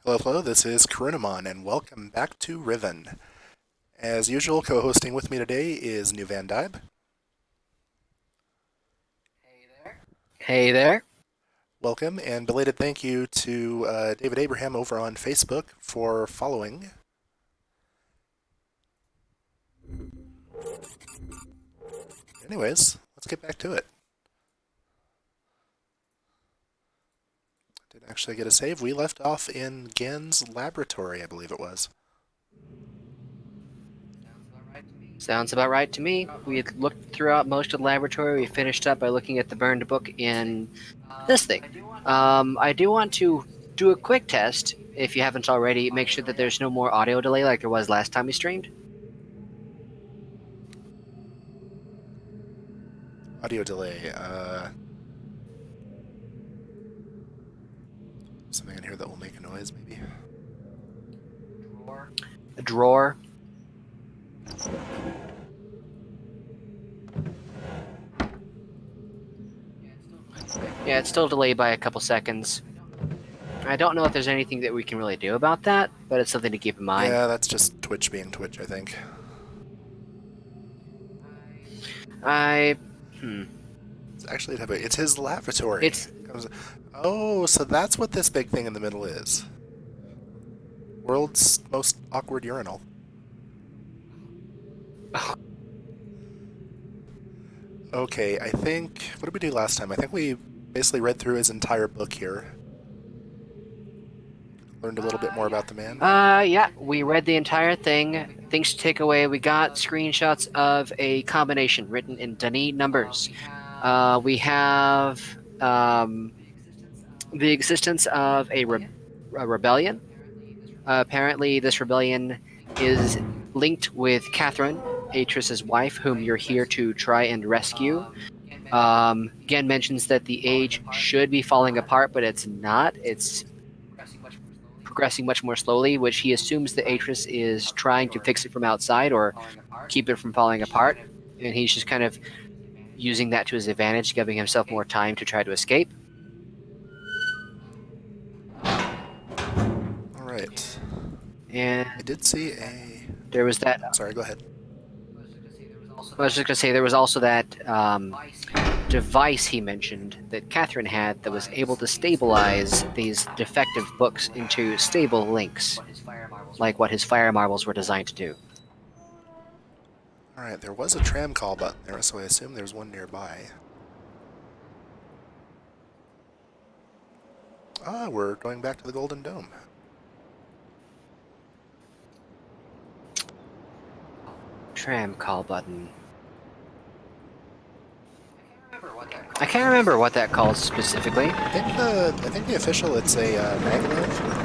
Hello, hello, this is Karunamon, and welcome back to Riven. As usual, co-hosting with me today is New Van Dybe. Hey there. Welcome, and belated thank you to David Abraham over on Facebook for following. Anyways, let's get back to it. Didn't actually get a save. We left off in Gen's laboratory, I believe it was. Sounds about right to me. We had looked throughout most of the laboratory. We finished up by looking at the burned book in this thing. I do want to do a quick test, if you haven't already, make sure that there's no more audio delay like there was last time we streamed. Audio delay. Something in here that will make a noise, maybe? A drawer. Yeah, it's still delayed by a couple seconds. I don't know if there's anything that we can really do about that, but it's something to keep in mind. Yeah, that's just Twitch being Twitch, I think. It's actually it's his laboratory. Oh, so that's what this big thing in the middle is. World's most awkward urinal. Okay, I think... What did we do last time? I think we basically read through his entire book here. Learned a little bit more about the man. Yeah, we read the entire thing. Things to take away. We got screenshots of a combination written in Dani numbers. We have the existence of a rebellion. Apparently, this rebellion is linked with Catherine, Atris's wife, whom you're here to try and rescue. Gen mentions that the age should be falling apart, but it's not. It's progressing much more slowly, which he assumes that Atris is trying to fix it from outside or keep it from falling apart, and he's just kind of using that to his advantage, giving himself more time to try to escape. Alright. And I did see a... there was that... Sorry, go ahead. I was just going to say there was also that device he mentioned that Catherine had that was able to stabilize these defective books into stable links, like what his fire marbles were designed to do. Alright, there was a tram call button there, so I assume there's one nearby. Ah, we're going back to the Golden Dome. Tram call button. I can't remember what that calls specifically. I think the official, it's a maglev.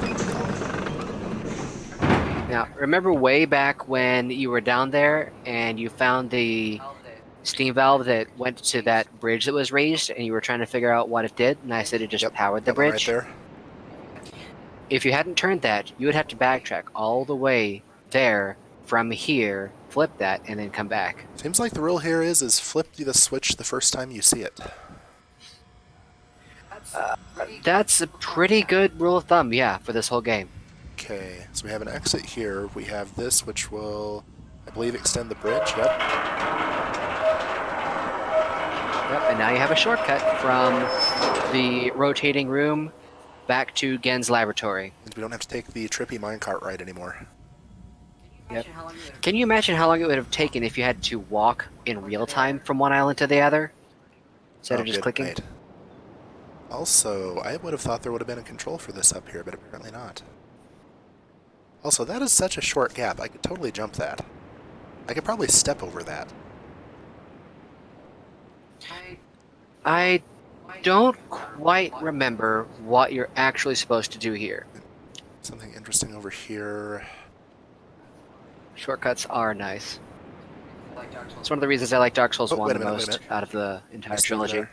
Now, remember way back when you were down there and you found the steam valve that went to that bridge that was raised, and you were trying to figure out what it did, and I said it just powered the bridge? Right there. If you hadn't turned that, you would have to backtrack all the way there from here, flip that, and then come back. Seems like the rule here is flip the switch the first time you see it. That's a pretty good rule of thumb, yeah, for this whole game. Okay, so we have an exit here. We have this, which will, I believe, extend the bridge. Yep. Yep, and now you have a shortcut from the rotating room back to Gen's laboratory. And we don't have to take the trippy minecart ride anymore. Yep. Can you imagine how long it would have taken if you had to walk in real time from one island to the other? Instead of just clicking? Right. Also, I would have thought there would have been a control for this up here, but apparently not. Also, that is such a short gap. I could totally jump that. I could probably step over that. I don't quite remember what you're actually supposed to do here. Something interesting over here. Shortcuts are nice. It's one of the reasons I like Dark Souls 1 the most out of the entire trilogy.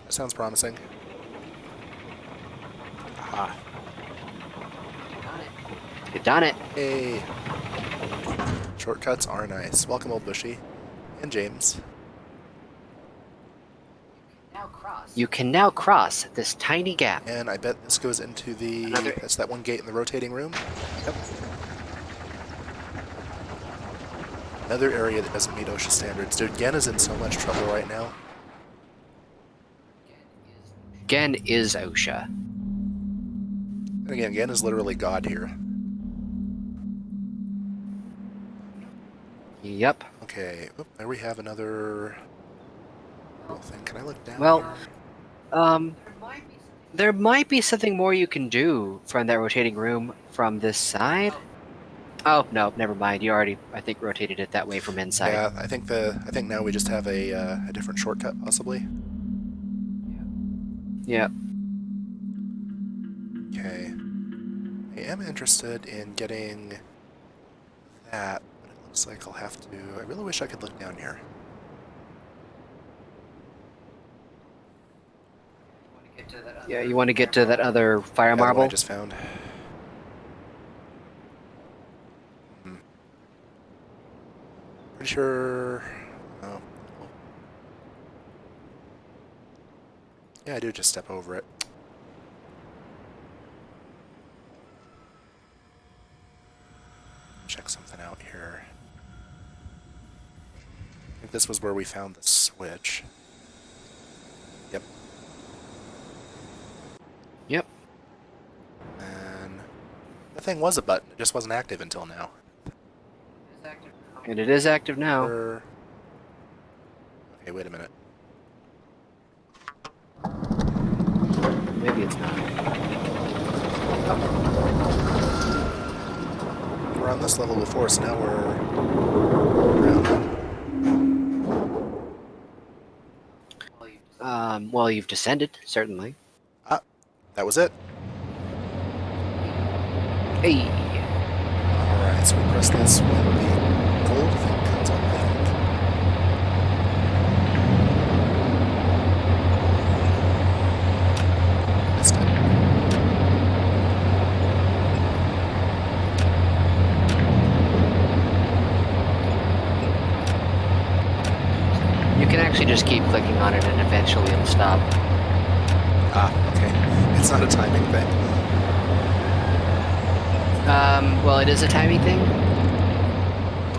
That sounds promising. Aha. You done it. Hey. Shortcuts are nice. Welcome, Old Bushy. And James. You can now cross this tiny gap. And I bet this goes into the... That's that one gate in the rotating room? Yep. Another area that doesn't meet OSHA standards. Dude, Gen is in so much trouble right now. Gen is OSHA. And again, Gen is literally God here. Yep. Okay, oop, there we have another little thing. Can I look down Well, here? there might be something more you can do from that rotating room from this side. Oh no, never mind. You already, I think, rotated it that way from inside. Yeah, I think now we just have a different shortcut, possibly. Yep. Okay. I am interested in getting that, but it looks like I'll have to... I really wish I could look down here. Yeah, you want to get to that other fire Yeah, the one marble? I just found. Pretty sure... Oh. Yeah, I do just step over it. Check something out here. I think this was where we found the switch. Yep. Yep. And the thing was a button. It just wasn't active until now. And it is active now. Okay, wait a minute. Maybe it's not. We were on this level before, so now we're around. Well, you've descended, certainly. Ah, that was it. Hey. Alright, so we press this when the gold thing comes up, I think. Missed it. You can actually just keep clicking on it and eventually it'll stop. Ah, okay. It's not a timing thing. Well, it is a timing thing.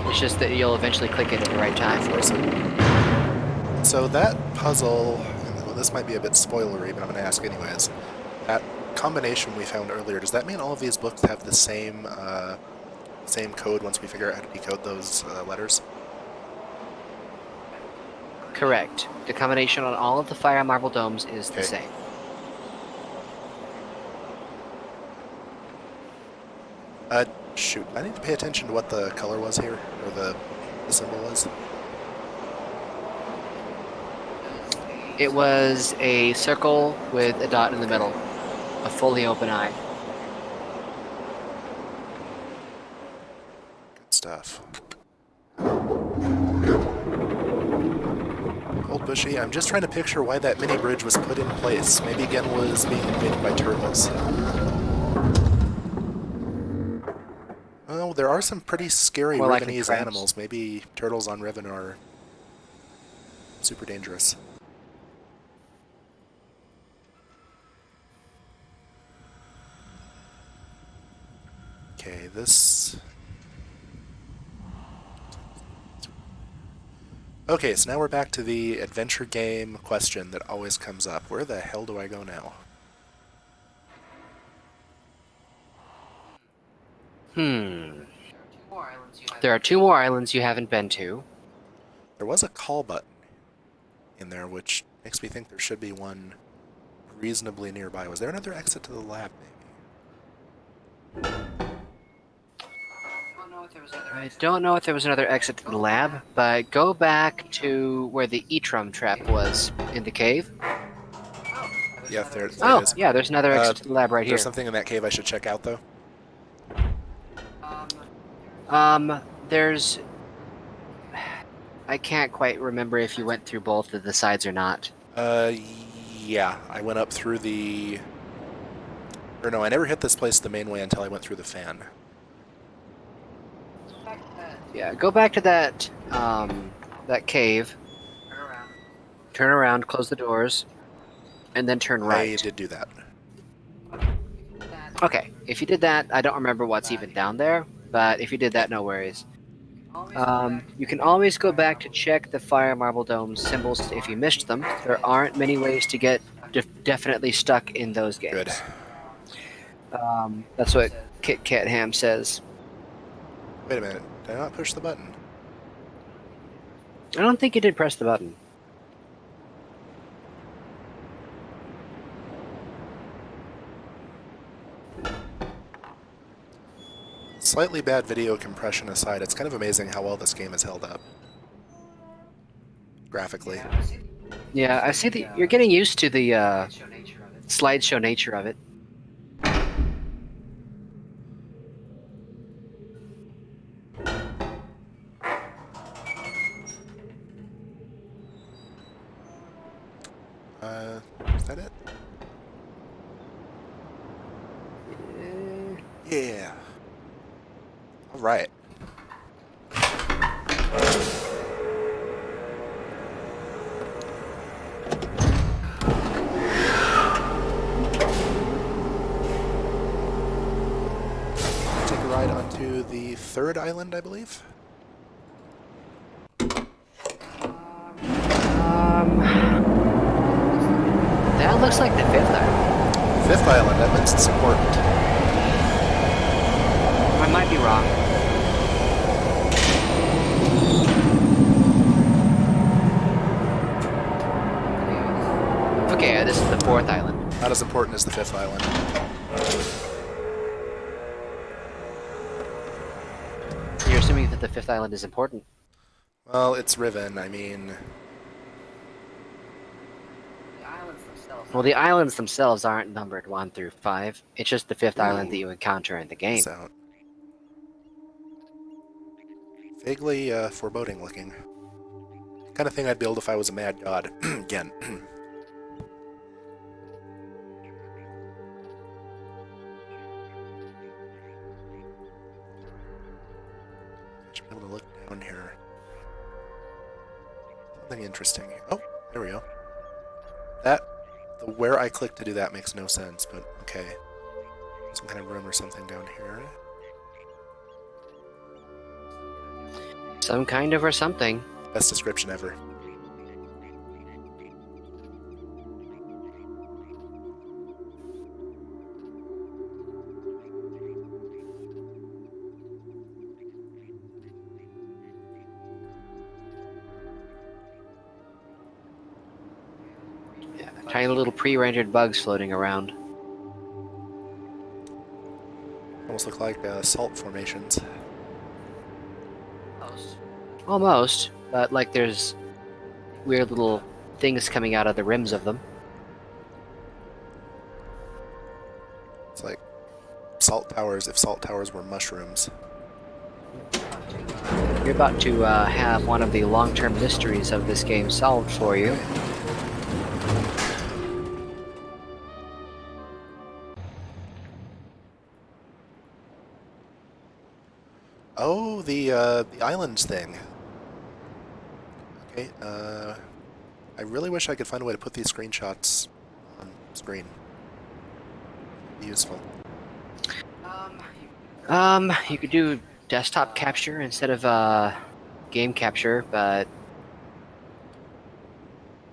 It's just that you'll eventually click it at the right time. Force it. So that puzzle, well, this might be a bit spoilery, but I'm going to ask anyways. That combination we found earlier, does that mean all of these books have the same code once we figure out how to decode those letters? Correct. The combination on all of the fire marble domes is the same. Shoot, I need to pay attention to what the color was here, or the symbol was. It was a circle with a dot in the middle. A fully open eye. Good stuff. Old Bushy, I'm just trying to picture why that mini bridge was put in place. Maybe Gen was being invaded by turtles. Well, there are some pretty scary Rivenese animals. Maybe turtles on Riven are super dangerous. Okay, this... Okay, so now we're back to the adventure game question that always comes up. Where the hell do I go now? There are two more islands you haven't been to. There was a call button in there, which makes me think there should be one reasonably nearby. Was there another exit to the lab, maybe? I don't know if there was another exit to the lab, but go back to where the Etrum trap was in the cave. Yeah, there it is. Yeah, there's another exit to the lab right here. Is there something in that cave I should check out, though? There's... I can't quite remember if you went through both of the sides or not. Yeah. I went up through the... Or no, I never hit this place the main way until I went through the fan. Yeah, go back to that, that cave. Turn around, close the doors. and then turn right. I did do that. Okay, if you did that, I don't remember what's even down there, but if you did that, no worries. You can always go back to check the Fire Marble Dome symbols if you missed them. There aren't many ways to get definitely stuck in those games. Good. That's what Kit Kat Ham says. Wait a minute. Did I not push the button? I don't think you did press the button. Slightly bad video compression aside, it's kind of amazing how well this game has held up. Graphically. Yeah, I see that you're getting used to the slideshow nature of it. Is that it? Yeah. All right. Take a ride onto the third island, I believe. That looks like the fifth island. Fifth island, that means it's important. I might be wrong. Okay, this is the fourth island. Not as important as the fifth island. You're assuming that the fifth island is important. Well, it's Riven, I mean... Well, the islands themselves aren't numbered 1 through 5. It's just the fifth island that you encounter in the game. So, vaguely foreboding looking. Kind of thing I'd build if I was a mad god. Again. Should be able to look down here. Something interesting. Oh, there we go. Where I click to do that makes no sense, but okay. Some kind of room or something down here. Some kind of or something. Best description ever. Yeah, tiny little pre-rendered bugs floating around. Almost look like salt formations. Almost, but like there's weird little things coming out of the rims of them. It's like salt towers if salt towers were mushrooms. You're about to have one of the long-term mysteries of this game solved for you. Oh, the islands thing. Okay, I really wish I could find a way to put these screenshots on screen. Be useful. You could do desktop capture instead of game capture, but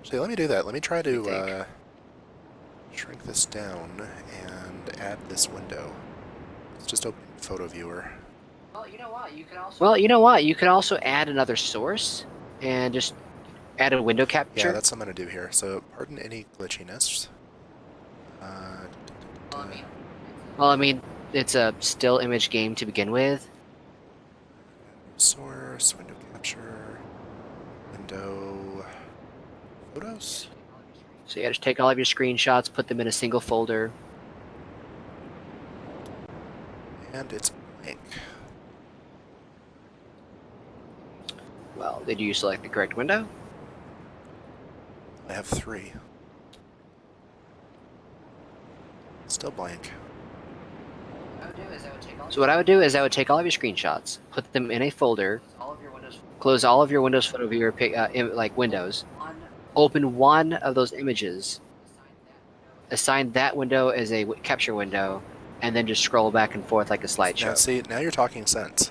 Actually, let me do that. Let me try to shrink this down and add this window. Let's just open photo viewer. well, you know what? You could also add another source and just add a window capture. Yeah, that's what I'm going to do here. So, pardon any glitchiness. Well, I mean, it's a still image game to begin with. Source, window capture, window photos. So yeah, just take all of your screenshots, put them in a single folder. And it's blank. Well, did you select the correct window? I have 3. Still blank. So what I would do is I would take all of your screenshots, put them in a folder, close all of your Windows Photo Viewer like windows, open one of those images, assign that window as a capture window, and then just scroll back and forth like a Now, slideshow. see, now you're talking sense.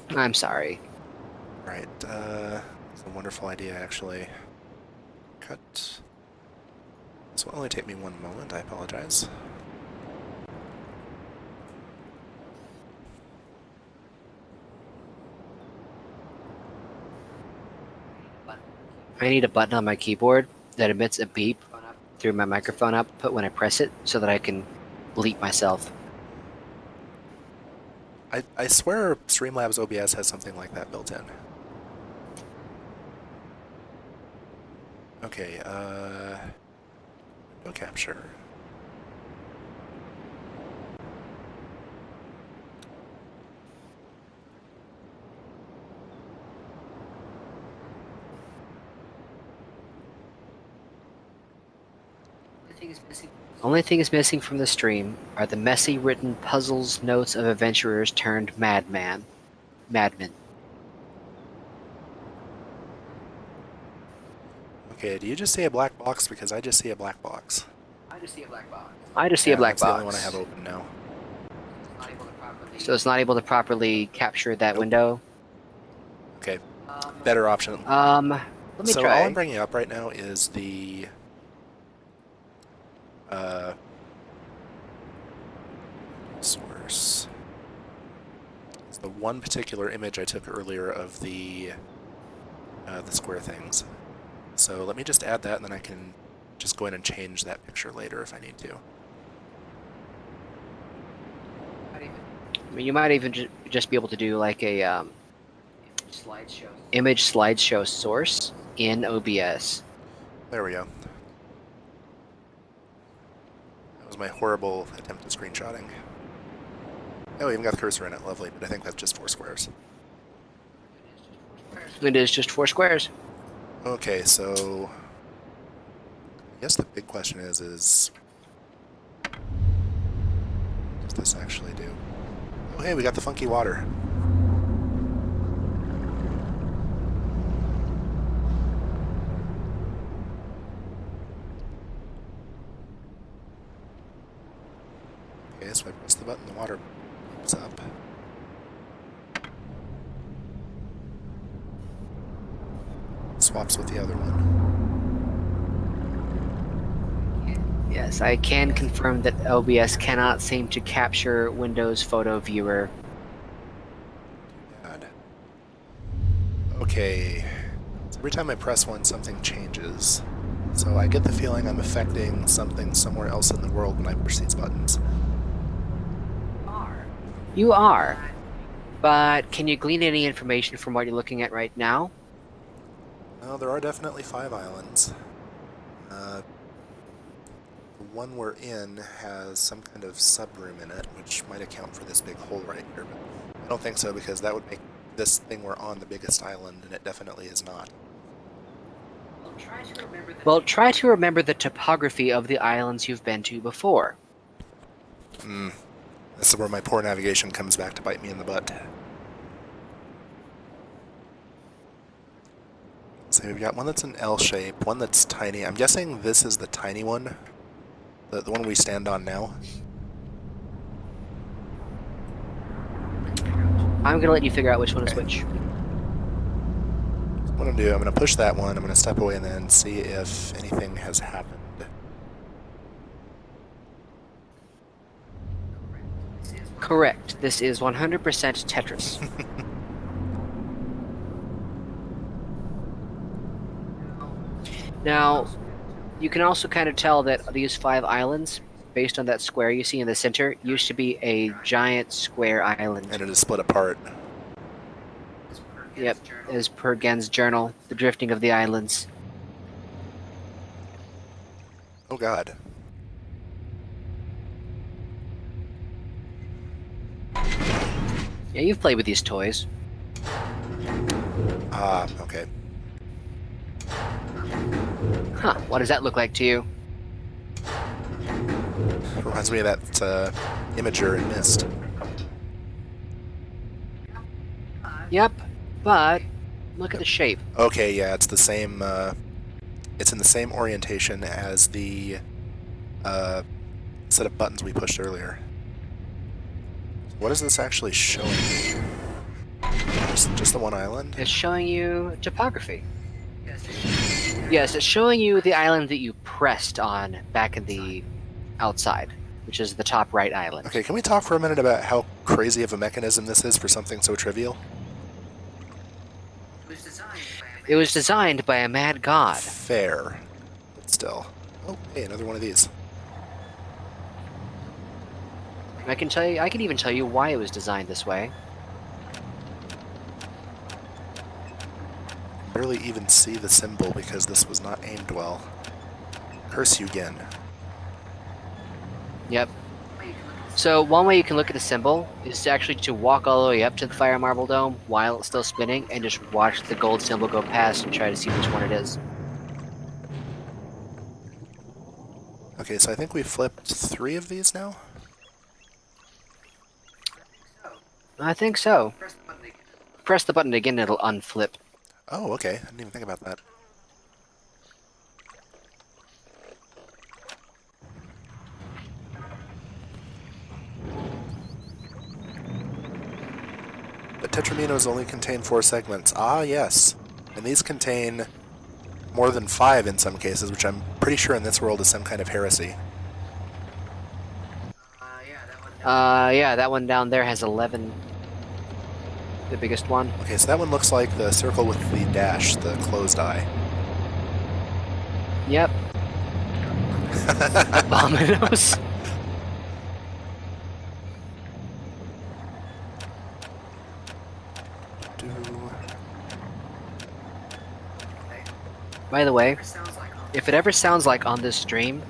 I'm sorry. Right, it's a wonderful idea, actually. Cut. This will only take me one moment, I apologize. I need a button on my keyboard that emits a beep through my microphone output when I press it so that I can bleep myself. I swear Streamlabs OBS has something like that built in. Okay, window capture. Only thing is missing from the stream are the messy written puzzles notes of adventurers turned madmen. Okay, do you just see a black box? Because I just see a black box. I just see a black box. That's the only one I have open now. So it's not able to properly capture that window. Okay, better option. Let me So try. all I'm bringing up right now is the source. It's the one particular image I took earlier of the square things. So let me just add that, and then I can just go in and change that picture later if I need to. I mean, you might even just be able to do like a image slideshow source in OBS. There we go. That was my horrible attempt at screenshotting. Oh, even got the cursor in it. Lovely, but I think that's just 4 squares. It is just 4 squares. Okay, so I guess the big question is what does this actually do? Oh, hey, we got the funky water. Okay, so I press the button, the water pops up. Swaps with the other one. Yes, I can confirm that OBS cannot seem to capture Windows Photo Viewer. Bad. Okay. So every time I press one, something changes. So I get the feeling I'm affecting something somewhere else in the world when I push these buttons. You are. But can you glean any information from what you're looking at right now? Well, there are definitely 5 islands. The one we're in has some kind of subroom in it, which might account for this big hole right here, but I don't think so, because that would make this thing we're on the biggest island, and it definitely is not. Well, try to remember the topography of the islands you've been to before. This is where my poor navigation comes back to bite me in the butt. So we've got one that's an L shape, one that's tiny. I'm guessing this is the tiny one. The one we stand on now. I'm going to let you figure out which one is Okay. which. So what I'm going to do, I'm going to push that one, I'm going to step away and then see if anything has happened. Correct. This is 100% Tetris. Now, you can also kind of tell that these 5 islands, based on that square you see in the center, used to be a giant square island. And it is split apart. Yep, as per Gen's journal, The Drifting of the Islands. Oh god. Yeah, you've played with these toys. Ah, okay. Huh, what does that look like to you? Reminds me of that imager in Mist. Yep, but look at the shape. Okay, yeah, it's the same It's in the same orientation as the set of buttons we pushed earlier. What is this actually showing me? Just the one island? It's showing you topography. Yes, it's showing you the island that you pressed on back in the outside, which is the top right island. Okay, can we talk for a minute about how crazy of a mechanism this is for something so trivial? It was designed by a mad god. Fair. But still. Oh, hey, another one of these. I can even tell you why it was designed this way. Barely even see the symbol because this was not aimed well. Curse you again. Yep. So one way you can look at the symbol is actually to walk all the way up to the Fire Marble Dome while it's still spinning and just watch the gold symbol go past and try to see which one it is. Okay, so I think we flipped 3 of these now? I think so. Press the button again, it'll unflip. Oh, okay. I didn't even think about that. But Tetraminos only contain 4 segments. Ah, yes. And these contain more than 5 in some cases, which I'm pretty sure in this world is some kind of heresy. Yeah, that one down there has 11. The biggest one. Okay, so that one looks like the circle with the dash, the closed eye. Yep. Abominos. By the way, if it ever sounds like on this stream,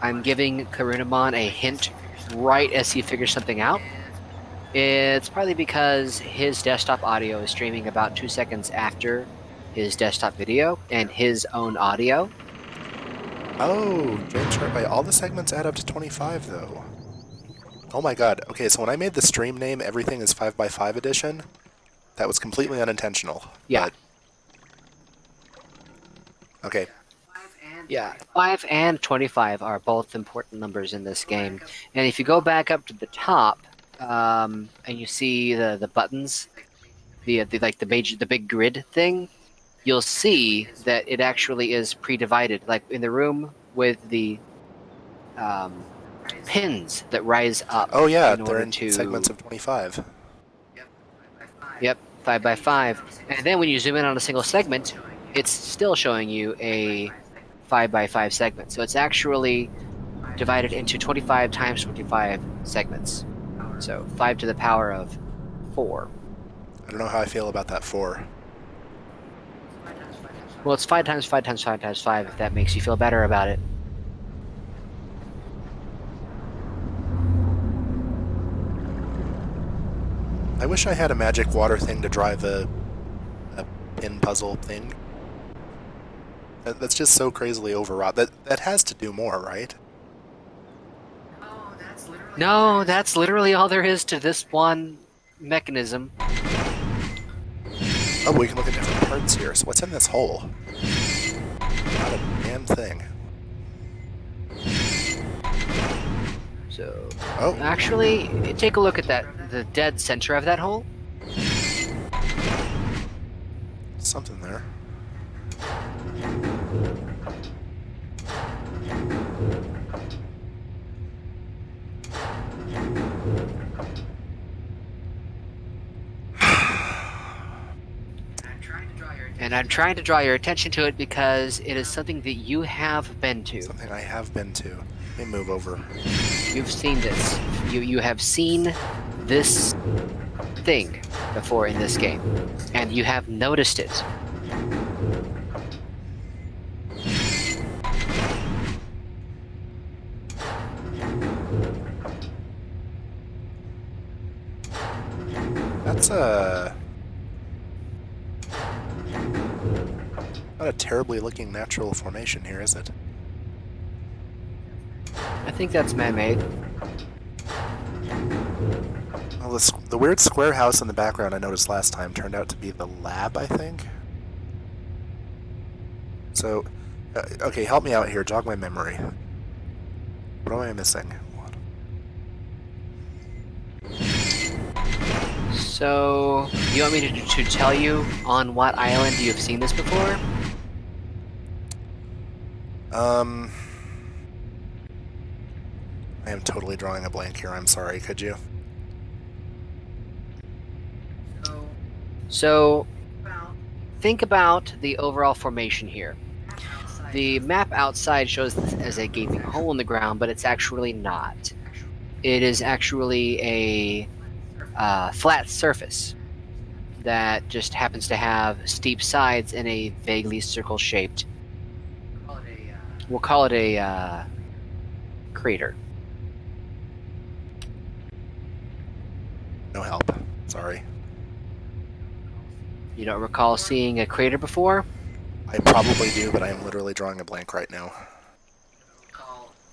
I'm giving Karunamon a hint right as he figures something out, it's probably because his desktop audio is streaming about 2 seconds after his desktop video and his own audio. Oh, James Sharp, by all the segments add up to 25, though. Oh my god. Okay, so when I made the stream name Everything is 5x5 edition, that was completely unintentional. Yeah. But... okay. Yeah, 5 and 25 are both important numbers in this game. And if you go back up to the top, and you see the buttons, the big grid thing, you'll see that it actually is pre-divided. Like in the room with the pins that rise up. Oh yeah, in they're order in to... segments of 25. Yep, 5x5. And then when you zoom in on a single segment, it's still showing you a 5x5 segment. So it's actually divided into 25 times 25 segments. So 5 to the power of 4. I don't know how I feel about that 4. Well, it's 5 times 5 times 5 times 5, if that makes you feel better about it. I wish I had a magic water thing to drive a pin puzzle thing. That's just so crazily overwrought. That has to do more, right? No, that's literally all there is to this one mechanism. Oh, we can look at different parts here. So what's in this hole? Not a damn thing. So, oh, actually, take a look at the dead center of that hole. something there. And I'm trying to draw your attention to it because it is something that you have been to. Something I have been to. Let me move over. You've seen this. You have seen this thing before in this game, and you have noticed it. That's not a terribly looking natural formation here, is it? I think that's man-made. Well, the weird square house in the background I noticed last time turned out to be the lab, I think. So, Okay, help me out here. Jog my memory. What am I missing? What? So, you want me to tell you on what island you've seen this before? I am totally drawing a blank here. I'm sorry. Could you? So, think about the overall formation here. The map outside shows this as a gaping hole in the ground, but it's actually not. It is actually a flat surface that just happens to have steep sides and a vaguely circle-shaped. We'll call it a crater. No help. Sorry. You don't recall seeing a crater before? I probably do, but I am literally drawing a blank right now.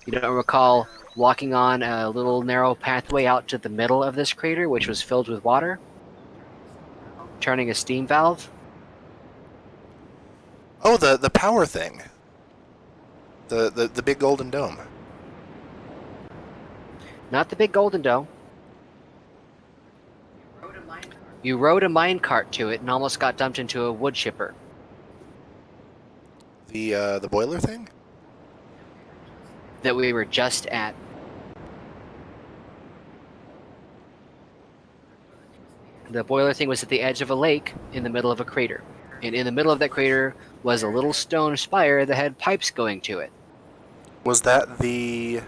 You don't recall walking on a little narrow pathway out to the middle of this crater, which was filled with water? Turning a steam valve? Oh, the power thing. The big golden dome. Not the big golden dome. You rode a minecart to it and almost got dumped into a wood chipper. The boiler thing? That we were just at. The boiler thing was at the edge of a lake in the middle of a crater. And in the middle of that crater was a little stone spire that had pipes going to it. Was that the...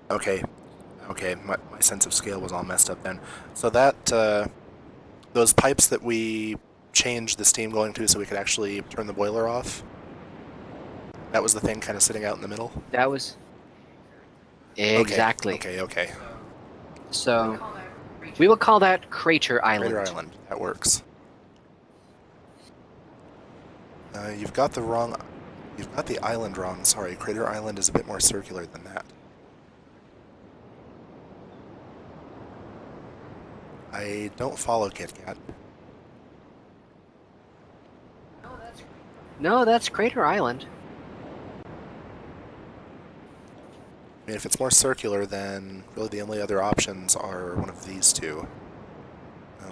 Okay. Okay, my sense of scale was all messed up then. So that, those pipes that we changed the steam going to so we could actually turn the boiler off, that was the thing kind of sitting out in the middle? That was... Exactly. Okay. So, we will call that Crater Island. Crater Island, that works. You've got the island wrong, sorry. Crater Island is a bit more circular than that. I don't follow Kit Kat. No, that's Crater Island. I mean, if it's more circular, then really the only other options are one of these two.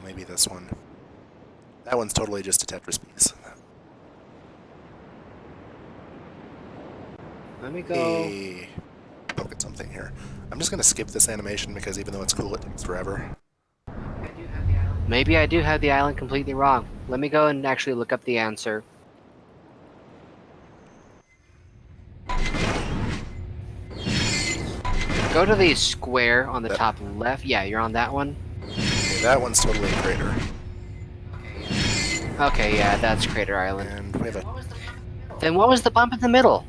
Maybe this one. That one's totally just a Tetris piece. Let me go... Hey, poke at something here. I'm just going to skip this animation because even though it's cool, it takes forever. Maybe I do have the island completely wrong. Let me go and actually look up the answer. Go to the square on the top left. Yeah, you're on that one. Okay, that one's totally a crater. Okay, yeah, that's Crater Island. And we have a... Then what was the bump in the middle?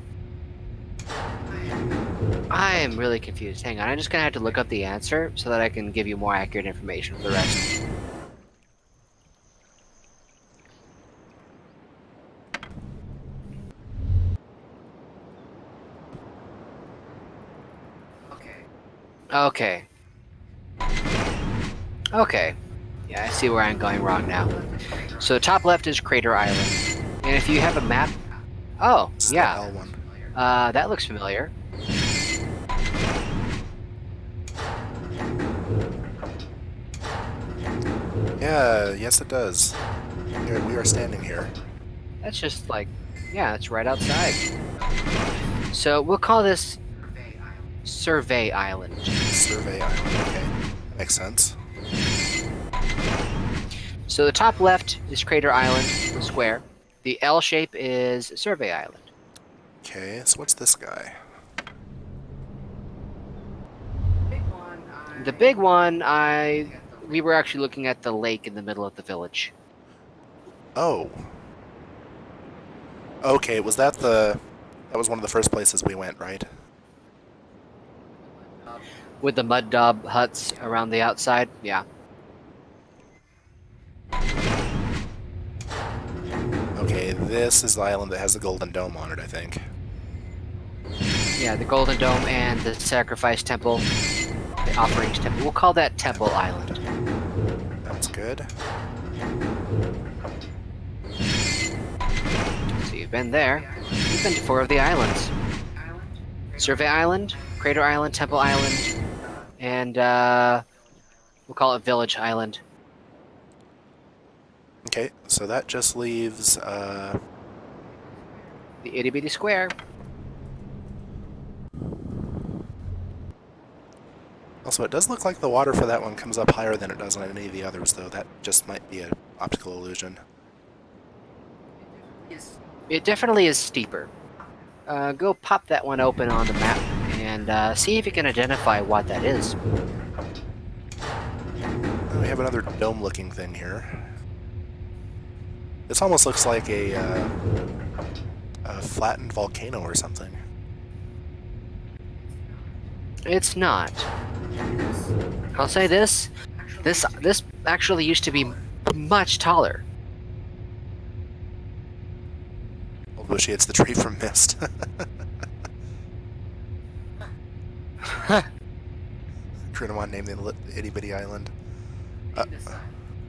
I am really confused. Hang on, I'm just gonna have to look up the answer so that I can give you more accurate information for the rest. Okay. Okay. Yeah, I see where I'm going wrong now. So top left is Crater Island. And if you have a map... Oh, It's yeah. the L one. That looks familiar. Yeah, yes it does. We are standing here. That's just like... Yeah, it's right outside. So we'll call this Survey Island. Survey Island, okay. That makes sense. So the top left is Crater Island, the square. The L shape is Survey Island. Okay, so what's this guy? The big one, we were actually looking at the lake in the middle of the village. Oh. Okay, was that the... That was one of the first places we went, right? With the mud daub huts around the outside, yeah. Okay, this is the island that has the golden dome on it, I think. Yeah, the Golden Dome and the Sacrifice Temple, the Offerings Temple. We'll call that Temple Island. That's good. So you've been there. You've been to 4 of the islands. Survey Island, Crater Island, Temple Island, and we'll call it Village Island. Okay, so that just leaves The itty bitty square. also, it does look like the water for that one comes up higher than it does on any of the others, though. That just might be an optical illusion. It definitely is steeper. Go pop that one open on the map and see if you can identify what that is. We have another dome-looking thing here. This almost looks like a flattened volcano or something. It's not. I'll say this. This actually used to be much taller. Old Bushy, it's the tree from Mist. Trinamon named the itty bitty island.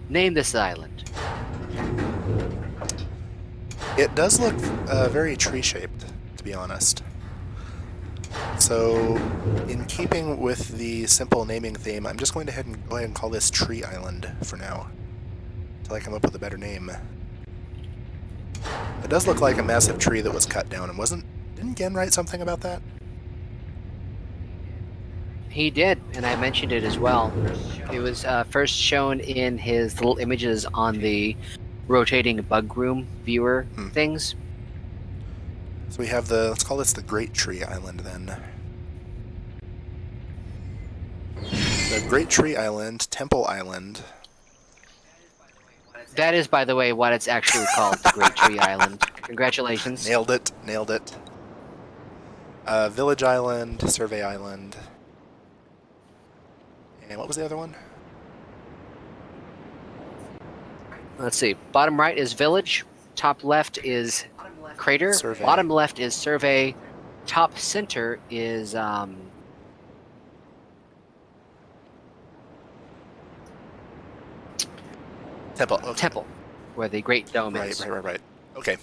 Name this island. It does look very tree-shaped, to be honest. So, in keeping with the simple naming theme, I'm just going to go ahead and call this Tree Island for now, until I come up with a better name. It does look like a massive tree that was cut down, and didn't Gen write something about that? He did, and I mentioned it as well. It was first shown in his little images on the rotating bug room viewer things. So we have let's call this the Great Tree Island then. The Great Tree Island, Temple Island. That is, by the way, what it's actually called, the Great Tree Island. Congratulations. Nailed it. Village Island, Survey Island. And what was the other one? Let's see. Bottom right is Village. Top left is Crater. Survey. Bottom left is Survey. Top center is Temple. Okay. Temple, where the Great Dome is. Right. Okay,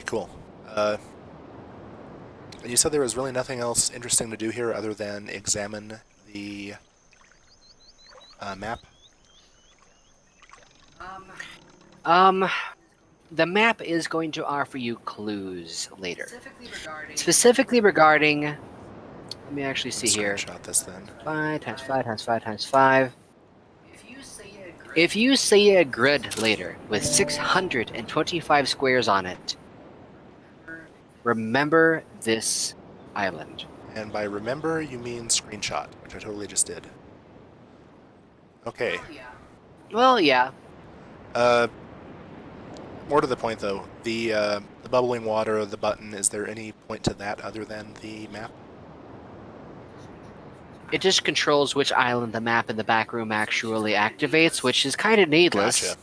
cool. And you said there was really nothing else interesting to do here other than examine the map? The map is going to offer you clues later. Specifically regarding let me actually see here. Screenshot this then. 5 times 5 times 5 times 5. If you see a grid later with 625 squares on it, remember this island. And by remember, you mean screenshot, which I totally just did. Okay. Well, yeah. More to the point, though, the bubbling water, the button, is there any point to that other than the map? It just controls which island the map in the back room actually activates, which is kind of needless. Gotcha.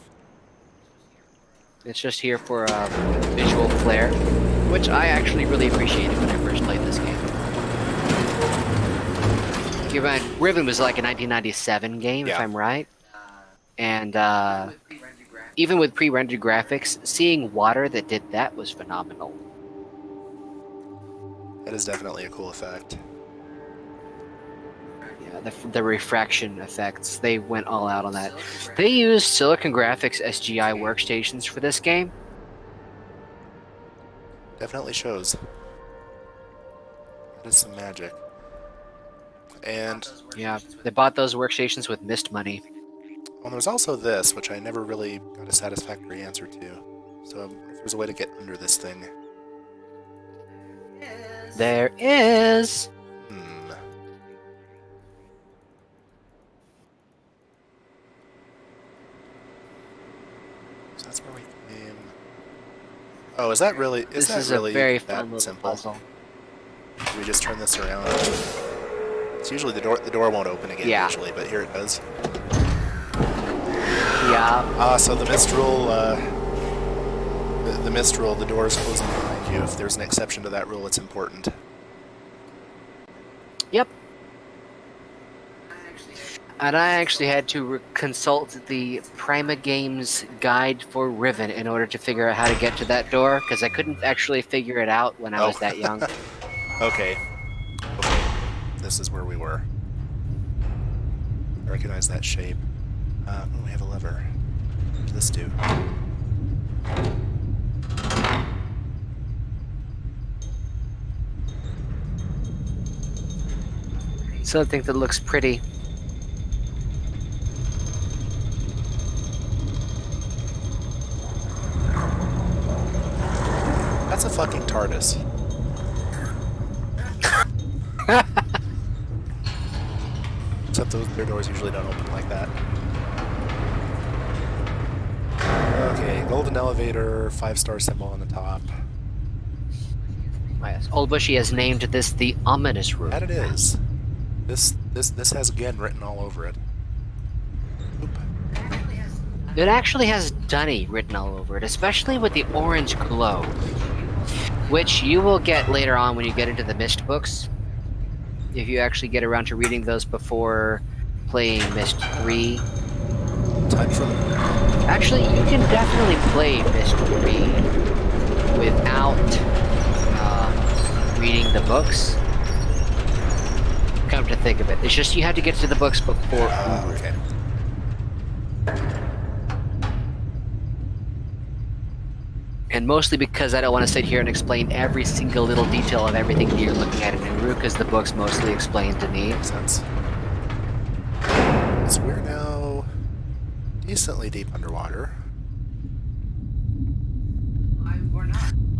It's just here for visual flair, which I actually really appreciated when I first played this game. Keep in mind, Riven was like a 1997 game, if Yeah. I'm right. And even with pre-rendered graphics, seeing water that did that was phenomenal. That is definitely a cool effect. Yeah, the refraction effects, they went all out on that. They used Silicon Graphics SGI workstations for this game. Definitely shows. That is some magic. And Yeah, they bought those workstations with mist money. well, there's also this, which I never really got a satisfactory answer to. So if there's a way to get under this thing. There is. So that's where we came. Oh, is that really? This that is really a very that fun little simple? puzzle. Do we just turn this around? It's usually the door won't open again Yeah. usually, but here it does. Yeah. So the mist rule, the mist rule, the door is closing behind you. If there's an exception to that rule, it's important. Yep. And I actually had to consult the Prima Games guide for Riven in order to figure out how to get to that door, because I couldn't actually figure it out when I was that young. Okay. Okay. This is where we were. I recognize that shape. We have a lever. What does this do? Something that looks pretty. That's a fucking TARDIS. Except their doors usually don't open like that. Okay, golden elevator, 5-star symbol on the top. Yes. Old Bushy has named this the ominous room. That it is. This has again written all over it. Oop. It actually has Dunny written all over it, especially with the orange glow, which you will get later on when you get into the Mist books. If you actually get around to reading those before playing Mist 3. Time for them. Actually, you can definitely play Mist 3 without reading the books. Come to think of it, it's just you have to get to the books before. Okay. And mostly because I don't want to sit here and explain every single little detail of everything that you're looking at in Uru, because the books mostly explain to me. Makes sense. So we're now decently deep underwater.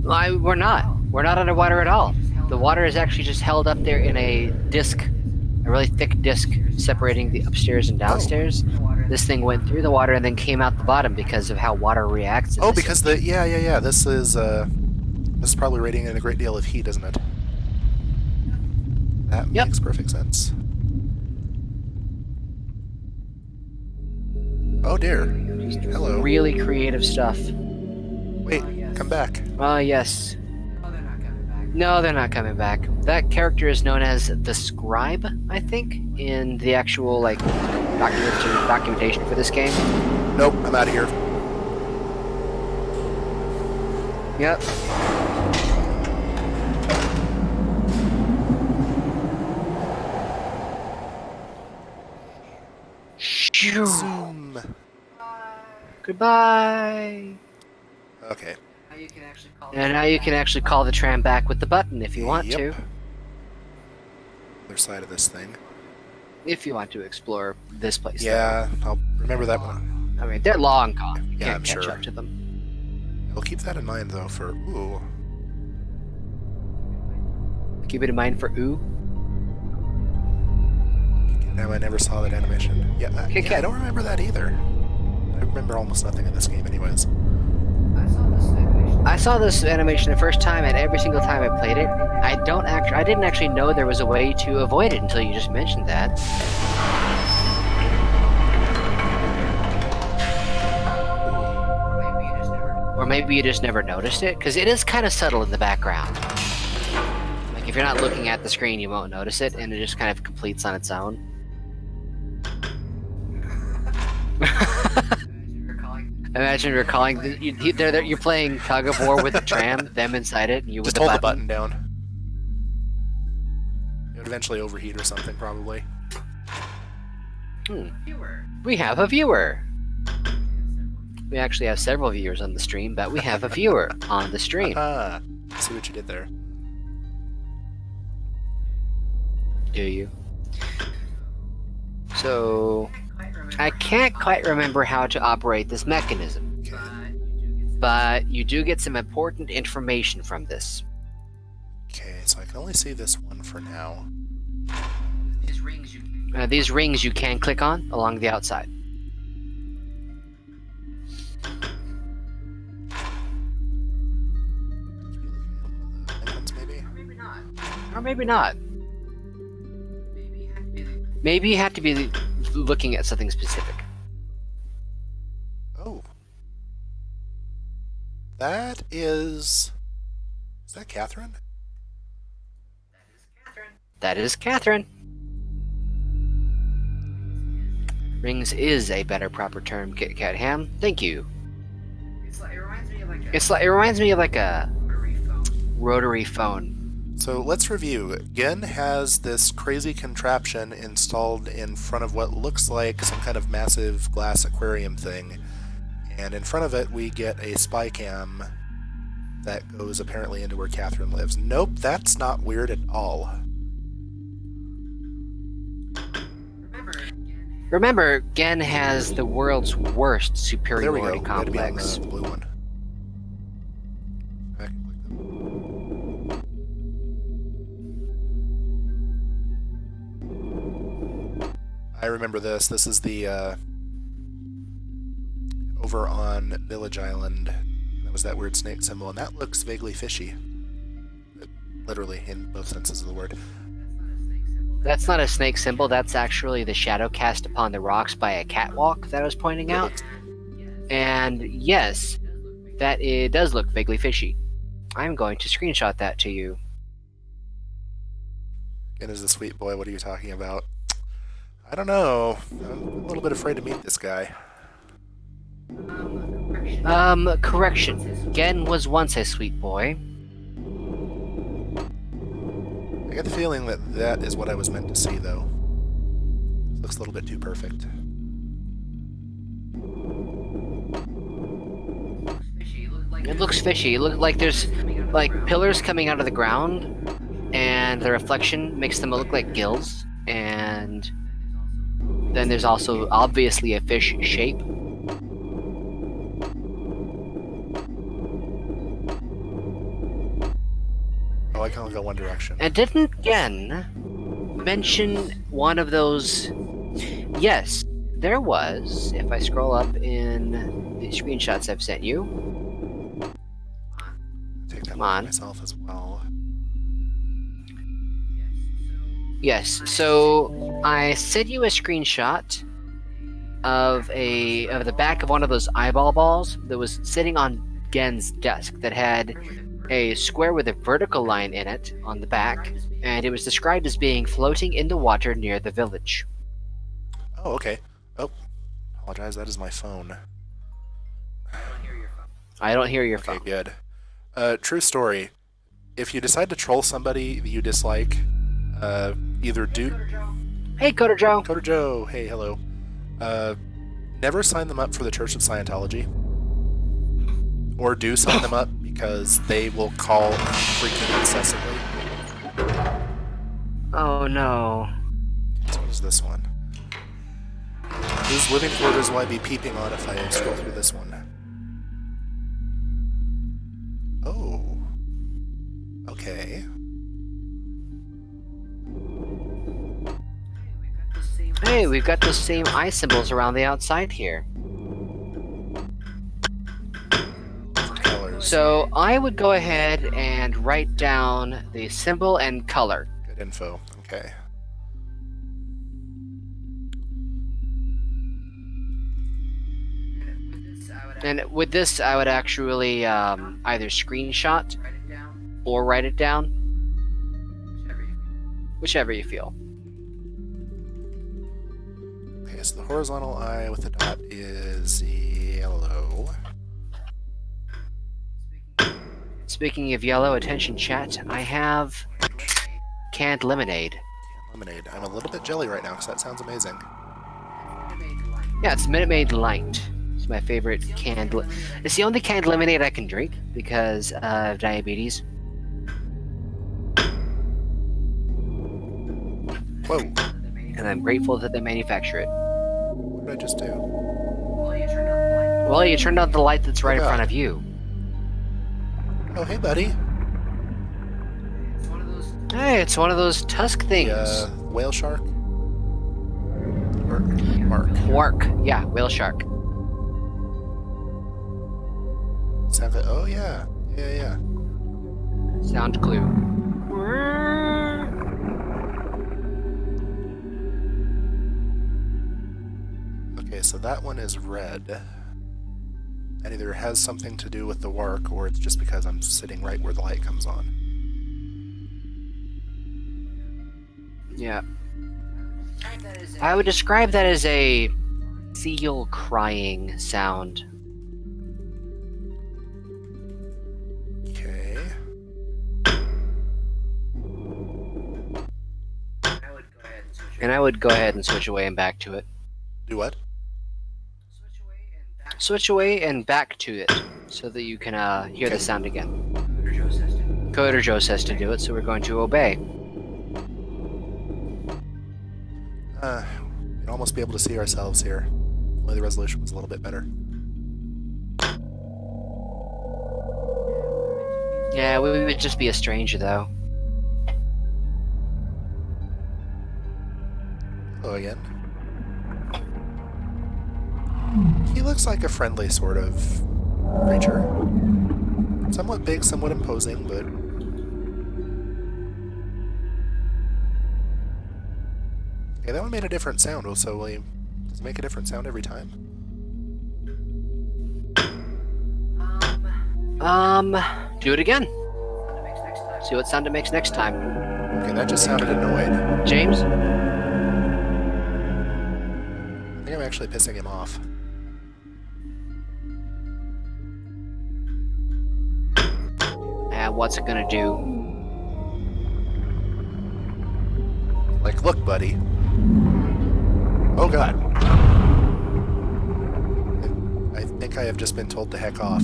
We're not. We're not underwater at all. The water is actually just held up there in a disc, a really thick disc separating the upstairs and downstairs. This thing went through the water and then came out the bottom because of how water reacts. Oh, because yeah. This is probably radiating in a great deal of heat, isn't it? That makes perfect sense. Oh dear. Hello. Really creative stuff. Wait, come back. Yes. No, they're not coming back. That character is known as the Scribe, I think, in the actual documentation for this game. Nope, I'm out of here. Yep. Zoom. Goodbye. Okay. And now you can actually call the tram back with the button if you want to. Other side of this thing. If you want to explore this place. Yeah, I'll remember that one. I mean, they're long gone. You Yeah, can't I'm catch sure. up to them. I'll keep that in mind though for ooh. Keep it in mind for ooh. Now I never saw that animation. Yeah, I don't remember that either. I remember almost nothing in this game anyways. I saw this animation the first time, and every single time I played it, I didn't actually know there was a way to avoid it until you just mentioned that. Or maybe you just never noticed it, because it is kind of subtle in the background. Like, if you're not looking at the screen, you won't notice it, and it just kind of completes on its own. Imagine recalling you're playing tug of war with the tram, them inside it, and you with Just the hold button. the button down. It would eventually overheat or something, probably. We have a viewer. We actually have several viewers on the stream, but we have a viewer on the stream. See what you did there. Do you? So, I can't quite remember how to operate this mechanism, but you do get some important information from this. Okay, so I can only see this one for now. These rings you can click on along the outside. Or maybe not. Maybe you have to be looking at something specific. Oh. That is... Is that Catherine? That is Catherine. Rings is a better proper term, Kit Kat Ham. Thank you. It reminds me of like a rotary phone. So let's review. Gen has this crazy contraption installed in front of what looks like some kind of massive glass aquarium thing. And in front of it, we get a spy cam that goes apparently into where Catherine lives. Nope, that's not weird at all. Remember, Gen has the world's worst There we superiority go. Gotta be on complex. the blue one. Back. I remember this. This is the over on Village Island. That was that weird snake symbol, and that looks vaguely fishy. Literally, in both senses of the word. That's not a snake symbol, that's actually the shadow cast upon the rocks by a catwalk that I was pointing out. And yes, it does look vaguely fishy. I'm going to screenshot that to you. Again, is the sweet boy. What are you talking about? I don't know. I'm a little bit afraid to meet this guy. Correction. Gen was once a sweet boy. I get the feeling that that is what I was meant to see, though. It looks a little bit too perfect. It looks fishy. It looks like there's like pillars coming out of the ground, and the reflection makes them look like gills. And then there's also obviously a fish shape. Oh, I can only go one direction. And didn't Gen mention one of those? Yes, there was. If I scroll up in the screenshots I've sent you. Take that Come one on. myself as well. Yes, so I sent you a screenshot of the back of one of those eyeball balls that was sitting on Gen's desk that had a square with a vertical line in it on the back, and it was described as being floating in the water near the village. Oh, okay. Oh, apologize. That is my phone. I don't hear your Okay, phone. good. True story. If you decide to troll somebody that you dislike, either do... Hey, Coder Joe. Coder Joe, hey, hello. Never sign them up for the Church of Scientology. Or do sign them up because they will call freaking incessantly. Oh no. So what is this one? Whose living quarters will I be peeping on if I scroll through this one? Oh. Okay. Hey, we've got those same eye symbols around the outside here. Colors. So I would go ahead and write down the symbol and color. Good info. Okay. And with this, I would actually either screenshot or write it down. Whichever you feel. Okay, so the horizontal eye with the dot is yellow. Speaking of yellow, attention chat, I have canned lemonade. Lemonade. I'm a little bit jelly right now because that sounds amazing. Yeah, it's Minute Maid Light. It's my favorite canned. It's the only canned lemonade I can drink because of diabetes. Whoa. And I'm grateful that they manufacture it. What did I just do? Well, you turned on the light that's right in God. front of you. Oh, hey, buddy. Hey, it's one of those tusk things. The whale shark? Or mark. Quark. Yeah, whale shark. Sounds like, oh, yeah. Yeah. Sound clue. Okay, so that one is red. That either has something to do with the work, or it's just because I'm sitting right where the light comes on. Yeah. I would describe that as a seal crying sound. Okay. And I would go ahead and switch away and back to it. Do what? Switch away and back to it so that you can hear the Okay. sound again. Coder Joe says to do it, so we're going to obey. We'd almost be able to see ourselves here. Only the resolution was a little bit better. Yeah, we would just be a stranger though. Hello again. He looks like a friendly sort of creature. Somewhat big, somewhat imposing, but... Okay, that one made a different sound, so does it make a different sound every time? Do it again. See what sound it makes next time. Okay, that just sounded annoyed. James? I think I'm actually pissing him off. What's it gonna do? Like, look, buddy. Oh god. I think I have just been told to heck off.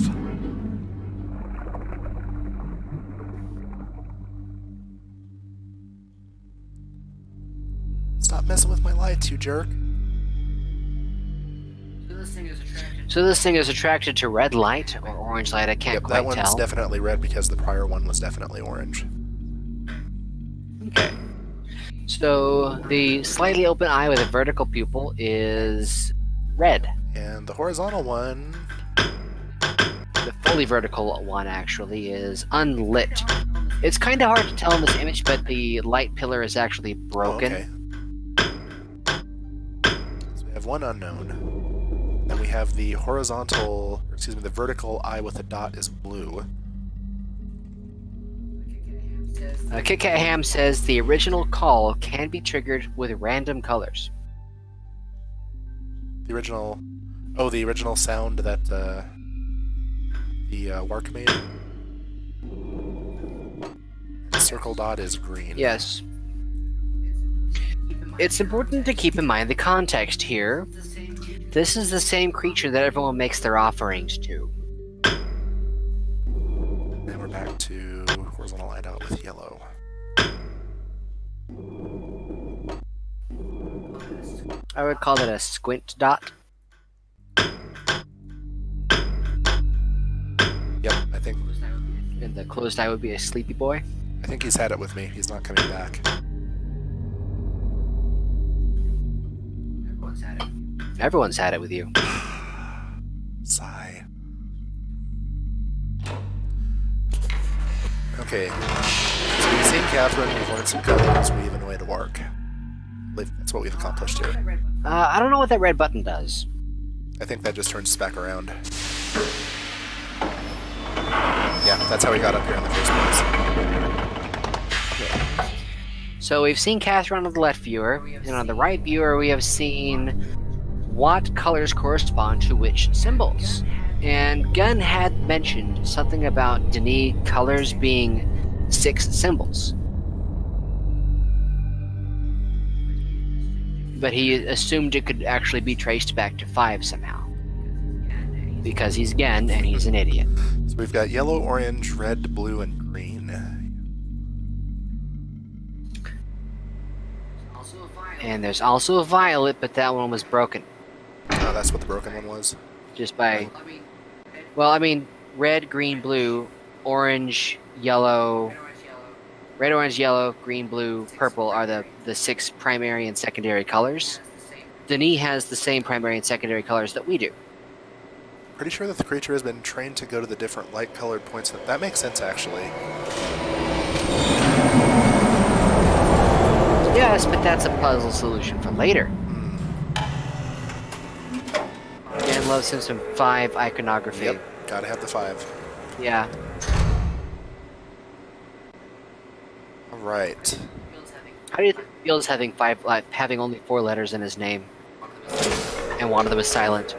Stop messing with my lights, you jerk. So this thing is attracted to red light or orange light, I can't Yep, quite that one's tell. definitely red because the prior one was definitely orange. Okay. So the slightly open eye with a vertical pupil is red. And the horizontal one... The fully vertical one actually is unlit. It's kind of hard to tell in this image, but the light pillar is actually broken. Oh, okay. So we have one unknown. Then we have the horizontal, or excuse me, the vertical eye with a dot is blue. Kit Kat Ham says the original call can be triggered with random colors. The original... Oh, the original sound that the Wark made? The circle dot is green. Yes. It's important to keep in mind the context here. This is the same creature that everyone makes their offerings to. And we're back to horizontal eye dot with yellow. I would call it a squint dot. Yep, I think And the closed eye would be a sleepy boy. he's had it with me. He's not coming back. Everyone's had it with you. Sigh. Okay. So we've seen Catherine, we've learned some colors, we've annoyed a Wark. I believe that's what we've accomplished here. I don't know what that red button does. I think that just turns us back around. Yeah, that's how we got up here in the first place. So we've seen Catherine on the left viewer, and on the right viewer we have seen what colors correspond to which symbols. And Gunn had mentioned something about Denis colors being 6 symbols. But he assumed it could actually be traced back to 5 somehow. Because he's Gen and he's an idiot. So we've got yellow, orange, red, blue, and green. And there's also a violet, but that one was broken. Oh, that's what the broken one was? Just by... Well, I mean, red, green, blue, orange, yellow... Red, orange, yellow, green, blue, purple are the 6 primary and secondary colors. Denis has the same primary and secondary colors that we do. Pretty sure that the creature has been trained to go to the different light-colored points. That makes sense, actually. Yes, but that's a puzzle solution for later. Dan loves him some 5 iconography. Yep, gotta have the 5. Yeah. Alright. How do you think he feels having 5, having only 4 letters in his name? and one of them is silent.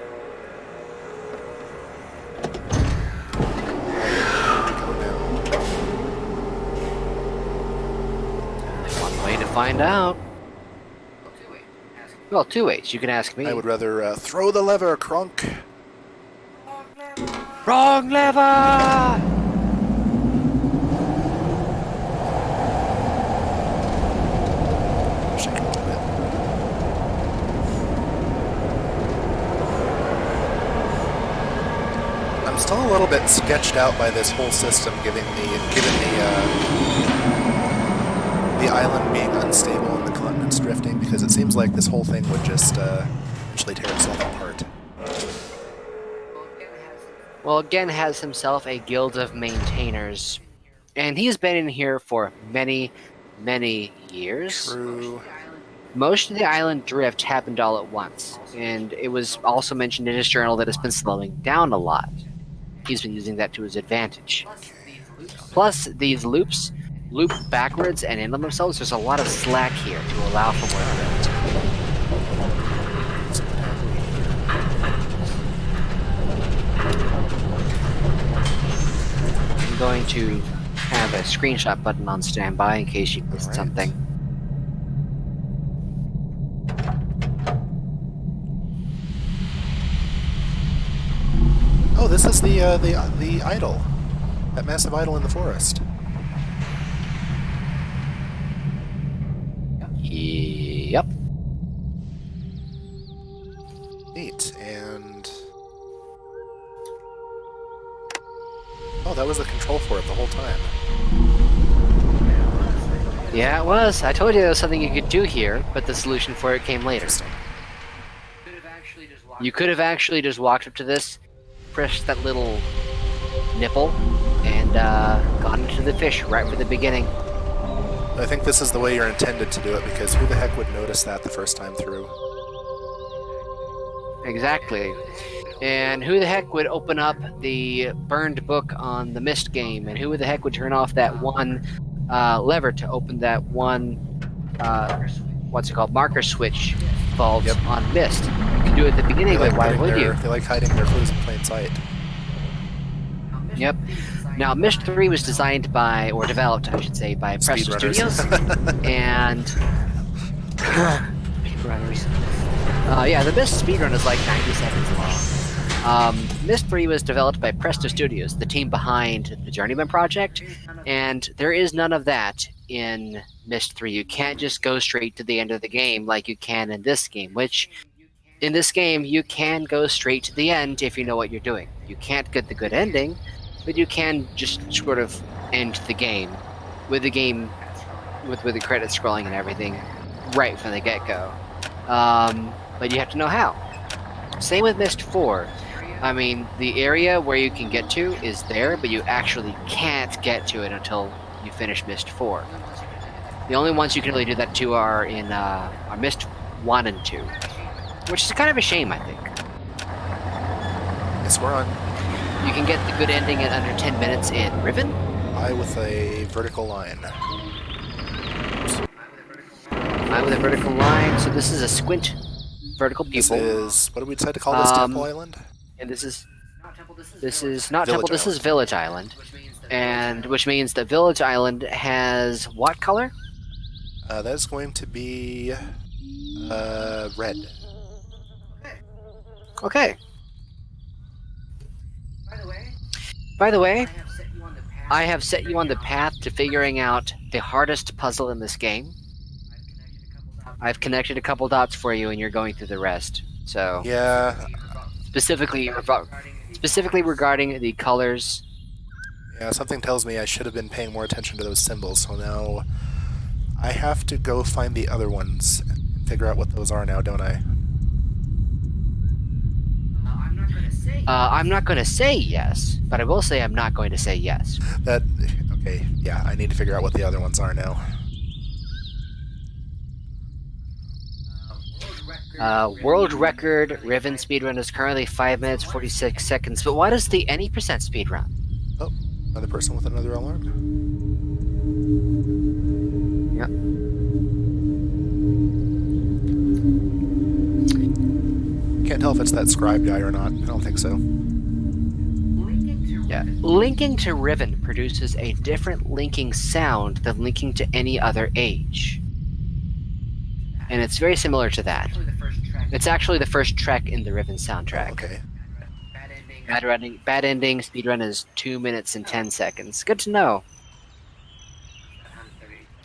One way to find out. Well, two ways. You can ask me. I would rather throw the lever, Crunk. Wrong lever! Shake it a little bit. I'm still a little bit sketched out by this whole system, given the island being unstable and the continents drifting, because it seems like this whole thing would just eventually tear itself apart. Well, Gen has himself a guild of maintainers, and he's been in here for many, many years. True. Most of the island drift happened all at once, and it was also mentioned in his journal that it's been slowing down a lot. He's been using that to his advantage. Plus, these loops loop backwards and in on themselves. There's a lot of slack here to allow for more drift. I'm going to have a screenshot button on standby in case you missed something. Oh, this is the idol. That massive idol in the forest. Yep. Neat, and... Oh, that was the control for it the whole time. Yeah, it was. I told you there was something you could do here, but the solution for it came later. You could have actually just walked up to this, pressed that little nipple, and gone into the fish right from the beginning. I think this is the way you're intended to do it, because who the heck would notice that the first time through? Exactly. And who the heck would open up the burned book on the Myst game? And who the heck would turn off that one lever to open that one, what's it called, marker switch vault on Myst? You can do it at the beginning, but why would you? They like hiding their clues in plain sight. Yep. Now, Myst 3 was designed by, or developed, I should say, by Presto Studios, and speedrunners. Yeah, the Myst speedrun is like 90 seconds long. Myst 3 was developed by Presto Studios, the team behind the Journeyman project, and there is none of that in Myst 3. You can't just go straight to the end of the game like you can in this game, which, in this game, you can go straight to the end if you know what you're doing. You can't get the good ending, but you can just sort of end the game with the the credits scrolling and everything right from the get-go. But you have to know how. Same with Myst 4. I mean, the area where you can get to is there, but you actually can't get to it until you finish Myst 4. The only ones you can really do that to are in are Myst 1 and 2, which is kind of a shame, I think. Yes, we're on. You can get the good ending in under 10 minutes in Riven. Eye with a vertical line. Eye with a vertical line. So this is a squint vertical pupil. This is, what do we decide to call this, Temple Island? And this is not Village Temple. This is Village Island, and which means that Village Island has what color? That is going to be red. Okay. By the way, I have set you on the path to figuring out the hardest puzzle in this game. I've connected a couple dots for you, and you're going through the rest. So Yeah. specifically regarding the colors. Yeah, something tells me I should have been paying more attention to those symbols, so now I have to go find the other ones and figure out what those are now, don't I? I'm not going to say yes, but I will say I'm not going to say yes. Okay, yeah, I need to figure out what the other ones are now. World record Riven speedrun is currently 5 minutes 46 seconds, but what is the any percent speedrun? Oh, another person with another alarm. Yep. Can't tell if it's that scribe guy or not. I don't think so. Yeah. Linking to Riven produces a different linking sound than linking to any other age. And it's very similar to that. It's actually the first track in the Riven soundtrack. Oh, okay. Bad ending, speedrun is 2 minutes and 10 seconds. Good to know.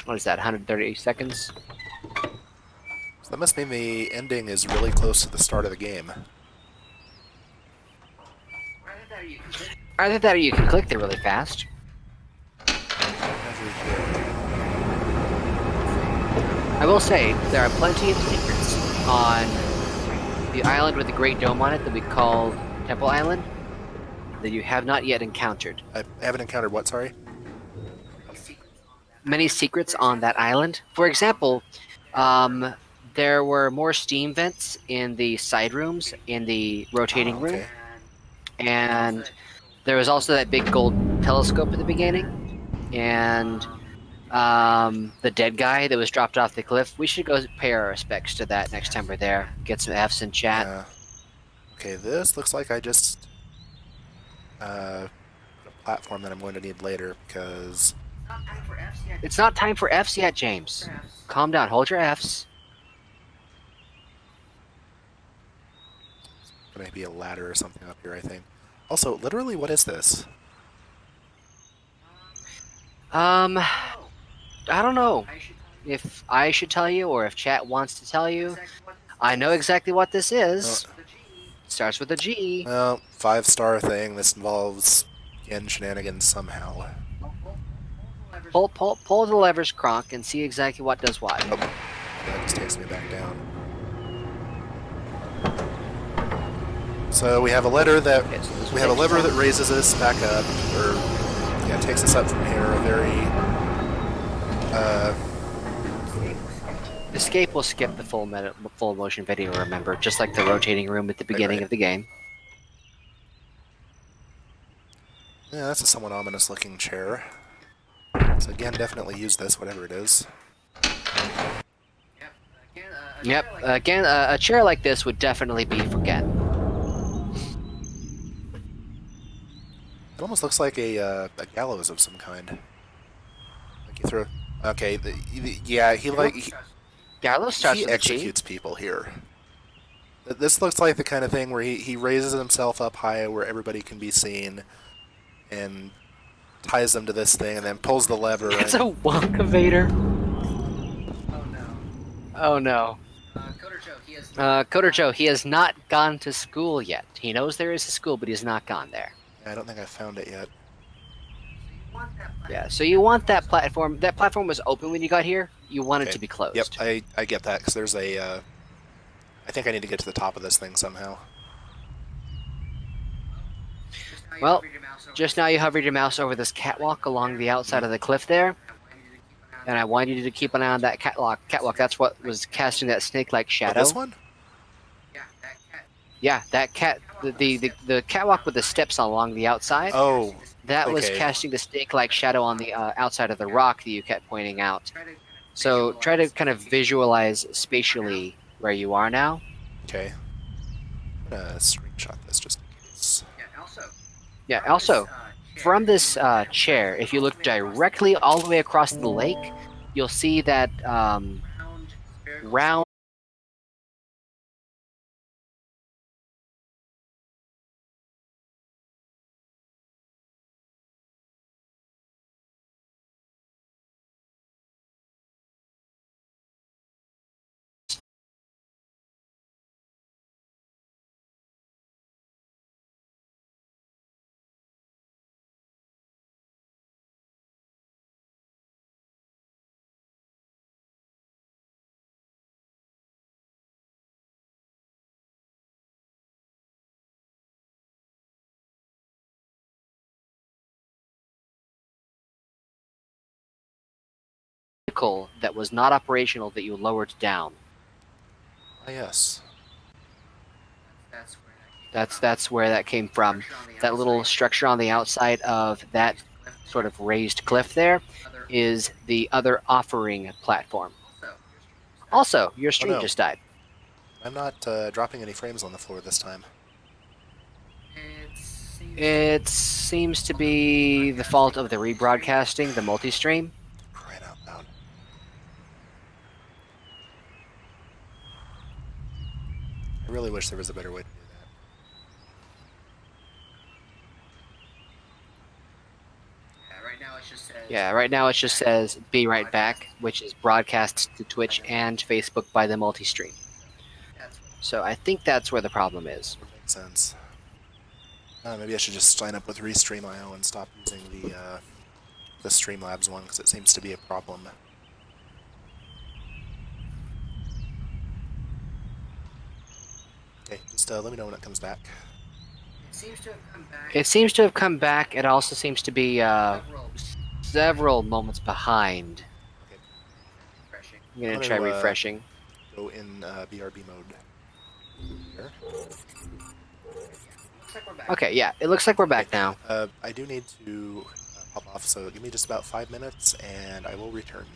What is that, 130 seconds? So that must mean the ending is really close to the start of the game. Either that or you can click there really fast. I will say, there are plenty of secrets on the island with the Great Dome on it that we call Temple Island that you have not yet encountered. I haven't encountered what, sorry? Many secrets on that island. For example, there were more steam vents in the side rooms in the rotating room. Okay. And there was also that big gold telescope at the beginning. And the dead guy that was dropped off the cliff. We should go pay our respects to that next time we're there. Get some Fs in chat. Okay, this looks like I just put a platform that I'm going to need later because... It's not time for Fs yet, James. Calm down. Hold your Fs. There may be a ladder or something up here, I think. Also, literally, what is this? I don't know if I should tell you or if chat wants to tell you. I know exactly what this is. Starts with a G. Well, 5-star thing. This involves again shenanigans somehow. Pull the levers, Kronk, and see exactly what does what. Oh, that just takes me back down. So we have a letter that we have a lever that raises us back up, or yeah, takes us up from here. A very Escape will skip the full motion video. Remember, just like the rotating room at the beginning of the game. Yeah, that's a somewhat ominous looking chair. So again, definitely use this, whatever it is. Yep. Again, a chair like this would definitely be forget. It almost looks like a gallows of some kind. Like you throw. Okay, yeah, Gallows starts he with a G. executes people here. This looks like the kind of thing where he raises himself up high where everybody can be seen, and ties them to this thing, and then pulls the lever. It's a Wonkavator. Oh no. Coder Joe, he has not gone to school yet. He knows there is a school, but he's not gone there. I don't think I found it yet. Yeah, so you want that platform. That platform was open when you got here. You want it to be closed. Yep, I get that, because there's a... I think I need to get to the top of this thing somehow. Well, just now you hovered your mouse over this catwalk along the outside of the cliff there. And I want you to keep an eye on that catwalk. That's what was casting that snake-like shadow. This one? Yeah, that the catwalk with the steps along the outside. Oh, that was okay. casting the snake-like shadow on the outside of the rock that you kept pointing out. So try to kind of visualize spatially where you are now. Okay. I'm gonna screenshot this just in case. Yeah, also, from this chair, if you look directly all the way across the lake, you'll see that round vehicle that was not operational that you lowered down. Ah, yes. That's where that came from. That little structure on the outside of that sort of raised cliff there is the other offering platform. Also, your stream just died. I'm not dropping any frames on the floor this time. It seems to be the fault of the rebroadcasting, the multi-stream. Crying out loud. I really wish there was a better way to do that. Yeah, right now it just says "Be right back," which is broadcast to Twitch and Facebook by the multi-stream. So I think that's where the problem is. Makes sense. Maybe I should just sign up with Restream.io and stop using the Streamlabs one, because it seems to be a problem. Okay, just let me know when it comes back. It seems to have come back. It also seems to be several moments behind. Okay. I'm gonna try refreshing. Go in BRB mode. Here. Okay, yeah, it looks like we're back now. I do need to pop off, so give me just about 5 minutes, and I will return.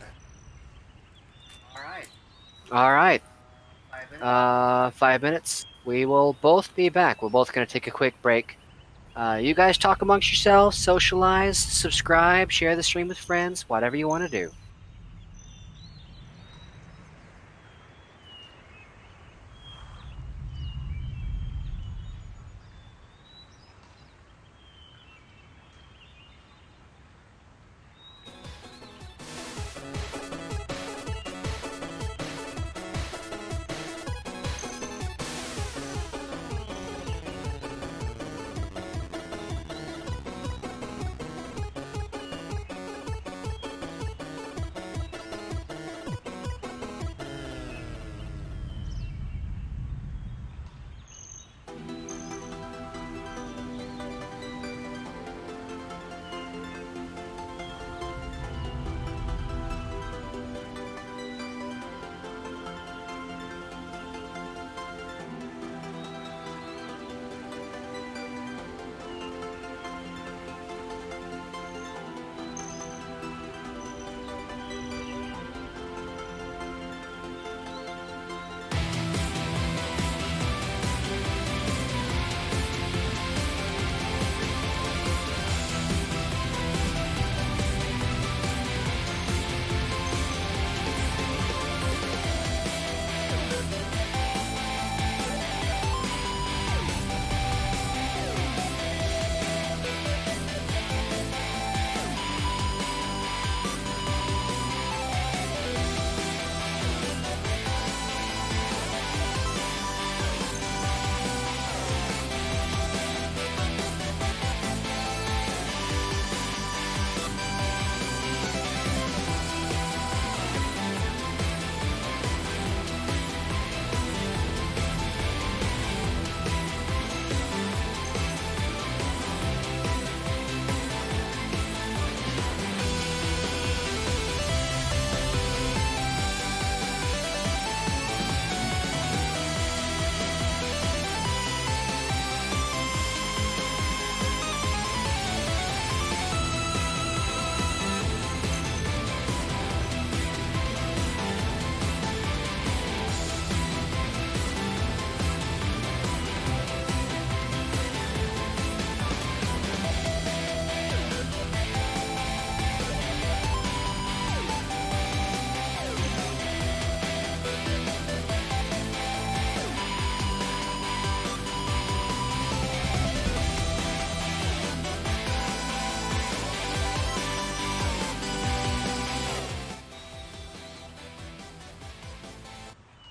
All right. 5 minutes. We will both be back. We're both gonna take a quick break. You guys talk amongst yourselves, socialize, subscribe, share the stream with friends, whatever you want to do.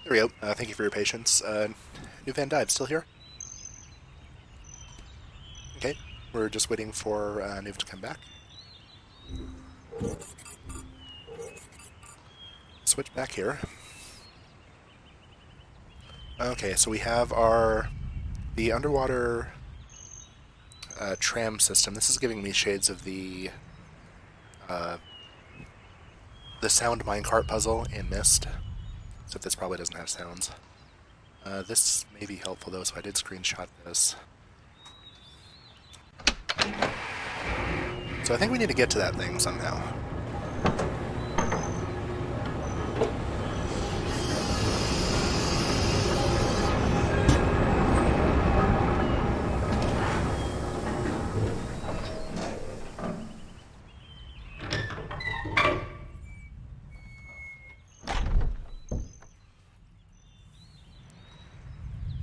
There we go. Thank you for your patience. New Van Dybe still here? Okay, we're just waiting for Nuve to come back. Switch back here. Okay, so we have the underwater tram system. This is giving me shades of the sound minecart puzzle in Myst, except this probably doesn't have sounds. This may be helpful though, so I did screenshot this. So I think we need to get to that thing somehow.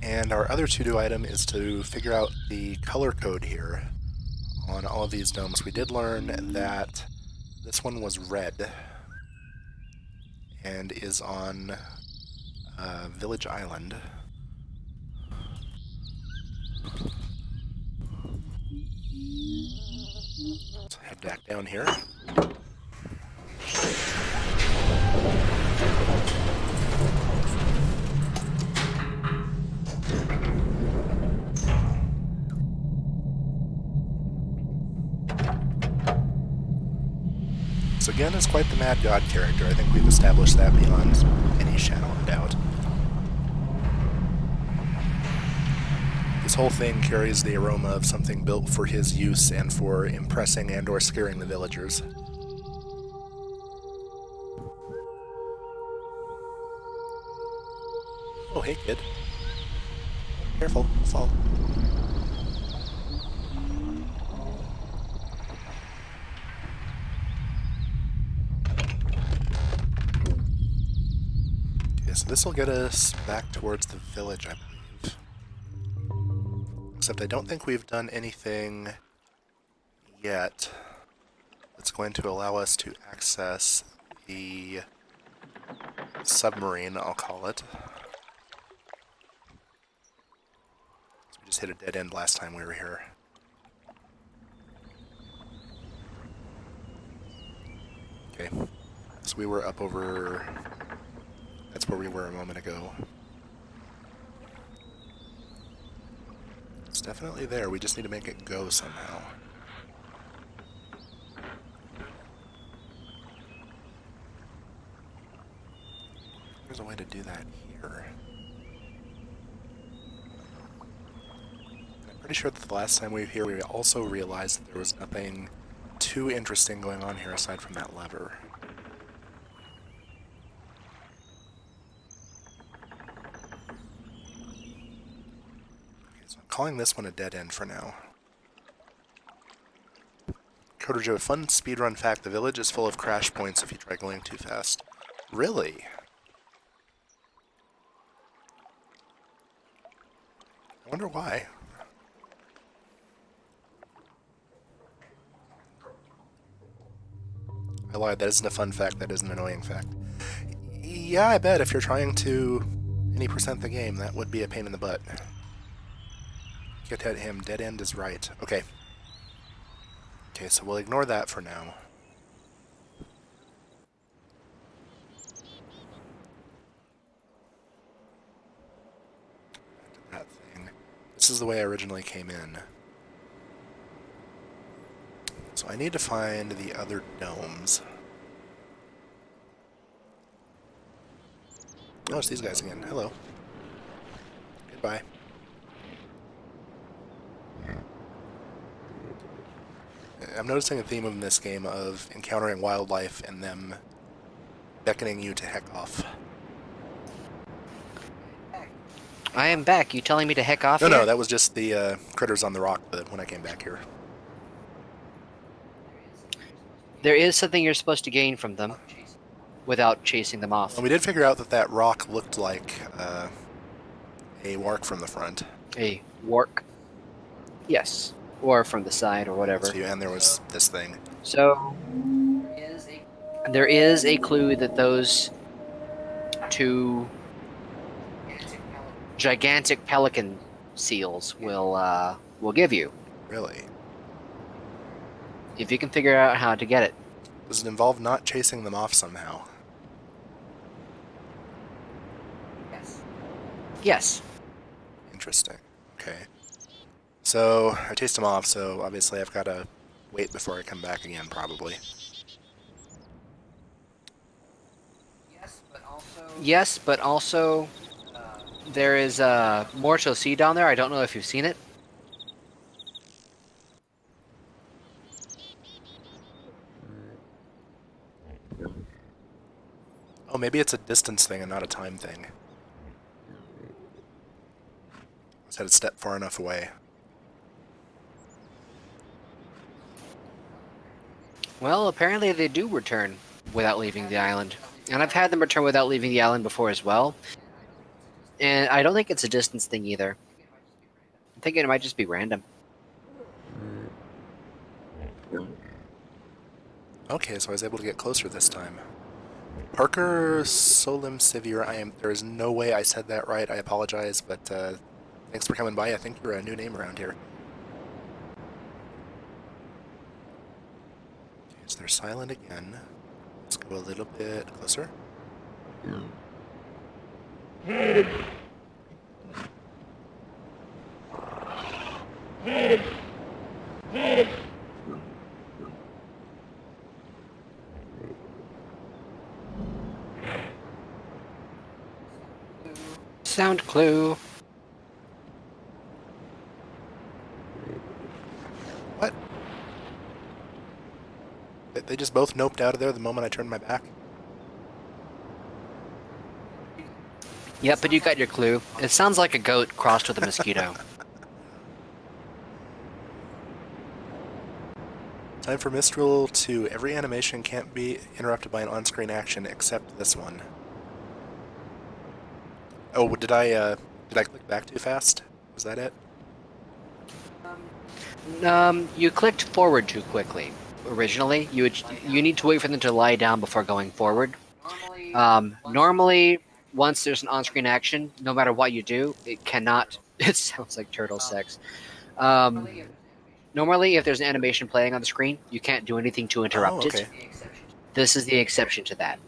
And our other to-do item is to figure out the color code here on all of these domes. We did learn that this one was red and is on Village Island. Let's head back down here. So again, is quite the mad god character. I think we've established that beyond any shadow of doubt. This whole thing carries the aroma of something built for his use and for impressing and or scaring the villagers. Oh, hey kid. Careful, fall. Okay, so this will get us back towards the village, I believe. Except I don't think we've done anything yet that's going to allow us to access the submarine, I'll call it. So we just hit a dead end last time we were here. Okay, so we were up over... That's where we were a moment ago. It's definitely there, we just need to make it go somehow. There's a way to do that here. I'm pretty sure that the last time we were here we also realized that there was nothing too interesting going on here aside from that lever. Calling this one a dead end for now. Coderjo, a fun speedrun fact, the village is full of crash points if you try going too fast. Really? I wonder why. I lied, that isn't a fun fact, that is an annoying fact. Yeah, I bet if you're trying to any percent the game, that would be a pain in the butt. Get at him, dead end is right. Okay. Okay, so we'll ignore that for now. That thing. This is the way I originally came in. So I need to find the other domes. Oh, it's these guys again. Hello. Goodbye. I'm noticing a theme in this game of encountering wildlife and them beckoning you to heck off. I am back. You telling me to heck off? No, here? no, that was just the critters on the rock when I came back here. There is something you're supposed to gain from them without chasing them off. Well, we did figure out that that rock looked like a wark from the front. A wark? Yes. Or from the side or whatever. So, and there was this thing. So, there is a clue that those two gigantic pelican seals will give you. Really? If you can figure out how to get it. Does it involve not chasing them off somehow? Yes. Interesting. Okay. So, I chased them off, so obviously I've got to wait before I come back again, probably. Yes, but also there is more to see down there. I don't know if you've seen it. Oh, maybe it's a distance thing and not a time thing. I just had to step far enough away. Well, apparently they do return without leaving the island. And I've had them return without leaving the island before as well. And I don't think it's a distance thing either. I'm thinking it might just be random. Okay, so I was able to get closer this time. Parker Solim Sivir, there is no way I said that right, I apologize, but thanks for coming by. I think you're a new name around here. Okay, so they're silent again. Let's go a little bit closer. Sound clue. What? They just both noped out of there the moment I turned my back? Yep, but you got your clue. It sounds like a goat crossed with a mosquito. Time for Mistral 2. Every animation can't be interrupted by an on-screen action except this one. Oh, did I click back too fast? Was that it? You clicked forward too quickly. Originally, you need to wait for them to lie down before going forward. Normally, once there's an on-screen action, no matter what you do, it cannot. It sounds like turtle sex. Normally, if there's an animation playing on the screen, you can't do anything to interrupt Oh, okay. it. This is the exception to that.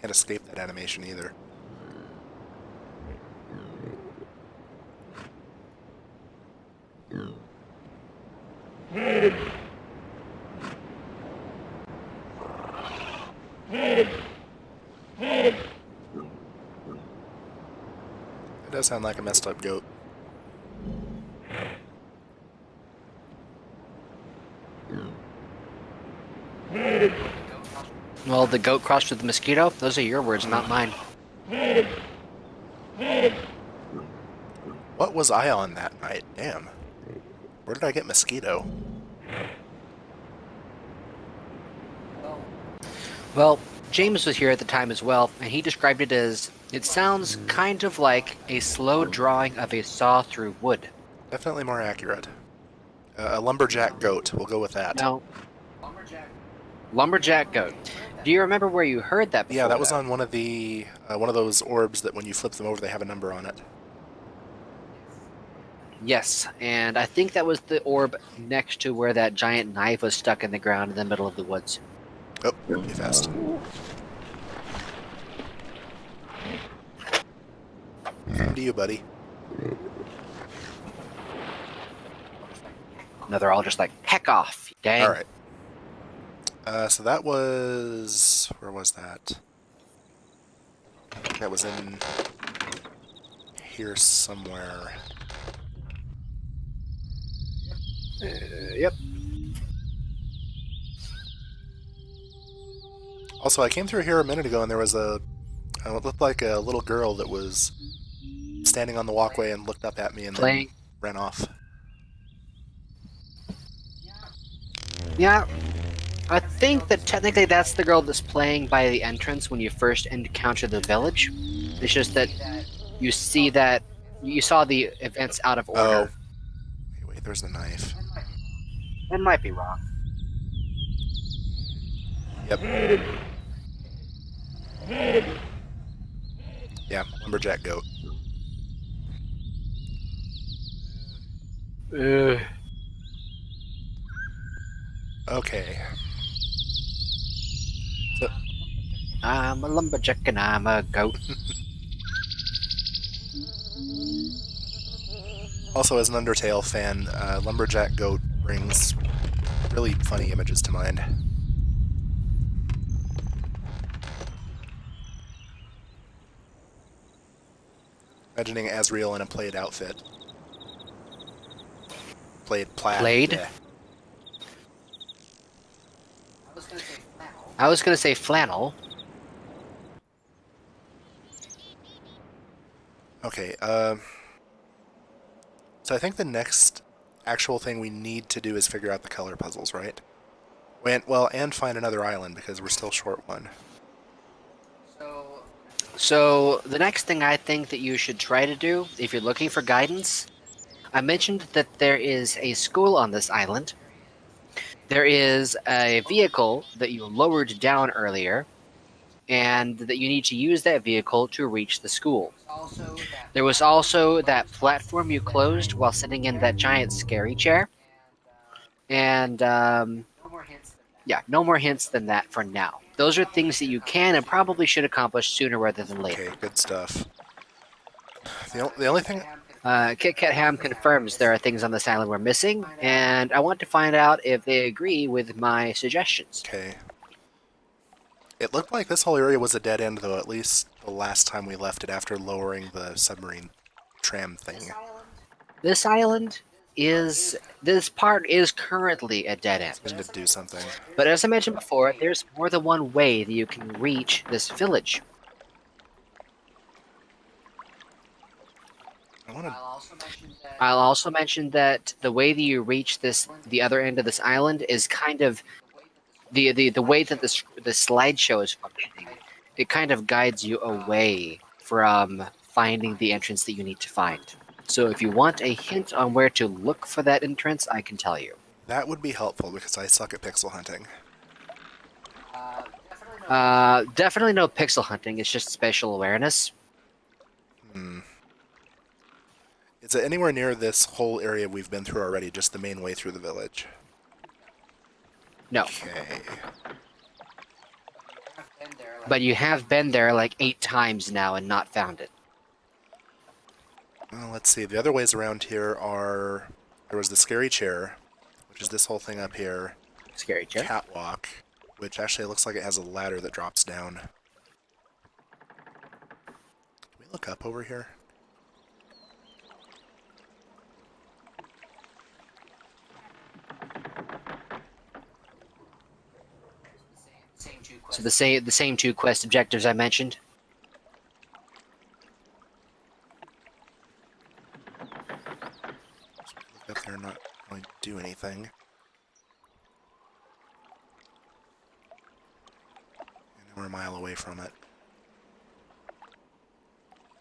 Can't escape that animation either. It does sound like a messed up goat. Well, the goat crossed with the mosquito? Those are your words, not mine. What was I on that night? Damn. Where did I get mosquito? Well, James was here at the time as well, and he described it as, it sounds kind of like a slow drawing of a saw through wood. Definitely more accurate. A lumberjack goat. We'll go with that. No. Lumberjack goat. Do you remember where you heard that before? Yeah, that was on one of those orbs that when you flip them over, they have a number on it. Yes, and I think that was the orb next to where that giant knife was stuck in the ground in the middle of the woods. Oh, too fast. Same to you, buddy. No, they're all just like, heck off, dang. All right. So that was... Where was that? That was in here somewhere. Yep. Also, I came through here a minute ago and there was it looked like a little girl that was standing on the walkway and looked up at me and Playing. then ran off. Yeah, I think that technically that's the girl that's playing by the entrance when you first encounter the village. It's just that you see that you saw the events out of order. Oh. Wait, there's the knife. It might be wrong. Yep. Yeah, lumberjack goat. Okay. So, I'm a lumberjack and I'm a goat. also, as an Undertale fan, lumberjack goat brings really funny images to mind. Imagining Asriel in a plaid outfit. Plaid. Plaid? Yeah. I was gonna say flannel. Okay, so I think the next actual thing we need to do is figure out the color puzzles, right? Well, and find another island because we're still short one. So the next thing I think that you should try to do, if you're looking for guidance, I mentioned that there is a school on this island. There is a vehicle that you lowered down earlier, and that you need to use that vehicle to reach the school. There was also that platform you closed while sitting in that giant scary chair. And yeah, no more hints than that for now. Those are things that you can and probably should accomplish sooner rather than later. Okay, good stuff. The only thing... Kit Kat Ham confirms there are things on this island we're missing, and I want to find out if they agree with my suggestions. Okay. It looked like this whole area was a dead end, though, at least the last time we left it after lowering the submarine tram thing. This island is... This part is currently a dead end. We need to do something. But as I mentioned before, there's more than one way that you can reach this village. I'll also mention that the way that you reach the other end of this island is kind of the way that the slideshow is functioning. It kind of guides you away from finding the entrance that you need to find. So if you want a hint on where to look for that entrance, I can tell you. That would be helpful because I suck at pixel hunting. Definitely no pixel hunting. It's just spatial awareness. Is it anywhere near this whole area we've been through already, just the main way through the village? No. Okay. But you have been there like 8 times now and not found it. Well, let's see. The other ways around here are... There was the scary chair, which is this whole thing up here. Scary chair. Catwalk, which actually looks like it has a ladder that drops down. Can we look up over here? So the same 2 quest objectives I mentioned. Look up there and not really do anything. And we're a mile away from it.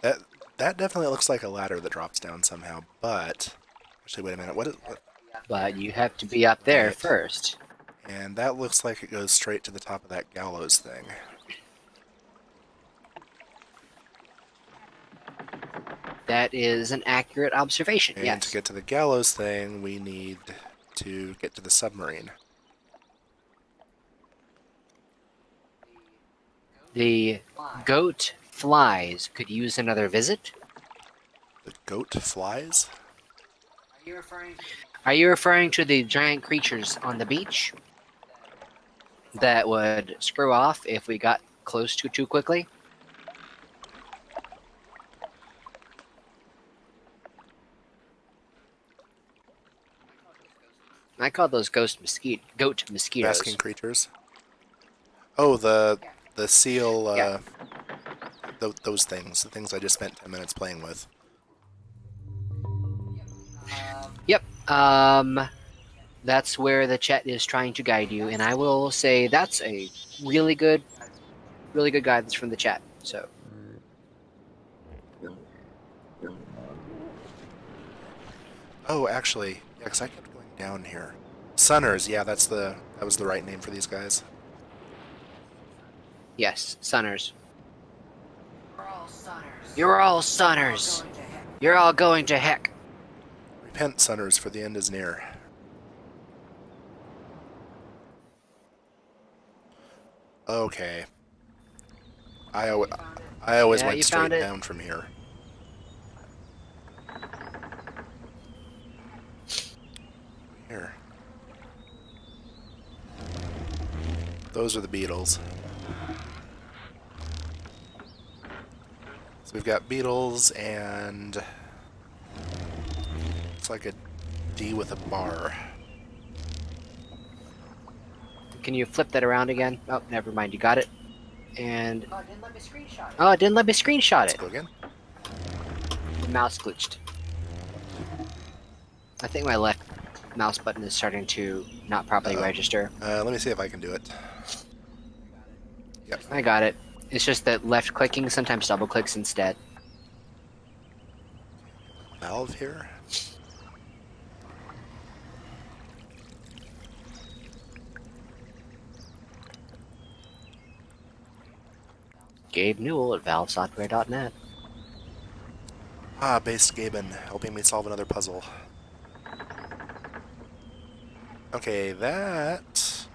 That definitely looks like a ladder that drops down somehow, but... Actually, wait a minute. What? But you have to be up there Right. first. And that looks like it goes straight to the top of that gallows thing. That is an accurate observation, And yes. to get to the gallows thing, we need to get to the submarine. The goat flies could use another visit. The goat flies? Are you referring to the giant creatures on the beach that would screw off if we got close to too quickly? I call those goat mosquitoes. Basking creatures? Oh, the seal, Yeah. those things. The things I just spent 10 minutes playing with. Yep. That's where the chat is trying to guide you, and I will say that's a really good guidance from the chat. So. Oh, actually, yeah, because I kept going down here. Sunners, yeah, that was the right name for these guys. Yes, Sunners. You're all Sunners. You're all going to heck. Repent, Sunners, for the end is near. Okay. I always Yeah, went you straight found it. down from here. Here. Those are the beetles. So we've got beetles and... It's like a D with a bar. Can you flip that around again? Oh, never mind. You got it. And oh, it didn't let me screenshot Let's it. go again. The mouse glitched. I think my left mouse button is starting to not properly register. Let me see if I can do it. Yep. I got it. It's just that left clicking sometimes double clicks instead. Valve here. Gabe Newell at valvesoftware.net. Ah, based Gaben, helping me solve another puzzle. Okay, that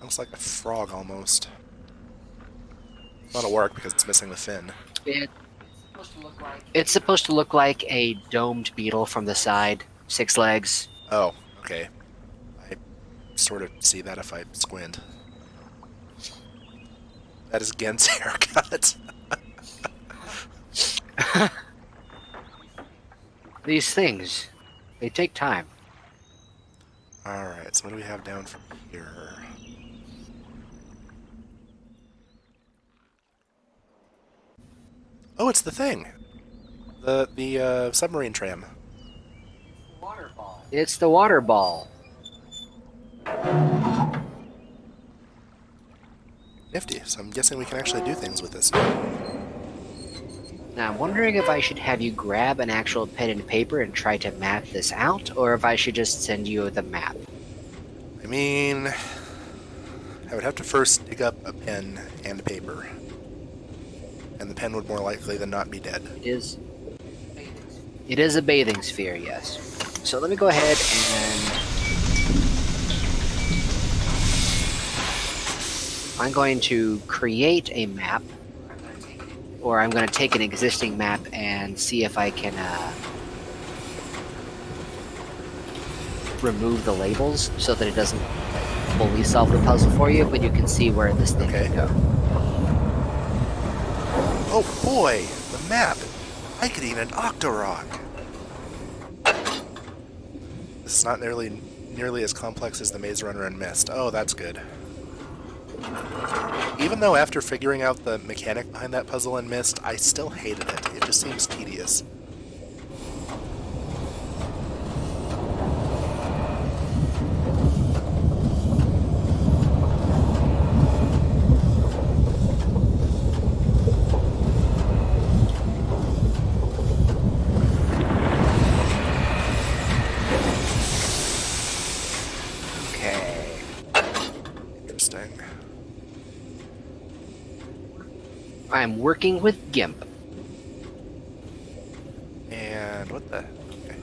looks like a frog almost. That'll work because it's missing the fin. It's supposed to look like a domed beetle from the side, 6 legs. Oh, okay. I sort of see that if I squint. That is Gen's haircut. These things, they take time. Alright, so what do we have down from here? Oh, it's the thing! The submarine tram. It's the water ball. Nifty, so I'm guessing we can actually do things with this. Now, I'm wondering if I should have you grab an actual pen and paper and try to map this out, or if I should just send you the map. I mean, I would have to first dig up a pen and paper. And the pen would more likely than not be dead. It is a bathing sphere, yes. So let me go ahead and I'm going to create a map, or I'm going to take an existing map and see if I can remove the labels so that it doesn't fully solve the puzzle for you, but you can see where this thing can go. Oh boy, the map! I could eat an Octorok! This is not nearly as complex as the Maze Runner and Myst. Oh, that's good. Even though after figuring out the mechanic behind that puzzle in Myst, I still hated it. It just seems tedious. I'm working with GIMP. And what the? Okay.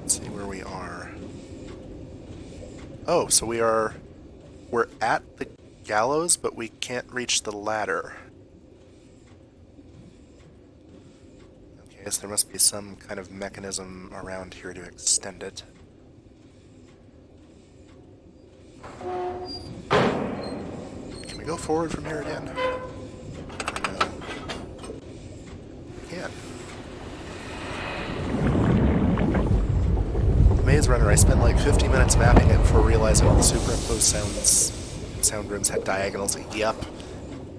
Let's see where we are. Oh, so we're at the gallows, but we can't reach the ladder. Okay, so there must be some kind of mechanism around here to extend it. Can we go forward from here again? No. We can. The Maze Runner, I spent like 50 minutes mapping it before realizing all the superimposed sound rooms had diagonals. Yep,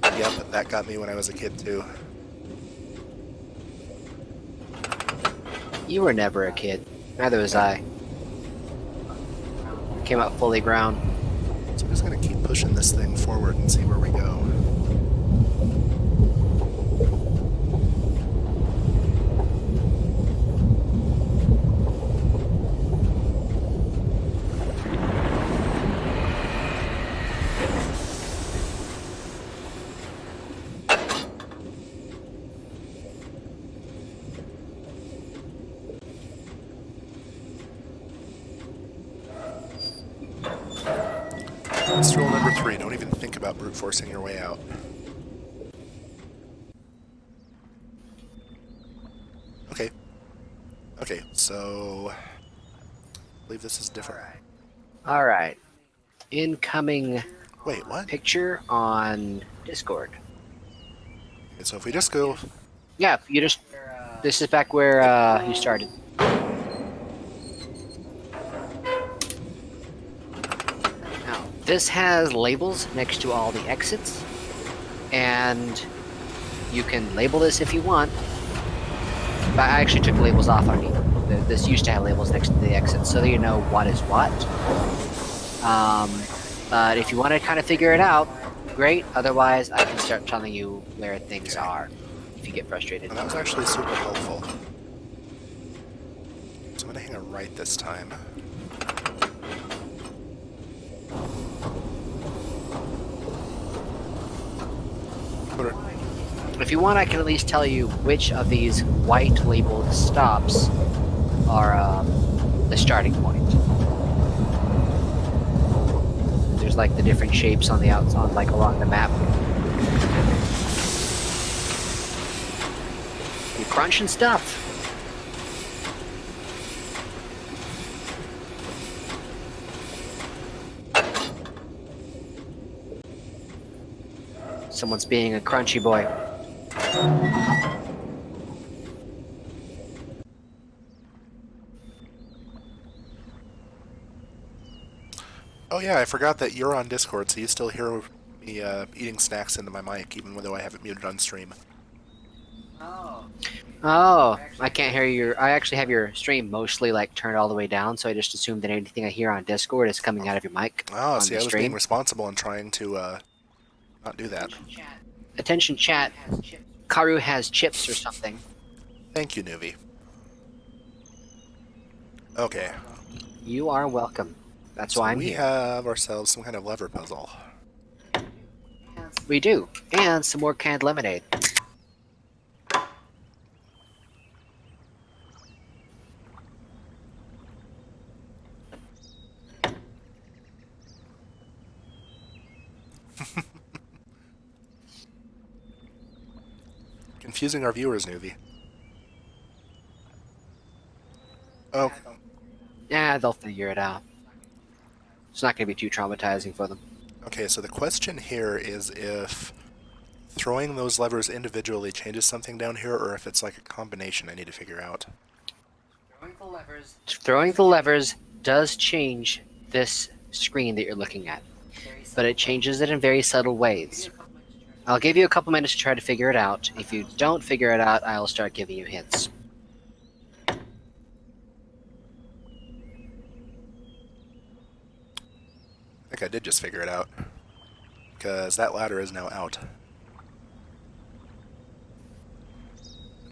that got me when I was a kid too. You were never a kid. Neither was I. Came out fully grown. So I'm just gonna keep pushing this thing forward and see where we go. That's rule number 3. Don't even think about brute forcing your way out. Okay. Okay, so I believe this is different. Alright. Incoming Wait, what? picture on Discord. Okay, so if we just go... Yeah, you just... This is back where you started. Now, this has labels next to all the exits, and you can label this if you want. But I actually took the labels off on you. This used to have labels next to the exit, so that you know what is what. But if you want to kind of figure it out, great. Otherwise, I can start telling you where things are if you get frustrated. And that was actually super helpful. So I'm going to hang a right this time. If you want, I can at least tell you which of these white labeled stops are the starting point. There's like the different shapes on the outside, like along the map. You crunching stuff. Someone's being a crunchy boy. Oh yeah, I forgot that you're on Discord, so you still hear me eating snacks into my mic, even though I have it muted on stream. Oh, I can't hear your... I actually have your stream mostly like turned all the way down, so I just assumed that anything I hear on Discord is coming out of your mic. Oh, on see, the I was stream. being responsible and trying to not do that. Attention chat. Karu has chips or something. Thank you, Nuvi. Okay. You are welcome. That's So why I'm we here. have ourselves some kind of lever puzzle. We do. And some more canned lemonade. Confusing our viewers, Nuvi. Oh, Yeah, they'll figure it out. It's not going to be too traumatizing for them. okay, so the question here is if throwing those levers individually changes something down here, or if it's like a combination I need to figure out. Throwing the levers does change this screen that you're looking at, but it changes it in very subtle ways. I'll give you a couple minutes to try to figure it out. If you don't figure it out, I'll start giving you hints. I think I did just figure it out, because that ladder is now out.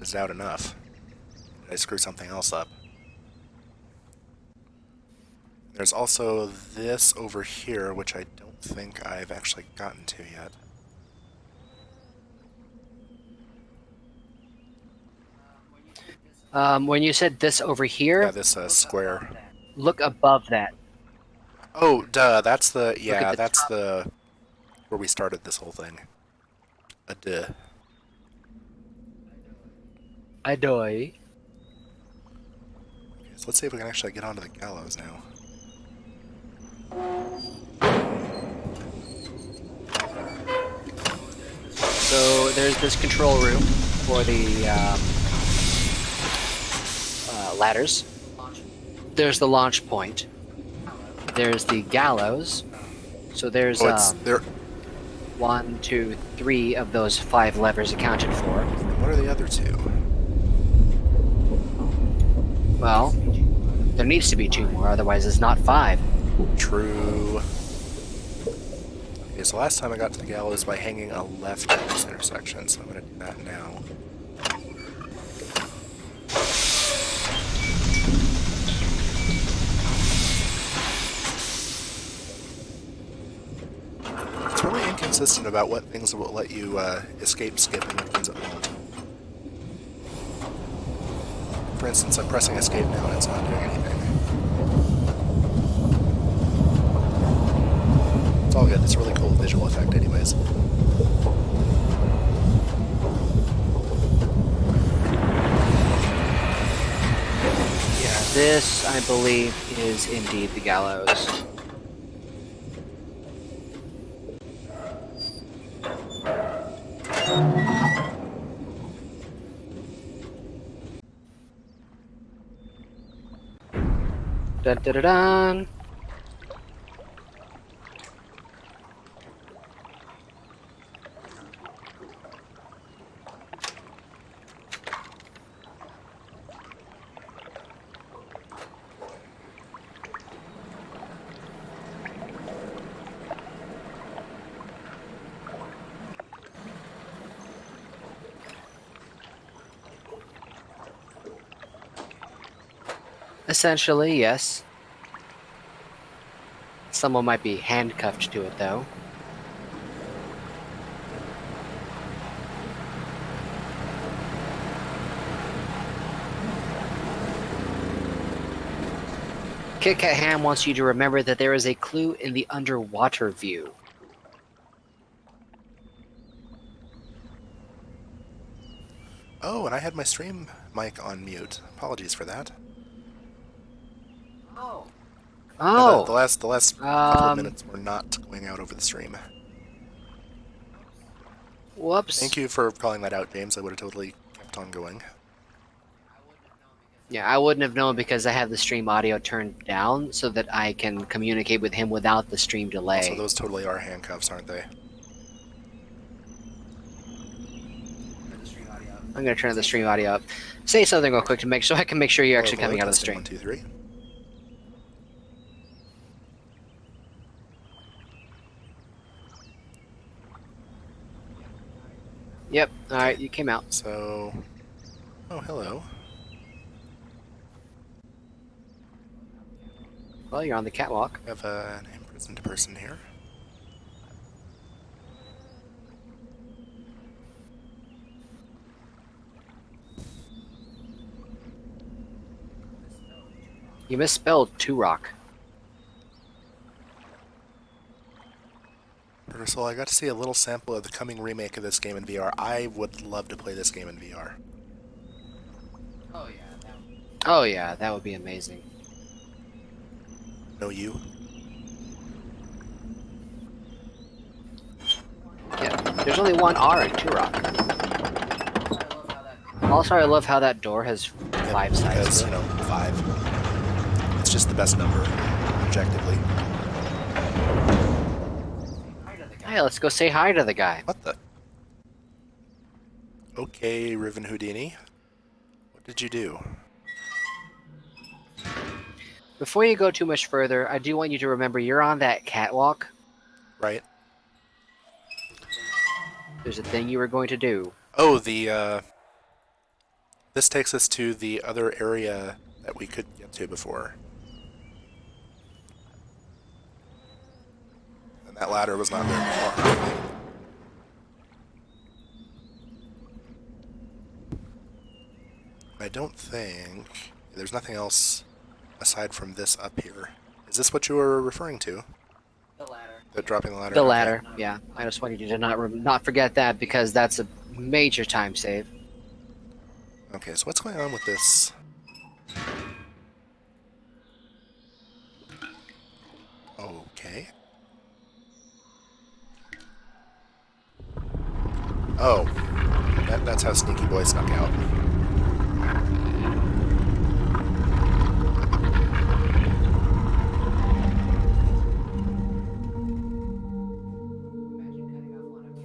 It's out enough. Did I screw something else up? There's also this over here, which I don't think I've actually gotten to yet. When you said this over here, Yeah, this square. look above that. Oh, duh, that's the, at yeah, the that's top. the, where we started this whole thing. Duh. Adoy. Okay, so let's see if we can actually get onto the gallows now. So there's this control room for the ladders. There's the launch point. There's the gallows. So there's Oh, it's there. 1, 2, 3 of those 5 levers accounted for. What are the other two? Well, there needs to be 2 more, otherwise it's not 5. True. Okay, so last time I got to the gallows by hanging a left at this intersection, so I'm going to do that now. It's really inconsistent about what things will let you escape skip and what ones it won't. For instance, I'm pressing escape now and it's not doing anything. It's all good, it's a really cool visual effect anyways. Yeah, this, I believe, is indeed the gallows. Dun dun dun dun. Essentially, yes. Someone might be handcuffed to it, though. Kit Kat Ham wants you to remember that there is a clue in the underwater view. Oh, and I had my stream mic on mute. Apologies for that. Oh. Yeah, Oh. the last couple of minutes were not going out over the stream. Whoops. Thank you for calling that out, James. I would have totally kept on going. Yeah, I wouldn't have known because I have the stream audio turned down so that I can communicate with him without the stream delay. Also, those totally are handcuffs, aren't they? I'm going to turn the stream audio up. Say something real quick to make so I can make sure you're actually coming out of the stream. 1, 2, 3. Yep. All right, you came out. So, oh, hello. Well, you're on the catwalk. We have an imprisoned person here. You misspelled Turok. So I got to see a little sample of the coming remake of this game in VR. I would love to play this game in VR. Oh yeah, that would be amazing. No, you? Yeah, there's only one R in Turok. Also, I love how that door has 5 sides. Because, you know, 5. It's just the best number, objectively. Hey, let's go say hi to the guy. What the? Okay, Riven Houdini. What did you do? Before you go too much further, I do want you to remember you're on that catwalk. Right. There's a thing you were going to do. Oh, this takes us to the other area that we could get to before. And that ladder was not there before. I don't think... There's nothing else aside from this up here. Is this what you were referring to? The ladder. The dropping the ladder? The Okay. ladder, yeah. I just wanted you to not forget that because that's a major time save. Okay, so what's going on with this? Okay. Oh. That's how Sneaky Boy snuck out.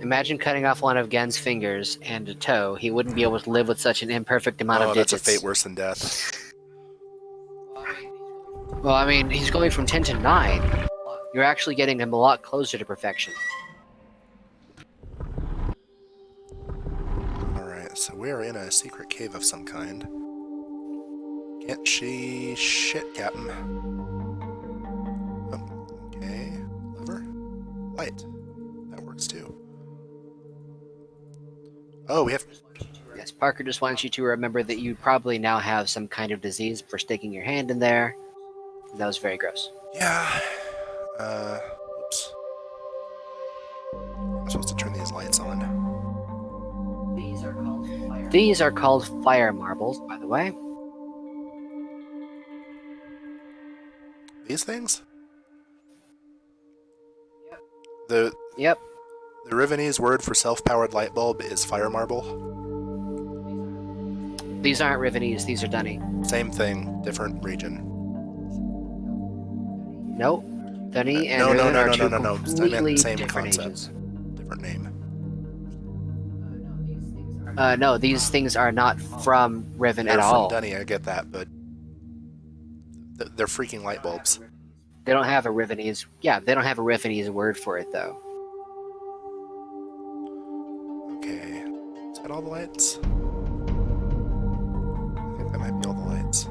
Imagine cutting off one of Gen's fingers and a toe. He wouldn't be able to live with such an imperfect amount of digits. That's a fate worse than death. Well, I mean, he's going from 10 to 9. You're actually getting him a lot closer to perfection. Alright, so we're in a secret cave of some kind. Can't she... Shit, Captain. Oh, okay. Lever? Light. That works too. Oh, we have... Yes, Parker just wants you to remember that you probably now have some kind of disease for sticking your hand in there. That was very gross. Yeah. Oops. I'm supposed to turn these lights on. These are called fire marbles, by the way. These things? Yep. The Rivenese word for self-powered light bulb is fire marble. These aren't Rivenese, these are Dunny. Same thing, different region. Nope. Dunny and No. Riven are I two meant completely same different concept. ages. Different name. No, these things are not from Riven They're at all. from Dunny, I get that, but they're freaking light bulbs. They don't have a Rivenese. Yeah, they don't have a Rivenese word for it though. Okay, is that all the lights? I think that might be all the lights.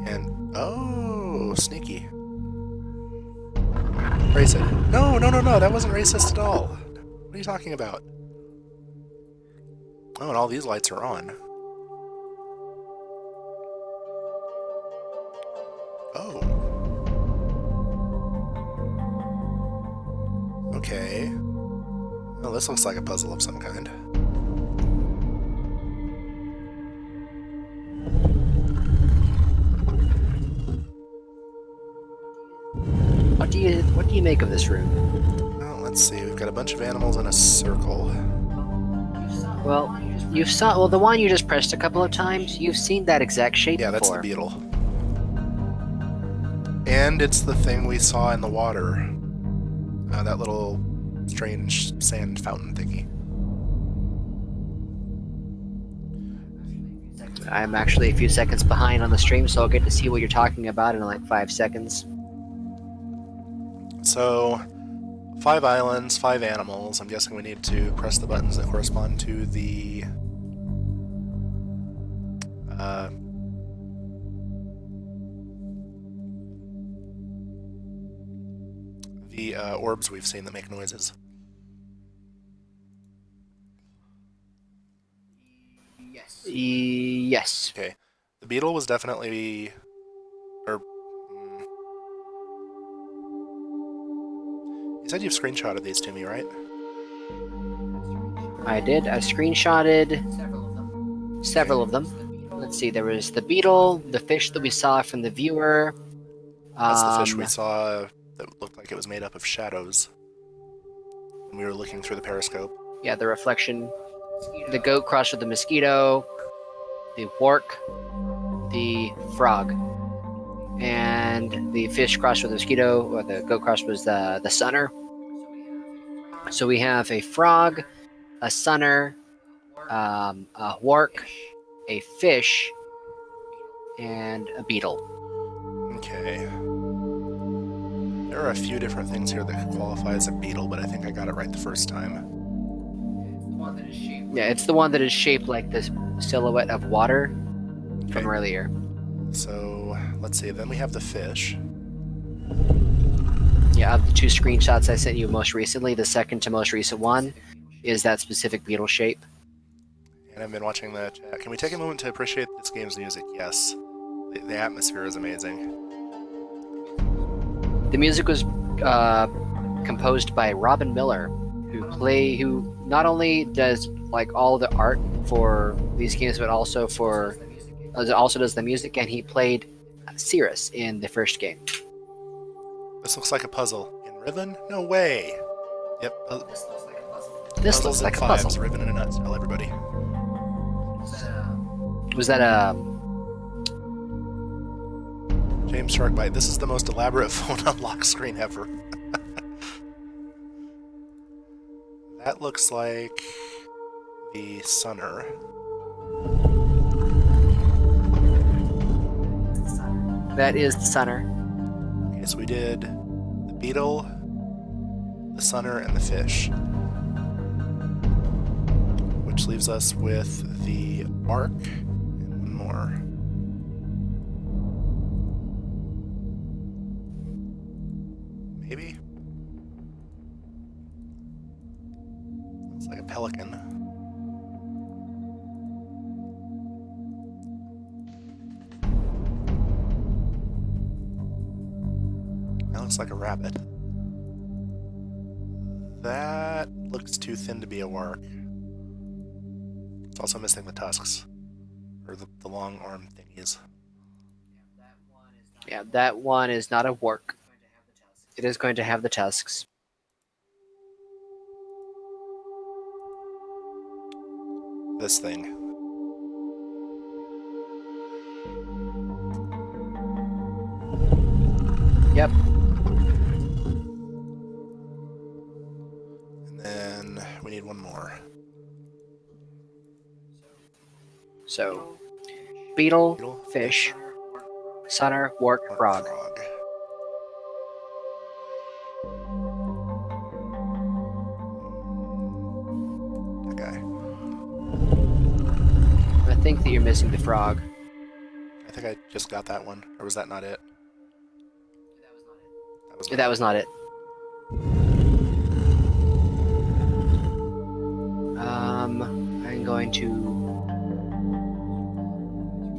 And Oh, sneaky. Racist. No, no, no, no, that wasn't racist at all. What are you talking about? Oh, and all these lights are on. Oh. Okay. Well, this looks like a puzzle of some kind. What do you make of this room? Oh, let's see. We've got a bunch of animals in a circle. Well, the one you just pressed a couple of times. You've seen that exact shape Yeah, that's the before. beetle. And it's the thing we saw in the water. That little strange sand fountain thingy. I'm actually a few seconds behind on the stream, so I'll get to see what you're talking about in like 5 seconds. So, 5 islands, 5 animals. I'm guessing we need to press the buttons that correspond to the orbs we've seen that make noises. Yes. Okay. The beetle was definitely... Or... You said you've screenshotted these to me, right? I did. I screenshotted several of them. Let's see, there was the beetle, the fish that we saw from the viewer. That's the fish we saw that looked like it was made up of shadows when we were looking through the periscope. Yeah, the reflection. The goat crossed with the mosquito, the wark, the frog, and the fish crossed with the mosquito, or the goat crossed was the sunner. So we have a frog, a sunner, a wark, a fish, and a beetle. Okay. There are a few different things here that could qualify as a beetle, but I think I got it right the first time. Yeah, it's the one that is shaped like this silhouette of water from earlier. So, let's see. Then we have the fish. Yeah, of the 2 screenshots I sent you most recently, the second to most recent one is that specific beetle shape. And I've been watching the chat. Can we take a moment to appreciate this game's music? Yes. The atmosphere is amazing. The music was composed by Robin Miller, who not only does like all the art for these games, but also does the music, and he played Cirrus in the first game. This looks like a puzzle. In Riven? No way! Yep. This looks like a puzzle. Riven in a nutshell, everybody. Was that a... James Sharkbite, this is the most elaborate phone unlock screen ever. That looks like the sunner. That is the sunner. Okay, so we did the beetle, the sunner, and the fish. Which leaves us with the ark and one more. Maybe? Looks like a pelican. That looks like a rabbit. That looks too thin to be a wark. It's also missing the tusks. Or the long arm thingies. Yeah, that one is not a wark. It is going to have the tusks. This thing. Yep. And then we need one more. So, beetle, fish, sunner, wark, frog. That guy. I think that you're missing the frog. I think I just got that one. Or was that not it? That was not That was not it. I'm going to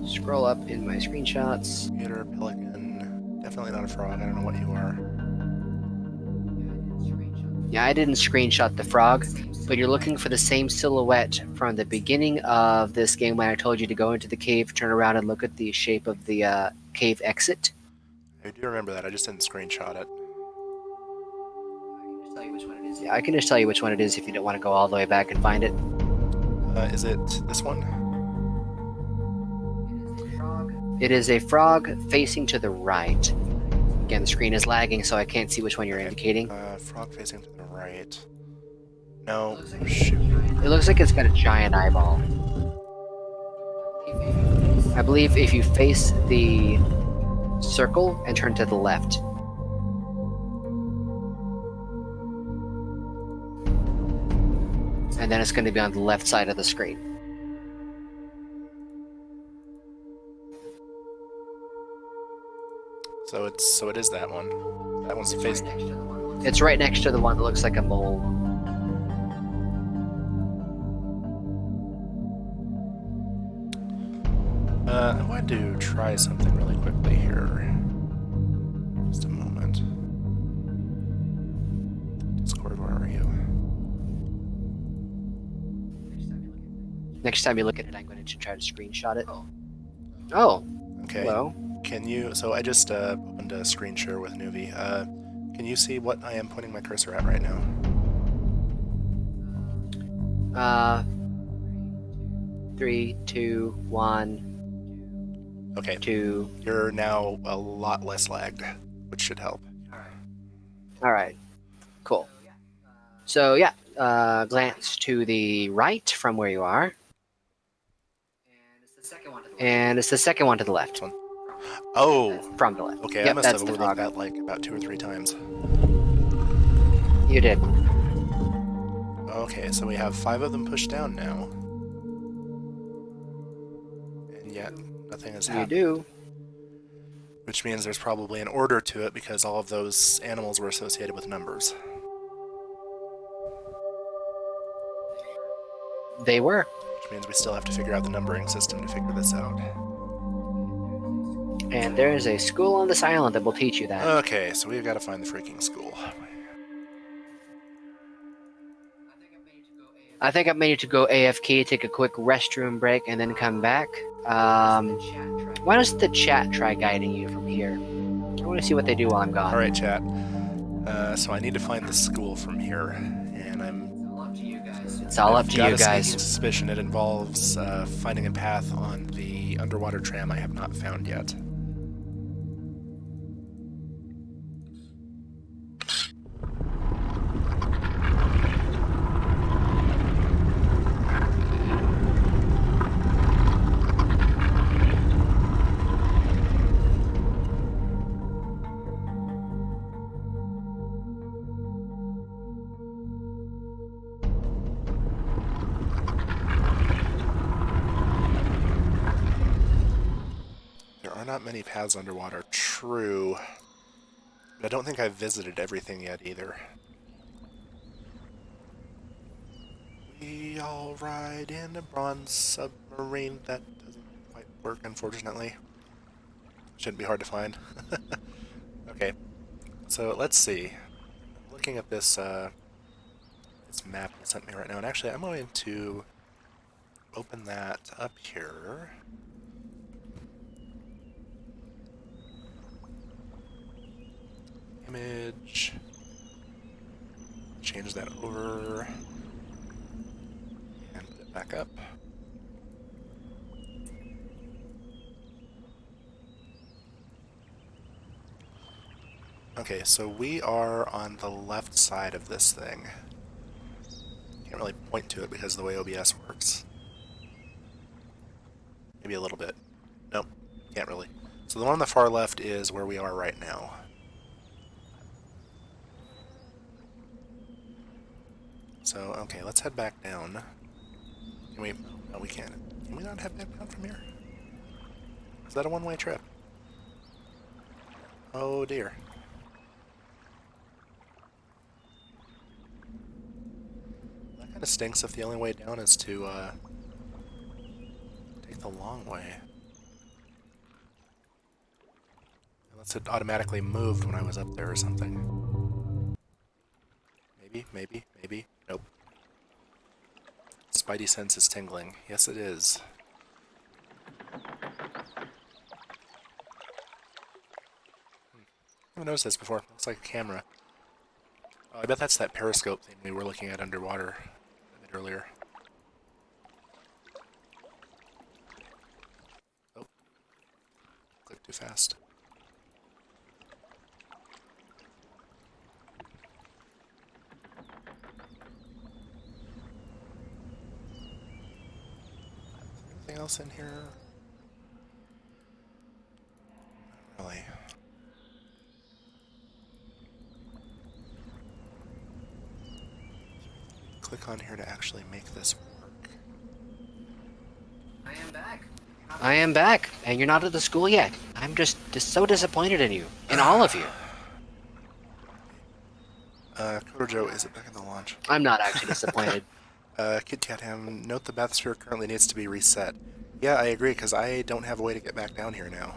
scroll up in my screenshots. Computer, pelican. Definitely not a frog. I don't know what you are. Yeah, I didn't screenshot the frog, but you're looking for the same silhouette from the beginning of this game when I told you to go into the cave, turn around, and look at the shape of the cave exit. I do remember that. I just didn't screenshot it. Yeah, I can just tell you which one it is if you don't want to go all the way back and find it. Is it this one? It is a frog facing to the right. Again, the screen is lagging, so I can't see which one you're indicating. Frog facing to the right. No. Shoot. It looks like it's got a giant eyeball. I believe if you face the circle and turn to the left. And then it's going to be on the left side of the screen. So it is that one. That one's the face. It's right next to the one that looks like a mole. I want to try something really quickly here. Just a moment. Discord, where are you? Next time you look at it, I'm going to try to screenshot it. Oh. Okay. Hello. Can you? So I just opened a screen share with Nuvi. Can you see what I am pointing my cursor at right now? 3, 2, 1. Okay. 2. You're now a lot less lagged, which should help. All right. Cool. So yeah, glance to the right from where you are. And it's the second one to the left. This one? Oh. From the left. Okay, Yep, I must that's have the overlooked frog. that like about 2 or 3 times. You did. Okay, so we have 5 of them pushed down now. And yet, nothing has happened. You do. Which means there's probably an order to it because all of those animals were associated with numbers. They were. Which means we still have to figure out the numbering system to figure this out. And there is a school on this island that will teach you that. Okay, so we've got to find the freaking school. I think I'm ready to go AFK, take a quick restroom break, and then come back. Why does the chat try guiding you from here? I want to see what they do while I'm gone. Alright, chat. So I need to find the school from here. And It's all up to you I've got a guys. sneaking suspicion it involves finding a path on the underwater tram I have not found yet. There are not many paths underwater, true. But I don't think I've visited everything yet either. We all ride in a bronze submarine. That doesn't quite work, unfortunately. Shouldn't be hard to find. Okay, so let's see. I'm looking at this this map you sent me right now, and actually I'm going to open that up here. Image. Change that over. And put it back up. Okay, so we are on the left side of this thing. Can't really point to it because of the way OBS works. Maybe a little bit. Nope, can't really. So the one on the far left is where we are right now. So, okay, let's head back down. Can we... No, we can't. Can we not head back down from here? Is that a one-way trip? Oh dear. That kind of stinks if the only way down is to take the long way. Unless it automatically moved when I was up there or something. Maybe. Nope. Spidey sense is tingling. Yes, it is. I haven't noticed this before. Looks like a camera. Oh, I bet that's that periscope thing we were looking at underwater a bit earlier. Oh. Clicked too fast. Anything else in here? Not really. Click on here to actually make this work. I am back, and you're not at the school yet. I'm just so disappointed in you, in all of you. Kodojo, is it back in the launch? I'm not actually disappointed. Kit Kat Ham, note the bathysphere currently needs to be reset. Yeah, I agree, because I don't have a way to get back down here now.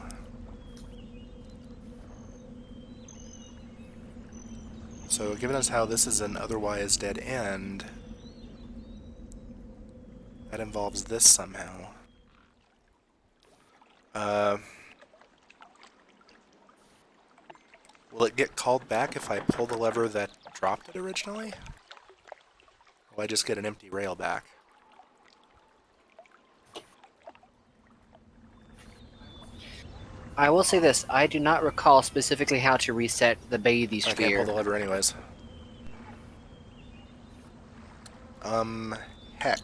So, given us how this is an otherwise dead end, that involves this somehow. Will it get called back if I pull the lever that dropped it originally? Or will I just get an empty rail back? I will say this, I do not recall specifically how to reset the bathysphere. I can't pull the lever anyways. Heck.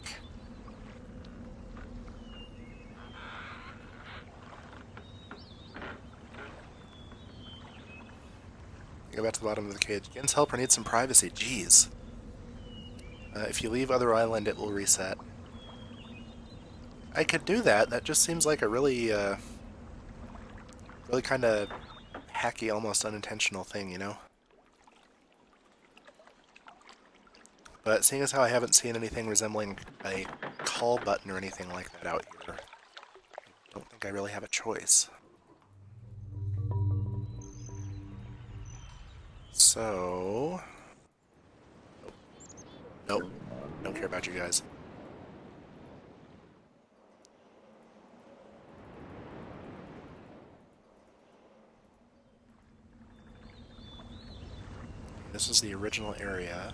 Go back to the bottom of the cage. Gen's helper needs some privacy. Jeez. If you leave other island, it will reset. I could do that. That just seems like a really, really kind of hacky, almost unintentional thing, you know? But seeing as how I haven't seen anything resembling a call button or anything like that out here, I don't think I really have a choice. So... Nope. Don't care about you guys. This is the original area.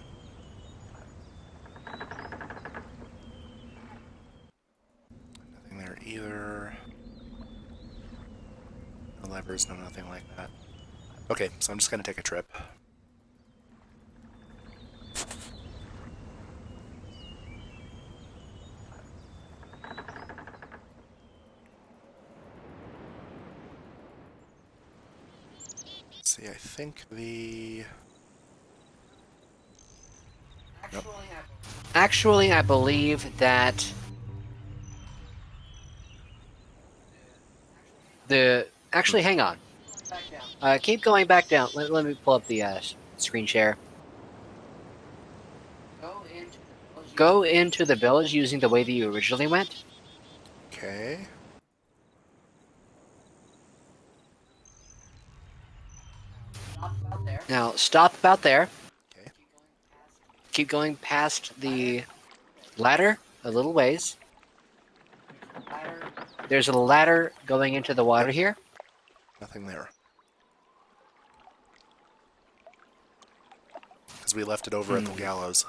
Nothing there either. No levers, no nothing like that. Okay, so I'm just gonna take a trip. Let's see, I think the... Nope. Actually, I believe that the... Actually, hang on. Keep going back down. Let me pull up the screen share. Go into the village using the way that you originally went. Okay. Now, stop about there. Okay. Keep going past the ladder a little ways. There's a ladder going into the water here. Nothing there. Because we left it over at the gallows.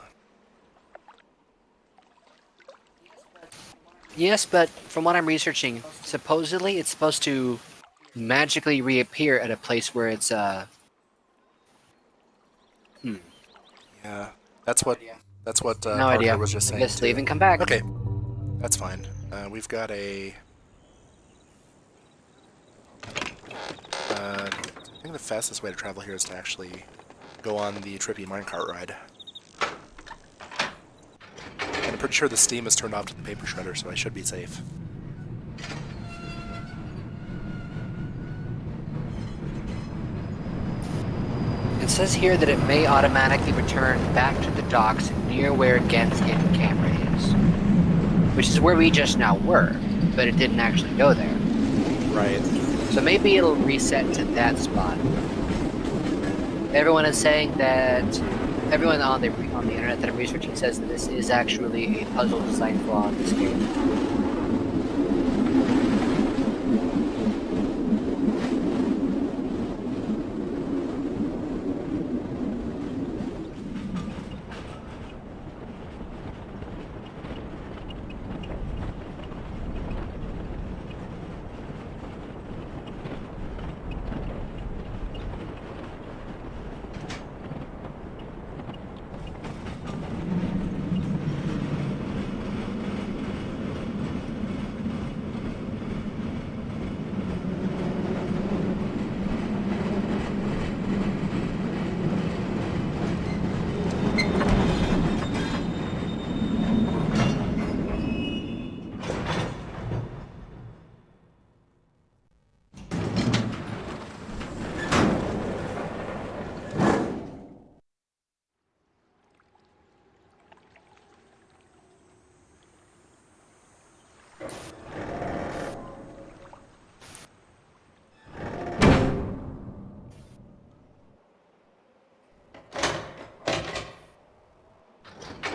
Yes, but from what I'm researching, supposedly it's supposed to magically reappear at a place where it's Yeah, that's what no Parker idea. was just saying. Just too. leave and come back. Okay, that's fine. We've got a. I think the fastest way to travel here is to actually go on the trippy minecart ride. And I'm pretty sure the steam is turned off to the paper shredder, so I should be safe. says here that it may automatically return back to the docks near where Gen's hidden camera is. Which is where we just now were, but it didn't actually go there. Right. So maybe it'll reset to that spot. Everyone is saying that... Everyone on the internet that I'm researching says that this is actually a puzzle design flaw in this game.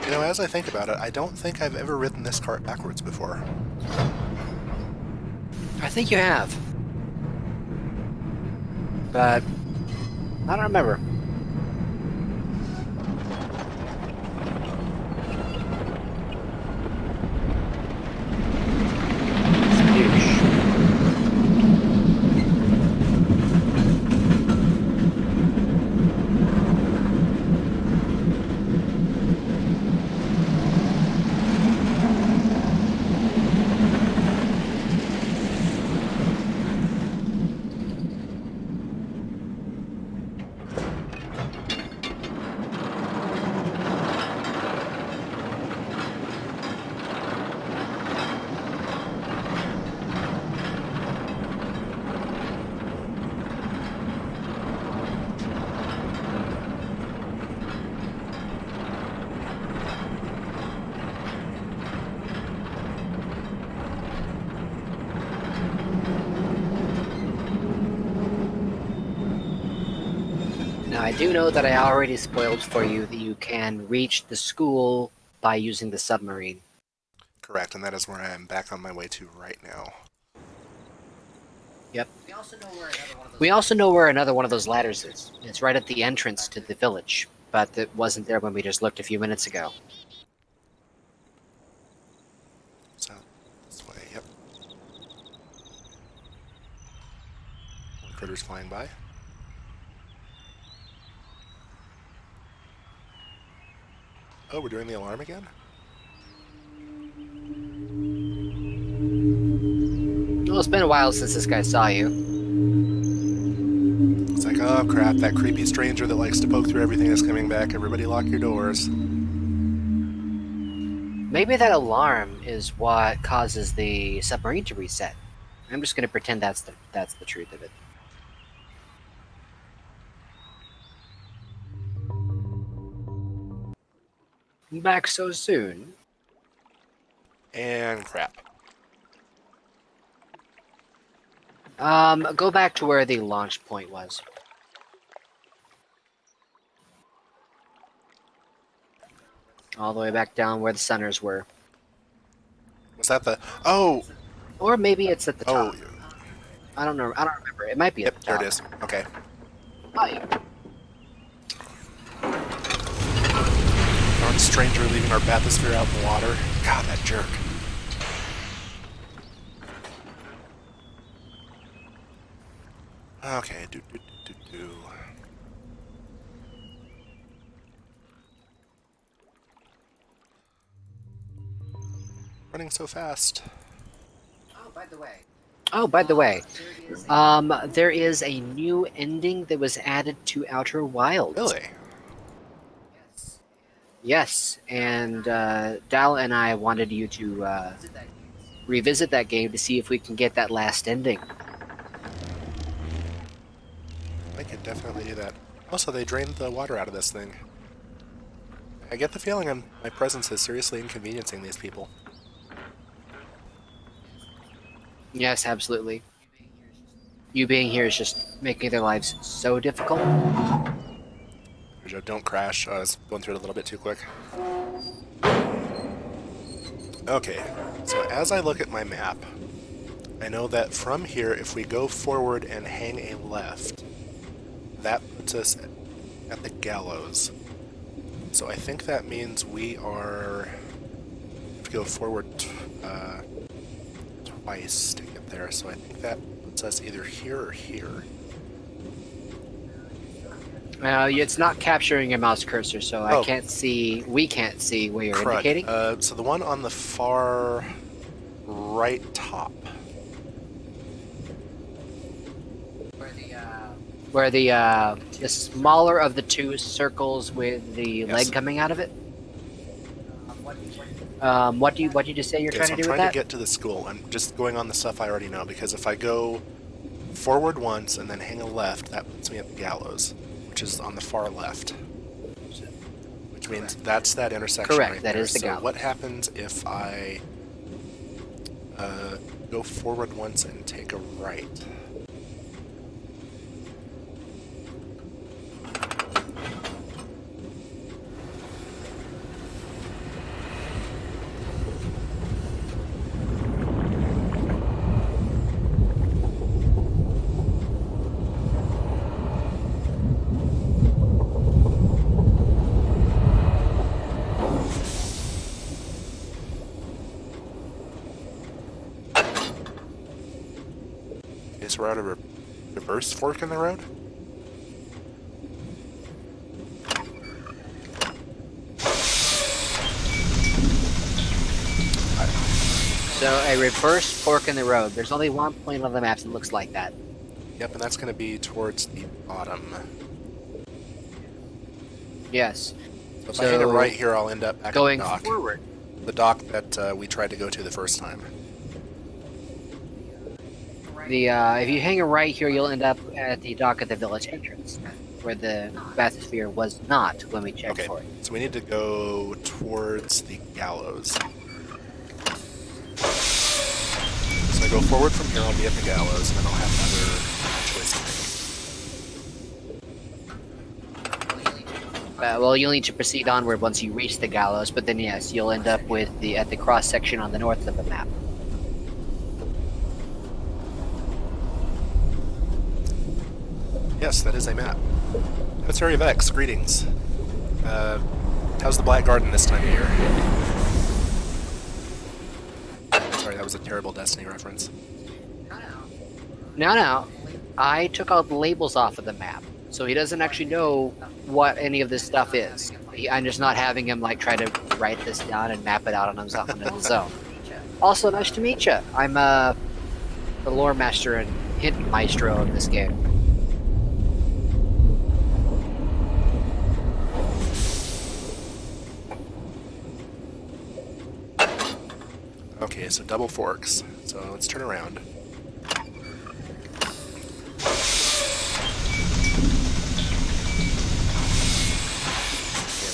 You know, as I think about it, I don't think I've ever ridden this cart backwards before. I think you have. But I don't remember. Now, I do know that I already spoiled for you that you can reach the school by using the submarine. Correct, and that is where I am back on my way to right now. Yep. We also know where another one of those ladders is. It's right at the entrance to the village, but it wasn't there when we just looked a few minutes ago. So, this way, yep. More critters flying by. Oh, we're doing the alarm again? Well, it's been a while since this guy saw you. It's like, oh crap, that creepy stranger that likes to poke through everything is coming back. Everybody lock your doors. Maybe that alarm is what causes the submarine to reset. I'm just going to pretend that's the truth of it. Back so soon. And crap. Go back to where the launch point was. All the way back down where the centers were. Was that the... Oh! Or maybe it's at the top. Oh, I don't know. I don't remember. It might be at yep, the there top. it is. Okay. Oh, yeah. Darn stranger leaving our bathysphere out in the water. God, that jerk. Okay, do. Running so fast. Oh, by the way, there is a new ending that was added to Outer Wilds. Really? Yes, and Dal and I wanted you to revisit that game to see if we can get that last ending. I could definitely do that. Also, they drained the water out of this thing. I get the feeling my presence is seriously inconveniencing these people. Yes, absolutely. You being here is just making their lives so difficult. Don't crash. I was going through it a little bit too quick. Okay, so as I look at my map, I know that from here, if we go forward and hang a left, that puts us at the gallows. So I think that means we are... to go forward twice to get there, so I think that puts us either here or here. It's not capturing your mouse cursor, so Oh. I can't see. We can't see where you're Crud. indicating. So the one on the far right top. Where the smaller of the two circles with the leg coming out of it. What did you just say you're trying to do with that? I'm trying to get to the school. I'm just going on the stuff I already know, because if I go forward once and then hang a left, that puts me at the gallows, which is on the far left. Which means that's that intersection. Correct, right that there. is the gallows. So what happens if I go forward once and take a right? So we're at a reverse fork in the road? So a reverse fork in the road. There's only one point on the maps that looks like that. Yep, and that's going to be towards the bottom. Yes. So if I hit it right here, I'll end up back going at the dock. forward. The dock that we tried to go to the first time. If you hang a right here, you'll end up at the dock at the village entrance, where the bathysphere was not when we checked for it. So we need to go towards the gallows. So I go forward from here, I'll be at the gallows, and then I'll have another choice to make. Well, you'll need to proceed onward once you reach the gallows, but then yes, you'll end up with at the cross section on the north of the map. Yes, that is a map. Emissary of X, greetings. How's the Black Garden this time of year? Sorry, that was a terrible Destiny reference. No. I took all the labels off of the map, so he doesn't actually know what any of this stuff is. I'm just not having him try to write this down and map it out on his own. Also, nice to meet you. I'm the lore master and hint maestro of this game. Okay, so double forks. So let's turn around. Okay,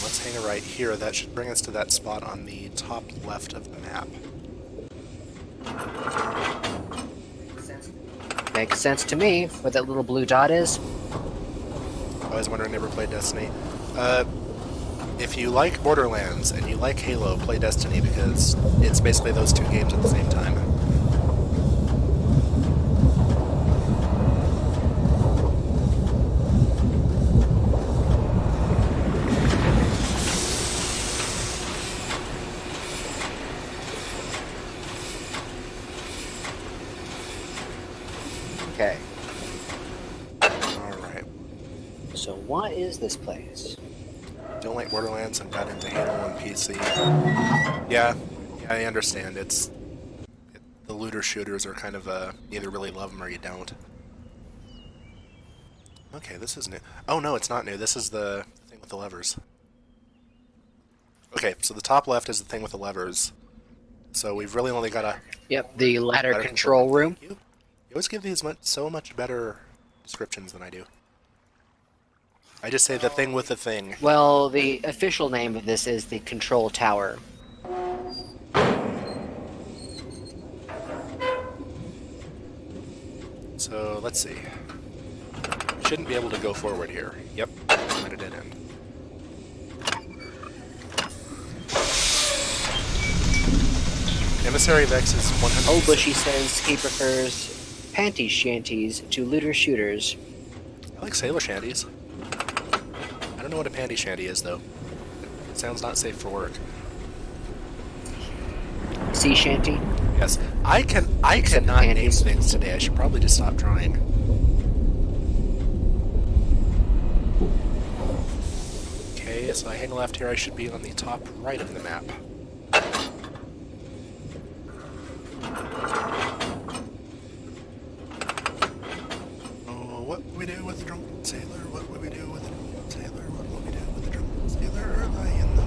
let's hang a right here. That should bring us to that spot on the top left of the map. Makes sense to me, where that little blue dot is. I was wondering, never played Destiny. If you like Borderlands and you like Halo, play Destiny, because it's basically those two games at the same time. Okay. Alright. So what is this place? Don't like Borderlands and got into Halo on PC. Yeah, I understand. The looter shooters are kind of you either really love them or you don't. Okay, this is new. Oh no, it's not new. This is the thing with the levers. Okay, so the top left is the thing with the levers. So we've really only got a... Yep, the ladder control room. Thank you. You always give these so much better descriptions than I do. I just say the thing with the thing. Well, the official name of this is the Control Tower. So, let's see. Shouldn't be able to go forward here. Yep, at a dead end. Emissary Vex is 100%. Old Bushy says he prefers panty shanties to looter shooters. I like sailor shanties. I don't know what a panty shanty is, though. It sounds not safe for work. Sea shanty? Yes, I cannot name panties. things today. I should probably just stop trying. Okay, so I hang left here. I should be on the top right of the map. Oh, what would we do with the drunken sailor? What would we do with the drunken sailor? What would we do with the drunken sailor early in the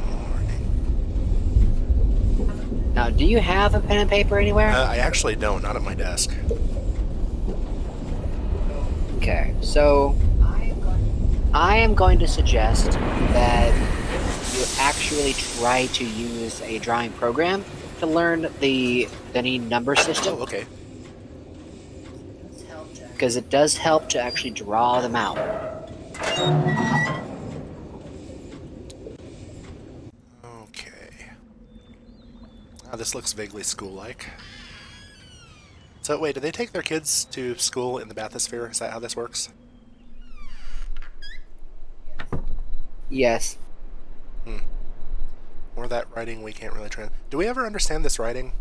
morning? Now, do you have a pen and paper anywhere? I actually don't. Not at my desk. Okay, so I am going to suggest that you actually try to use a drawing program to learn the number system, Oh, okay. because it does help to actually draw them out. Okay. Ah, this looks vaguely school-like. So, wait, do they take their kids to school in the bathysphere? Is that how this works? Yes. Or that writing we can't really do we ever understand this writing?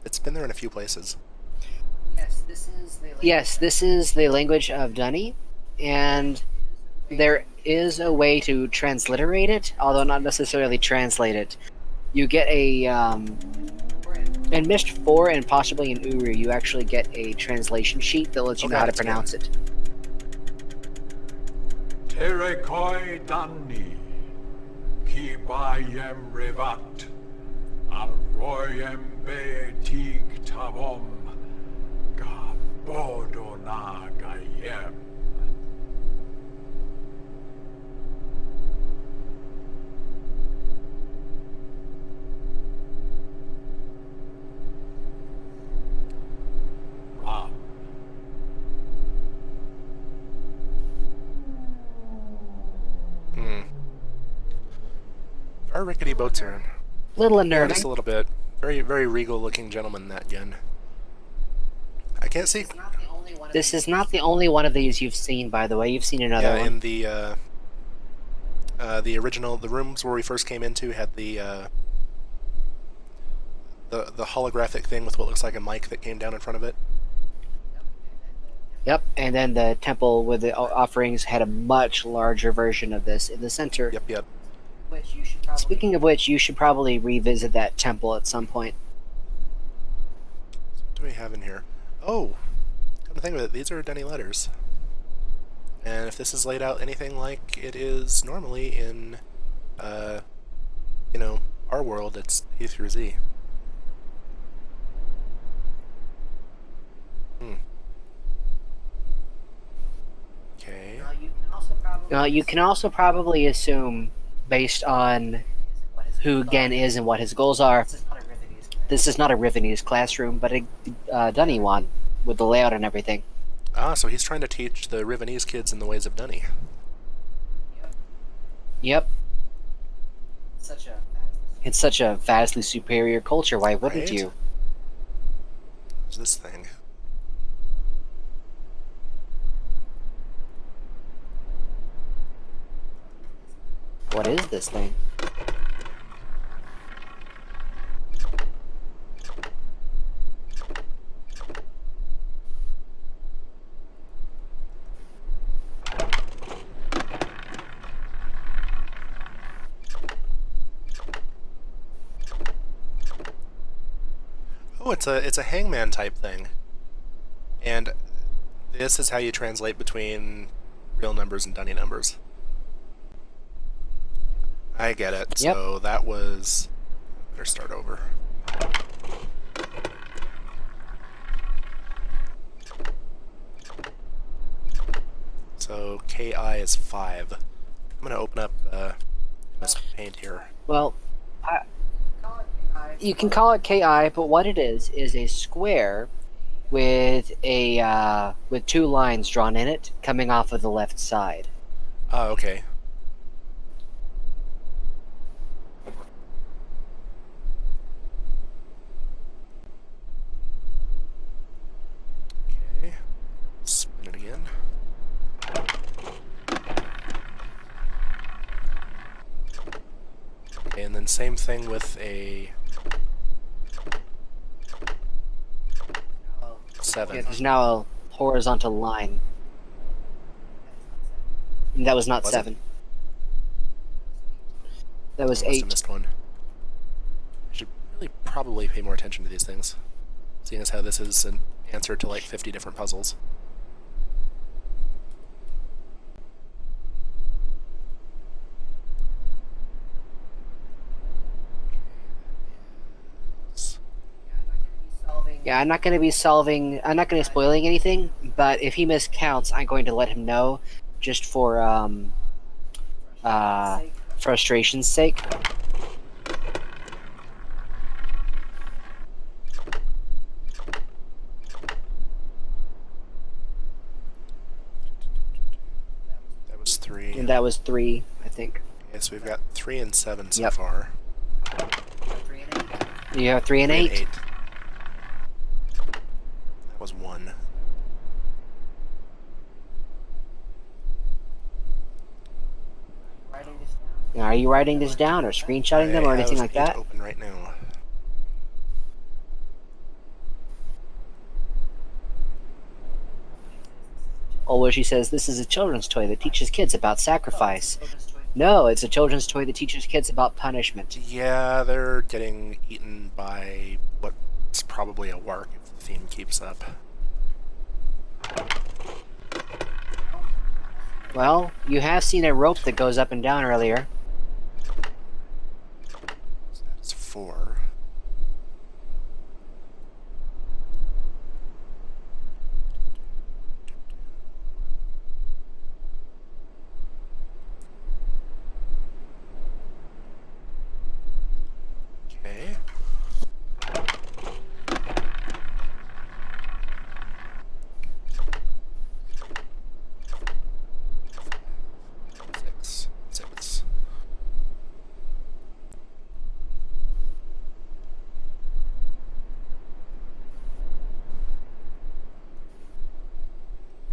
It's been there in a few places. Yes, this is the language of Dunny, and there is a way to transliterate it, although not necessarily translate it. You get a in Mist 4 and possibly in Uru, you actually get a translation sheet that lets you know how to pronounce it. Terekoi Danni, Kibayem Revat, Alroyem Beetig Tavom, Gabodona Gayem. Ram. Our rickety boats are in. Little Yeah, unnerving. just a little bit. Very, very regal-looking gentleman, that gun. I can't see. This is not the only one of these you've seen, by the way. You've seen another Yeah, one. in the original, the rooms where we first came into had the holographic thing with what looks like a mic that came down in front of it. Yep, and then the temple with the offerings had a much larger version of this in the center. Yep. Speaking of which, you should probably revisit that temple at some point. What do we have in here? Oh, come to think of it, these are Dunny letters. And if this is laid out anything like it is normally in, our world, it's A through Z. Okay. You can also probably assume, based on who Gen is and what his goals are, this is not a Rivenese classroom, but a Dunny one, with the layout and everything. Ah, so he's trying to teach the Rivenese kids in the ways of Dunny. Yep. It's such a vastly superior culture, why wouldn't Right? you? What's this thing? What is this thing? Oh, it's a hangman type thing. And this is how you translate between real numbers and Dunny numbers. I get it. Yep. So that was... Better start over. So KI is 5. I'm gonna open up this paint here. Well, you can call it KI, but what it is a square with a with two lines drawn in it coming off of the left side. Oh, okay. Okay. Spin it again. Okay, and then same thing with a 7. Yeah, there's now a horizontal line. And that was not Was it? 7. That was I must have 8. missed one. I should really probably pay more attention to these things, seeing as how this is an answer to like 50 different puzzles. Yeah, I'm not going to be spoiling anything, but if he miscounts, I'm going to let him know, just for frustration's sake. That was 3. And that was 3, I think. Okay, so we've got 3 and 7 so Yep. far. You have 3 and 8? 8. That was 1. Now, are you writing this down or screenshotting them or anything like that? Open right now. Or where she says, this is a children's toy that teaches kids about sacrifice. No, it's a children's toy that teaches kids about punishment. Yeah, they're getting eaten by what's probably a warg if the theme keeps up. Well, you have seen a rope that goes up and down earlier. So that's 4. Okay. Six.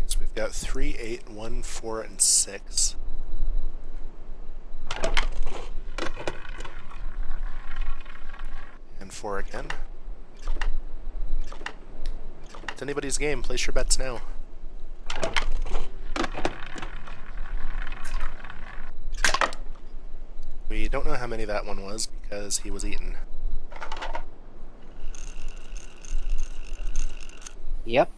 So we've got 3, 8, 1, 4, and 6. And 4 again. It's anybody's game. Place your bets now. We don't know how many that one was because he was eaten. Yep.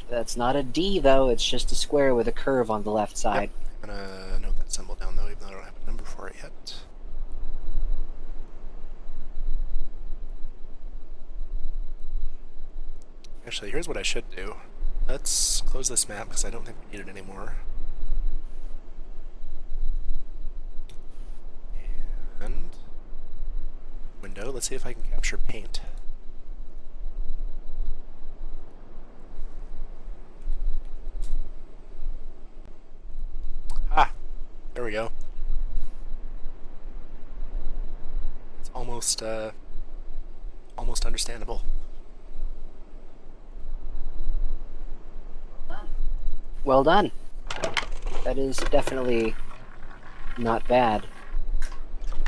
That's not a D, though. It's just a square with a curve on the left side. Yep. I'm gonna note that symbol down, though, even though I don't have a number for it yet. Actually, here's what I should do. Let's close this map because I don't think we need it anymore. And window, let's see if I can capture paint. Ah, there we go. It's almost understandable. Well done. That is definitely not bad.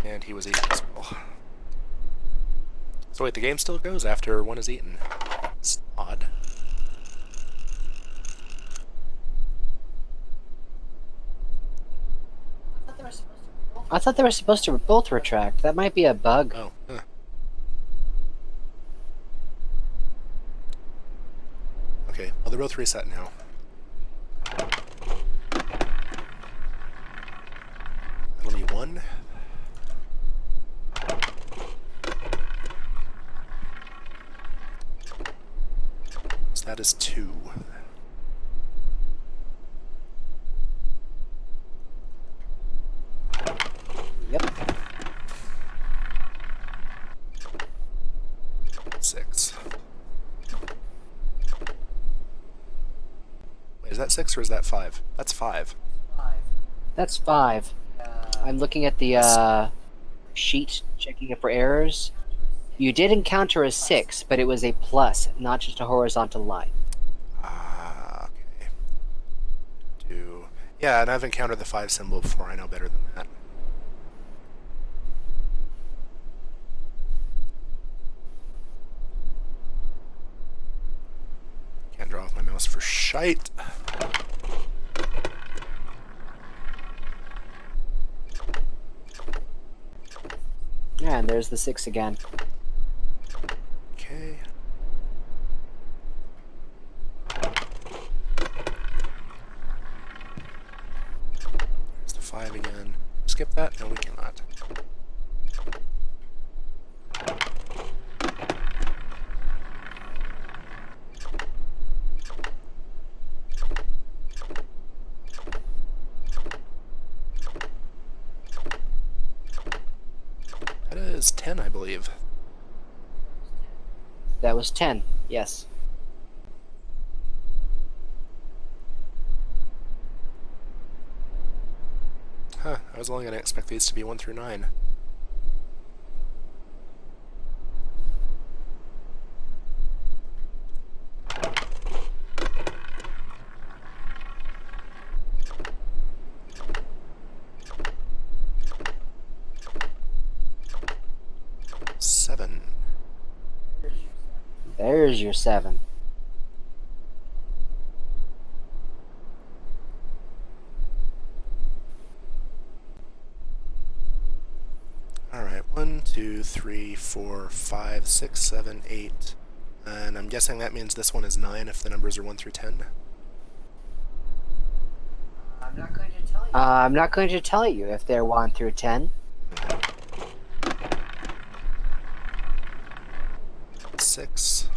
And he was eaten as well. So wait, the game still goes after one is eaten. It's odd. I thought they were supposed to both retract. That might be a bug. Oh, huh. Okay, well they're both reset now. That'll be 1. So that is 2. 6 or is that 5? That's 5. That's 5. I'm looking at the sheet, checking it for errors. You did encounter a 6, but it was a plus, not just a horizontal line. Ah, okay. Yeah, and I've encountered the 5 symbol before. I know better than that. Can't draw with my mouse for shite. Yeah, and there's the 6 again. Okay. There's the 5 again. Skip that? No, we cannot. That is 10, I believe. That was 10, yes. Huh, I was only going to expect these to be 1 through 9. There's your 7. Alright, 1, 2, 3, 4, 5, 6, 7, 8. And I'm guessing that means this one is 9 if the numbers are 1 through 10. I'm not going to tell you if they're 1 through 10. 6.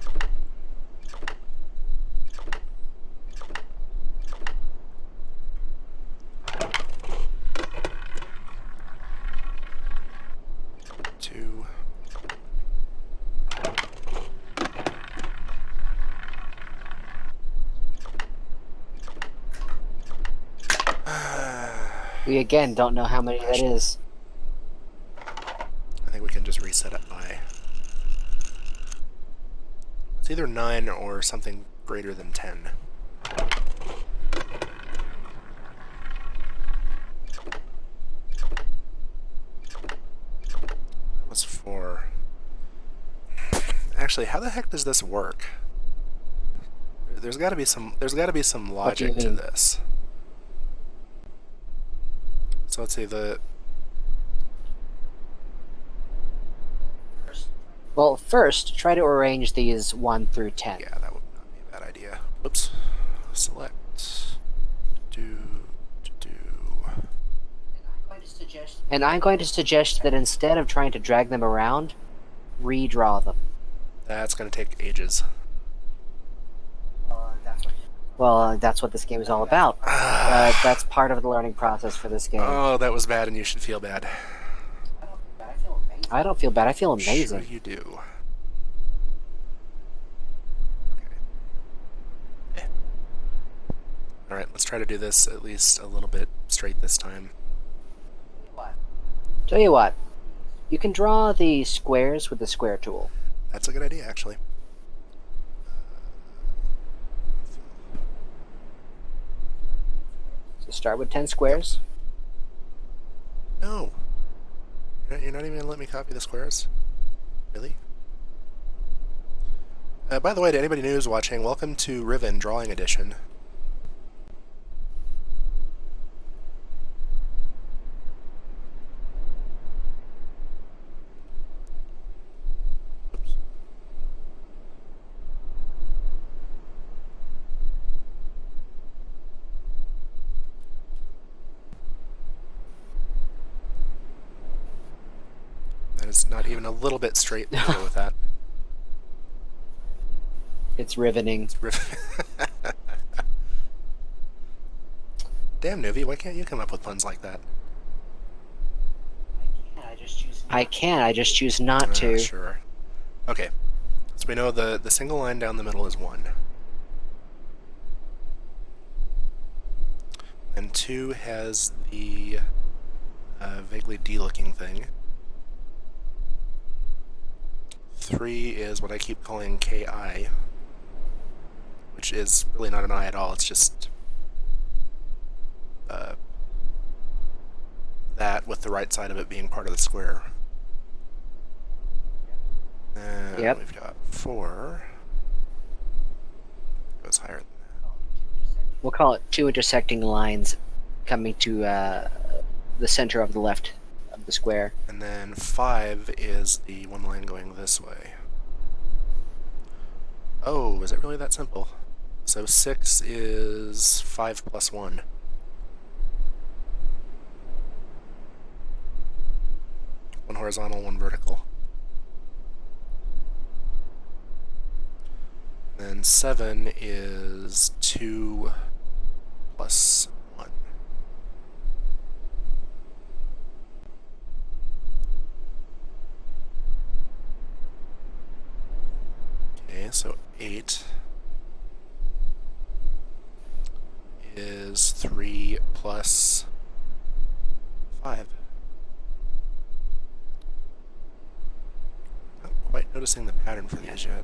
We again don't know how many that is. I think we can just reset it by... It's either 9 or something greater than 10. That was 4. Actually, how the heck does this work? There's got to be some logic to this. So let's see the... Well, first, try to arrange these 1 through 10. Yeah, that would not be a bad idea. Whoops. Select. Do. And I'm going to suggest that instead of trying to drag them around, redraw them. That's going to take ages. Well, that's what this game is all about. That's part of the learning process for this game. Oh, that was bad and you should feel bad. I don't feel bad. I feel amazing. Sure you do. Okay. Alright, let's try to do this at least a little bit straight this time. Tell you what, you can draw the squares with the square tool. That's a good idea, actually. So start with 10 squares. No. You're not even going to let me copy the squares? Really? By the way, to anybody new who's watching, welcome to Riven Drawing Edition. Oops. That is not even a little bit straight to go with that. It's riveting. Damn, Nuvi, why can't you come up with puns like that? I can, I just choose not to. Sure. Okay. So we know the single line down the middle is 1. 2 has the vaguely D-looking thing. 3 is what I keep calling KI, which is really not an eye at all, it's just that with the right side of it being part of the square. And Yep. we've got 4. Goes higher than that. We'll call it 2 intersecting lines coming to the center of the left of the square. And then 5 is the one line going this way. Oh, is it really that simple? So 6 is 5 plus 1. One horizontal, one vertical. Then 7 is 2 plus 1. Okay, so 8 is 3 plus 5. Not quite noticing the pattern for these yet.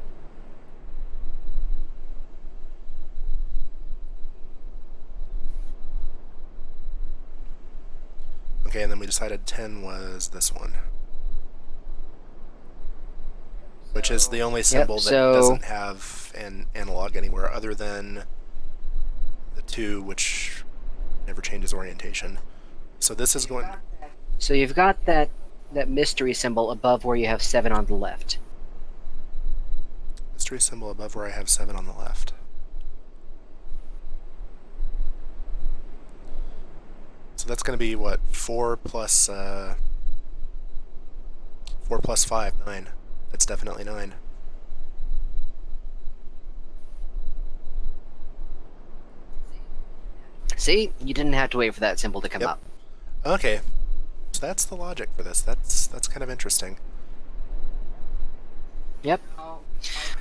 Okay, and then we decided 10 was this one. Which is the only symbol that doesn't have an analog anywhere other than the 2, which never changes orientation. So this is going... So you've got that mystery symbol above where you have 7 on the left. Mystery symbol above where I have 7 on the left. So that's going to be, what, 4 plus 5, 9. That's definitely 9. See? You didn't have to wait for that symbol to come up. Okay. So that's the logic for this. That's kind of interesting. Yep.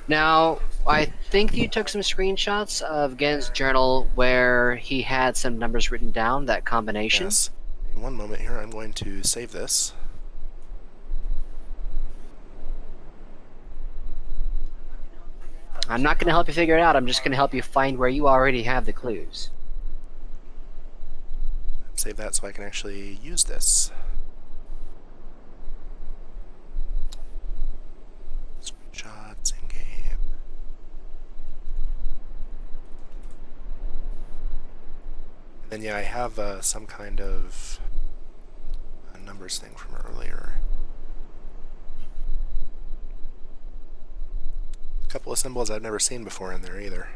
Now, I think you took some screenshots of Gen's journal where he had some numbers written down, that combination. Yes. In one moment here, I'm going to save this. I'm not going to help you figure it out, I'm just going to help you find where you already have the clues. Save that so I can actually use this. Screenshots in game. And then yeah, I have some kind of numbers thing from earlier. A couple of symbols I've never seen before in there either.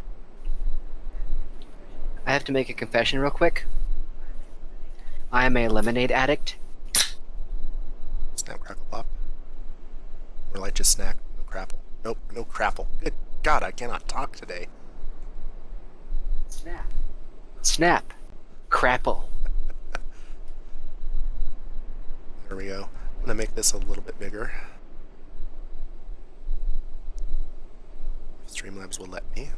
I have to make a confession real quick. I am a lemonade addict. Snap, crackle, pop. Or like just snack, no crapple. Nope, no crapple. Good God, I cannot talk today. Snap. Crapple. There we go. I'm gonna make this a little bit bigger. If Streamlabs will let me.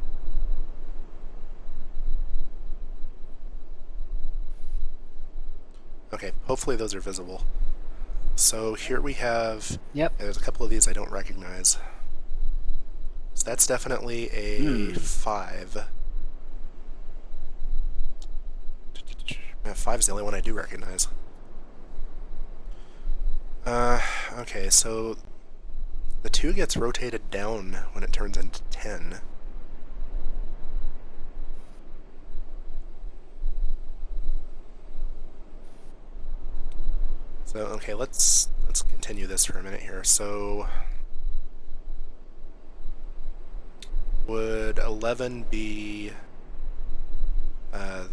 Okay, hopefully those are visible. So here we have... Yep. There's a couple of these I don't recognize. So that's definitely a 5. 5 is the only one I do recognize. Okay, so the 2 gets rotated down when it turns into 10. So, okay, let's continue this for a minute here. So, would 11 be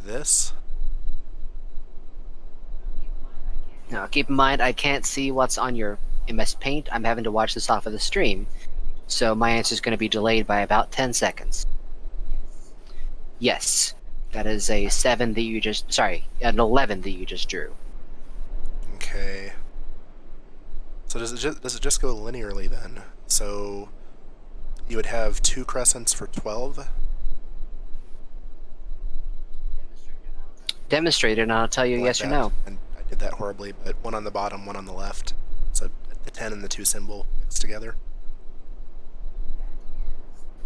this? Now, keep in mind, I can't see what's on your MS Paint. I'm having to watch this off of the stream. So my answer is going to be delayed by about 10 seconds. Yes. That is a 7 that you just... Sorry, an 11 that you just drew. Okay. So does it just go linearly then? So you would have 2 crescents for 12? demonstrate it, and I'll tell you like yes or that. no. And I did that horribly, but one on the bottom, one on the left. So the 10 and the 2 symbol mixed together.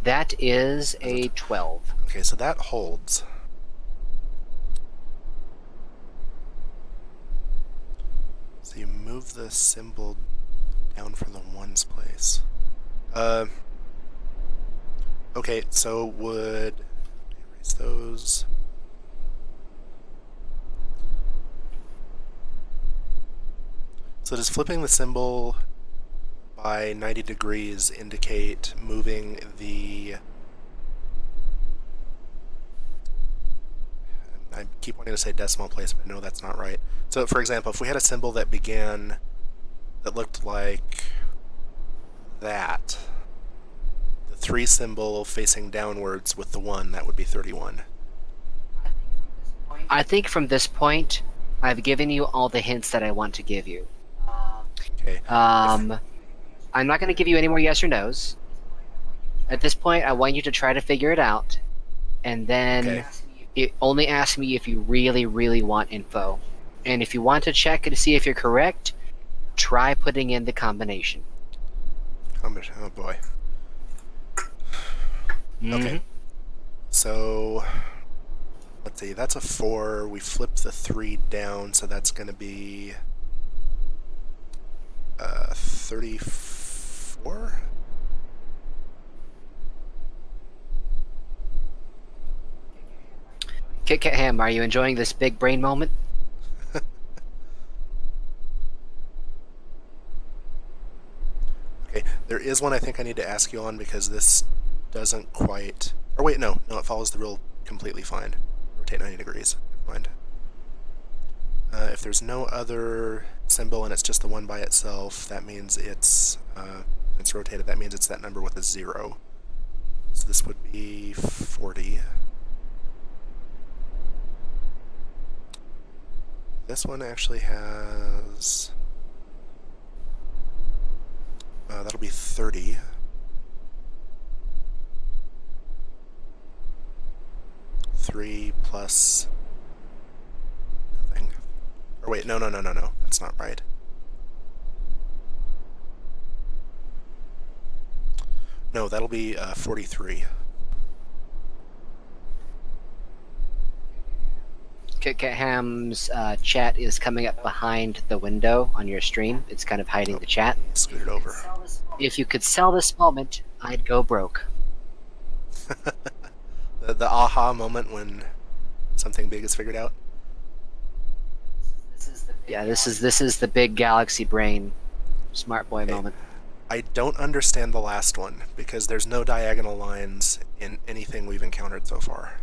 That is a 12. Okay, so that holds. So you move the symbol down from the ones place. Okay, so would erase those. So does flipping the symbol by 90 degrees indicate moving the... I keep wanting to say decimal place, but no, that's not right. So, for example, if we had a symbol that that looked like that, the 3 symbol facing downwards with the 1, that would be 31. I think from this point, I've given you all the hints that I want to give you. Okay. I'm not going to give you any more yes or no's. At this point, I want you to try to figure it out, and then only ask me if you really, really want info. And if you want to check to see if you're correct, try putting in the combination. Oh boy. Okay. So, let's see, that's a 4. We flip the 3 down, so that's going to be 34? Kit Kat Ham, are you enjoying this big brain moment? Okay, there is one I think I need to ask you on because this doesn't quite... Or wait, no, it follows the rule completely fine. Rotate 90 degrees. Never mind. If there's no other symbol and it's just the 1 by itself, that means it's rotated. That means it's that number with a 0. So this would be 40. This one actually has... that'll be 30. Three plus nothing. Or wait, no. That's not right. No, that'll be 43. Kit Kat Ham's chat is coming up behind the window on your stream. It's kind of hiding the chat. Scoot it over. If you could sell this moment, I'd go broke. The aha moment when something big is figured out. Yeah, this is the big galaxy brain smart boy moment. I don't understand the last one because there's no diagonal lines in anything we've encountered so far.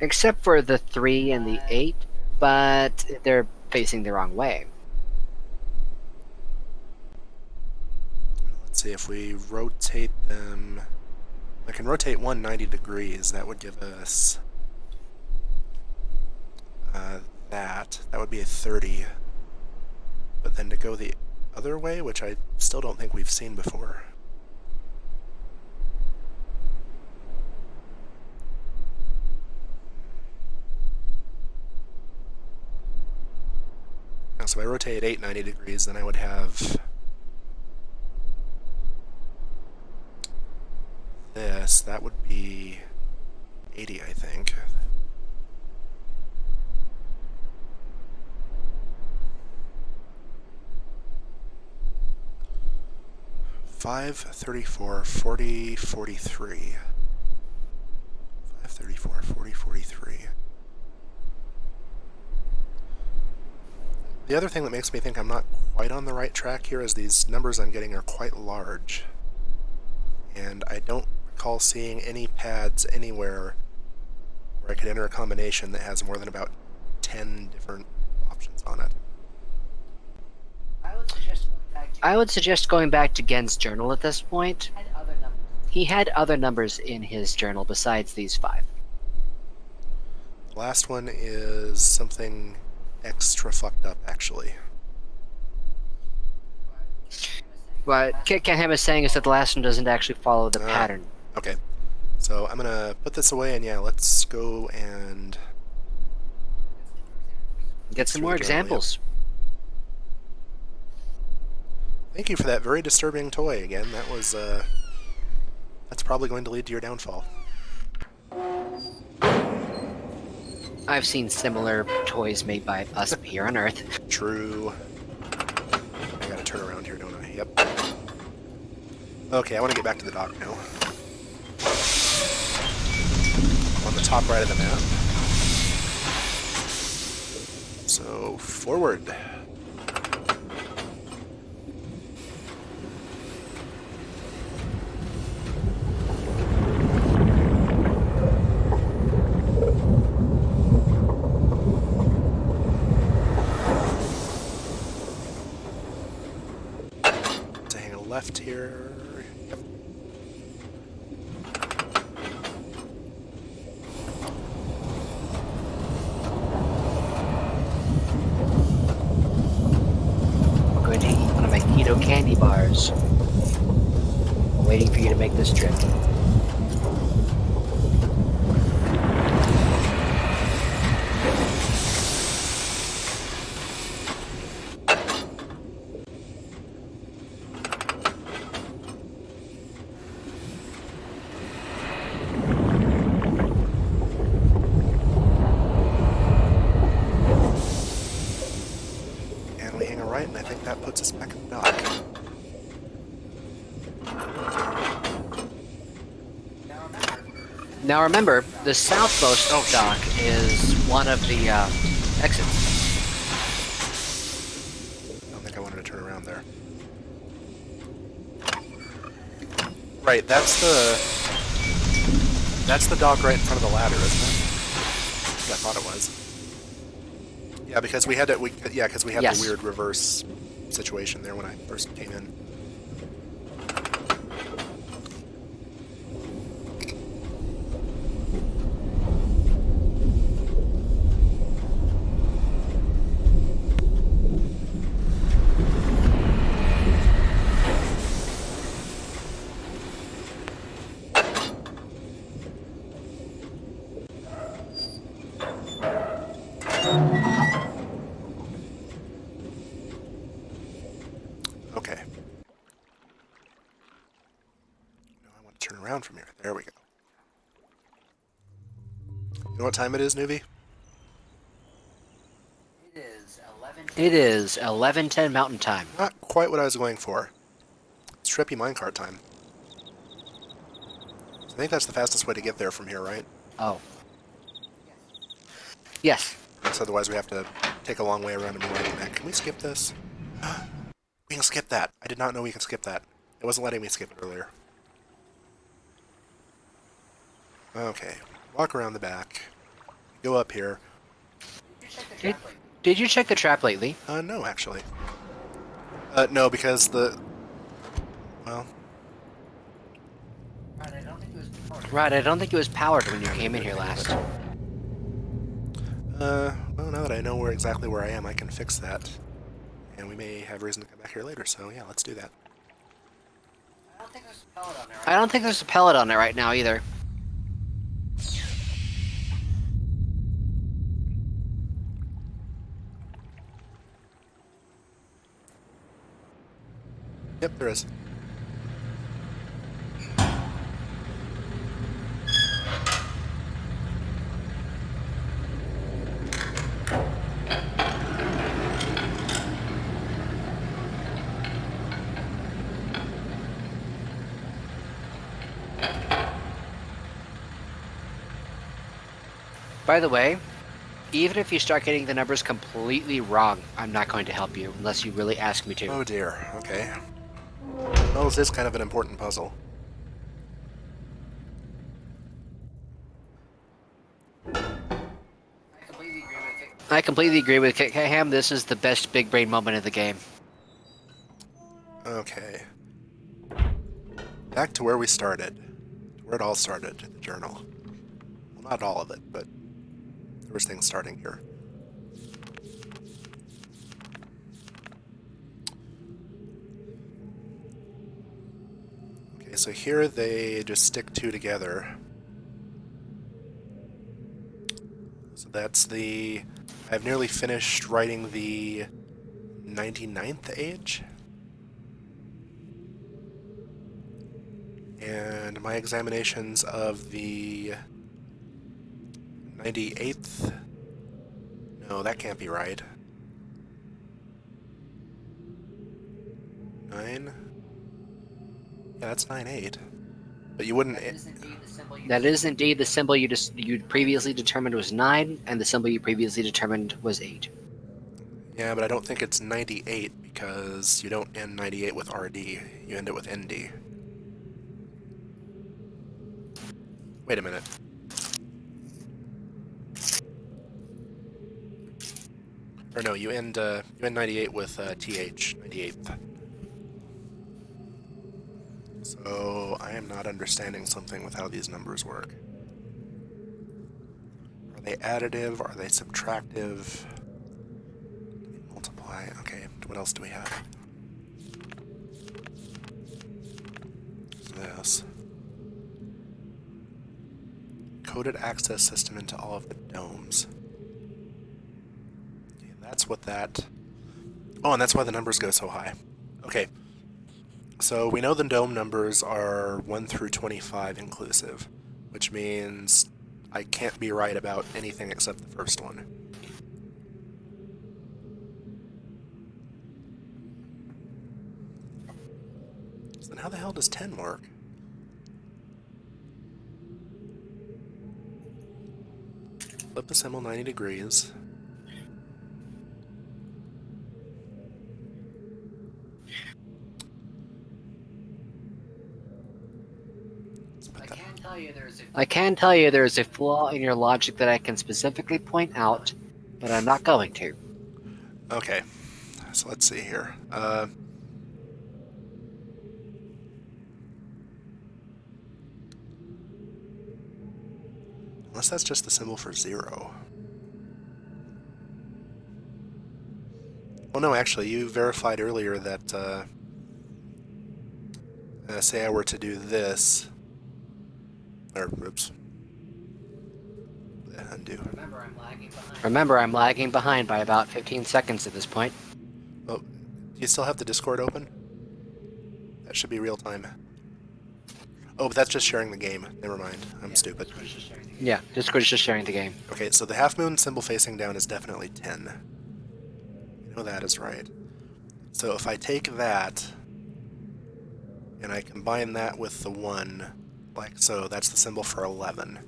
Except for the 3 and the 8, but they're facing the wrong way. Let's see if we rotate them. I can rotate 190 degrees. That would give us that would be a 30. But then to go the other way, which I still don't think we've seen before. Now, so if I rotate 890 degrees, then I would have this. That would be 80, I think. 5, 34, 40, 43. 5, 34, 40, 43. The other thing that makes me think I'm not quite on the right track here is these numbers I'm getting are quite large. And I don't recall seeing any pads anywhere where I could enter a combination that has more than about 10 different options on it. I would suggest going back to Gen's journal at this point. He had other numbers in his journal besides these 5. The last one is something extra fucked up, actually. What Kit Kat Ham is saying is that the last one doesn't actually follow the pattern. Okay. So I'm gonna put this away, and yeah, let's go and Get some through more the journal, examples. Thank you for that very disturbing toy again. That was, that's probably going to lead to your downfall. I've seen similar toys made by us here on Earth. True. I gotta turn around here, don't I? Yep. Okay, I want to get back to the dock now. On the top right of the map. So, forward. To hang a left here. Yep. I'm going to eat one of my keto candy bars. I'm waiting for you to make this trip. And we hang a right, and I think that puts us back in the dock. Now remember, the southmost dock is one of the exits. I don't think I wanted to turn around there. Right, that's the dock right in front of the ladder, isn't it? I thought it was. Yeah, because we had Yes. the weird reverse situation there when I first came in. Okay. No, I want to turn around from here. There we go. You know what time it is, Nuvi? It is 11:10 Mountain Time. Not quite what I was going for. It's trippy minecart time. I think that's the fastest way to get there from here, right? Oh. Yes. Because otherwise we have to take a long way around and be right back. Can we skip this? We can skip that. I did not know we could skip that. It wasn't letting me skip it earlier. Okay. Walk around the back. Go up here. Did you check the trap lately? No, actually. No, because well, Right, I don't think it was powered when you came in here last. well, now that I know exactly where I am, I can fix that. And we may have reason to come back here later, so yeah, let's do that. I don't think there's a pellet on it right now either. Yep, there is. By the way, even if you start getting the numbers completely wrong, I'm not going to help you unless you really ask me to. Oh dear, okay. Well, this is kind of an important puzzle. I completely agree with Ham. This is the best big brain moment of the game. Okay. Back to where we started. Where it all started, the journal. Well, not all of it, but there was things starting here. Okay, so here they just stick two together. That's I've nearly finished writing the 99th age. And my examinations of the 98th... No, that can't be right. 9? Yeah, that's 9-8. But you wouldn't... That is indeed the symbol you previously determined was 9, and the symbol you previously determined was 8. Yeah, but I don't think it's 98 because you don't end 98 with RD. You end it with ND. Wait a minute. Or no, you end 98 with TH, 98th. So I am not understanding something with how these numbers work. Are they additive? Are they subtractive? Multiply. Okay, what else do we have? This. Coded access system into all of the domes. Okay, that's what that... Oh, and that's why the numbers go so high. Okay. So we know the dome numbers are 1 through 25 inclusive, which means I can't be right about anything except the first one. So then how the hell does 10 work? Flip the symbol 90 degrees. I can tell you there's a flaw in your logic that I can specifically point out, but I'm not going to. Okay, so let's see here. Unless that's just the symbol for 0. Well, no, actually, you verified earlier that, say I were to do this, or, oops, undo. Remember, I'm lagging behind by about 15 seconds at this point. Oh, do you still have the Discord open? That should be real time. Oh, but that's just sharing the game. Never mind, I'm stupid. Yeah, Discord is just sharing the game. Okay, so the half moon symbol facing down is definitely 10. You know that is right. So if I take that, and I combine that with the 1, like so, that's the symbol for 11.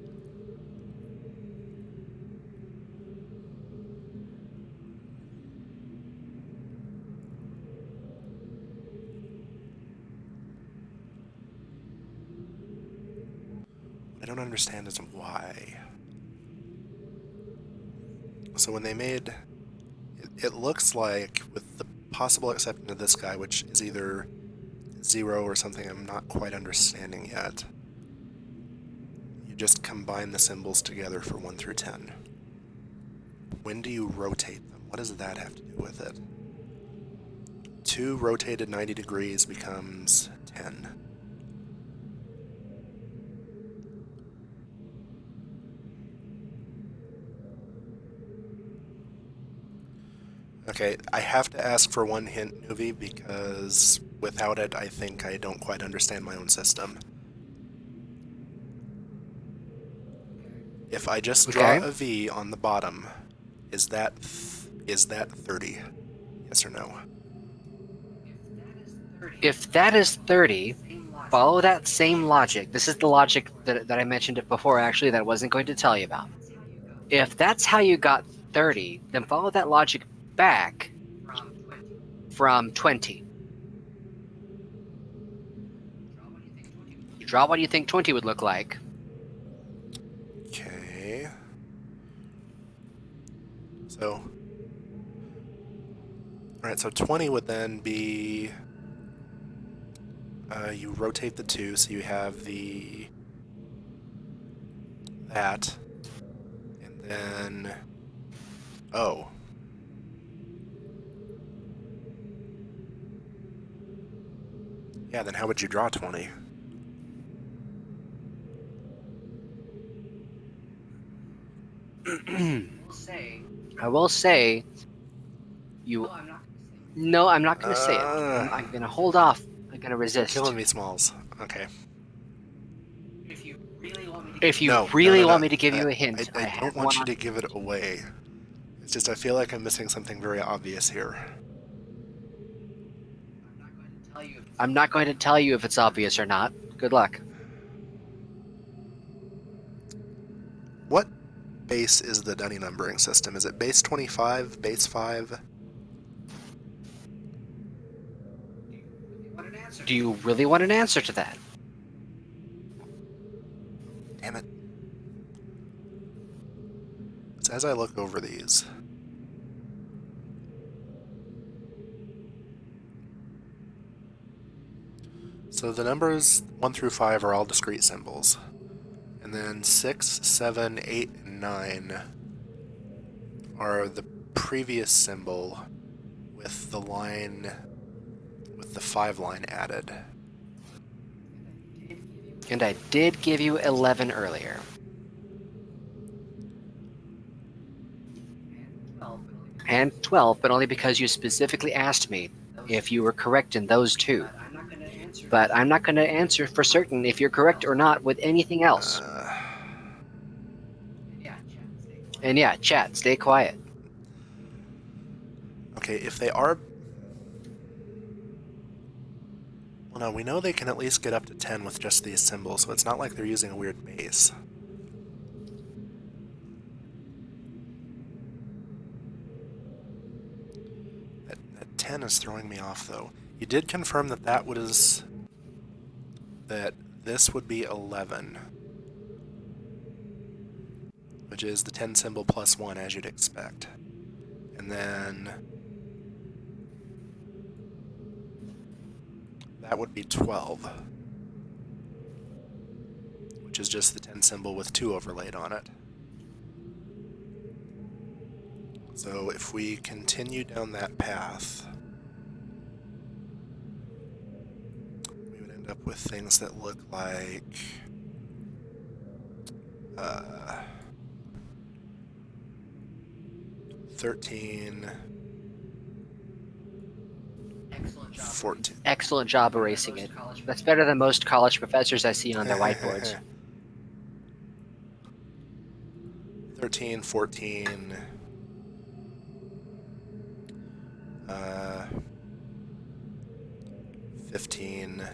What I don't understand is why. So when they made... It looks like, with the possible exception of this guy, which is either 0 or something I'm not quite understanding yet, you just combine the symbols together for 1 through 10. When do you rotate them? What does that have to do with it? 2 rotated 90 degrees becomes 10. Okay, I have to ask for one hint, Nuvi, because without it, I think I don't quite understand my own system. If I just draw a V on the bottom, is that 30? Yes or no? If that is 30, follow that same logic. This is the logic that I mentioned it before, actually, that I wasn't going to tell you about. If that's how you got 30, then follow that logic back from 20. Draw what you think 20 would look like. Okay. So... Alright, so 20 would then be... you rotate the 2, so you have the... that. And then... Oh. Yeah, then how would you draw 20? I will say, you. No, I'm not going to say it. I'm going to hold off. I'm going to resist. Killing me, Smalls. Okay. If you No, really no. want me to give you a hint, I have don't want one you to give it away. It's just I feel like I'm missing something very obvious here. I'm not going to tell you if it's obvious or not. Good luck. What base is the Dunny numbering system? Is it base 25, base 5? Do you really want an answer to that? Damn it. So as I look over these, so the numbers 1 through 5 are all discrete symbols. And then 6, 7, 8, and 9 are the previous symbol with the line, with the 5 line added. And I did give you 11 earlier. And 12, but only because you specifically asked me if you were correct in those two. But I'm not going to answer for certain if you're correct or not with anything else. And yeah, chat, stay quiet. Okay, if they are... Well, no, we know they can at least get up to 10 with just these symbols, so it's not like they're using a weird base. That 10 is throwing me off, though. You did confirm that that this would be 11. Which is the 10 symbol plus 1, as you'd expect. And then... that would be 12. Which is just the 10 symbol with 2 overlaid on it. So if we continue down that path, we would end up with things that look like... 13... 14. Excellent job erasing it. That's better than most college professors I see on their whiteboards. 13, 14... 15...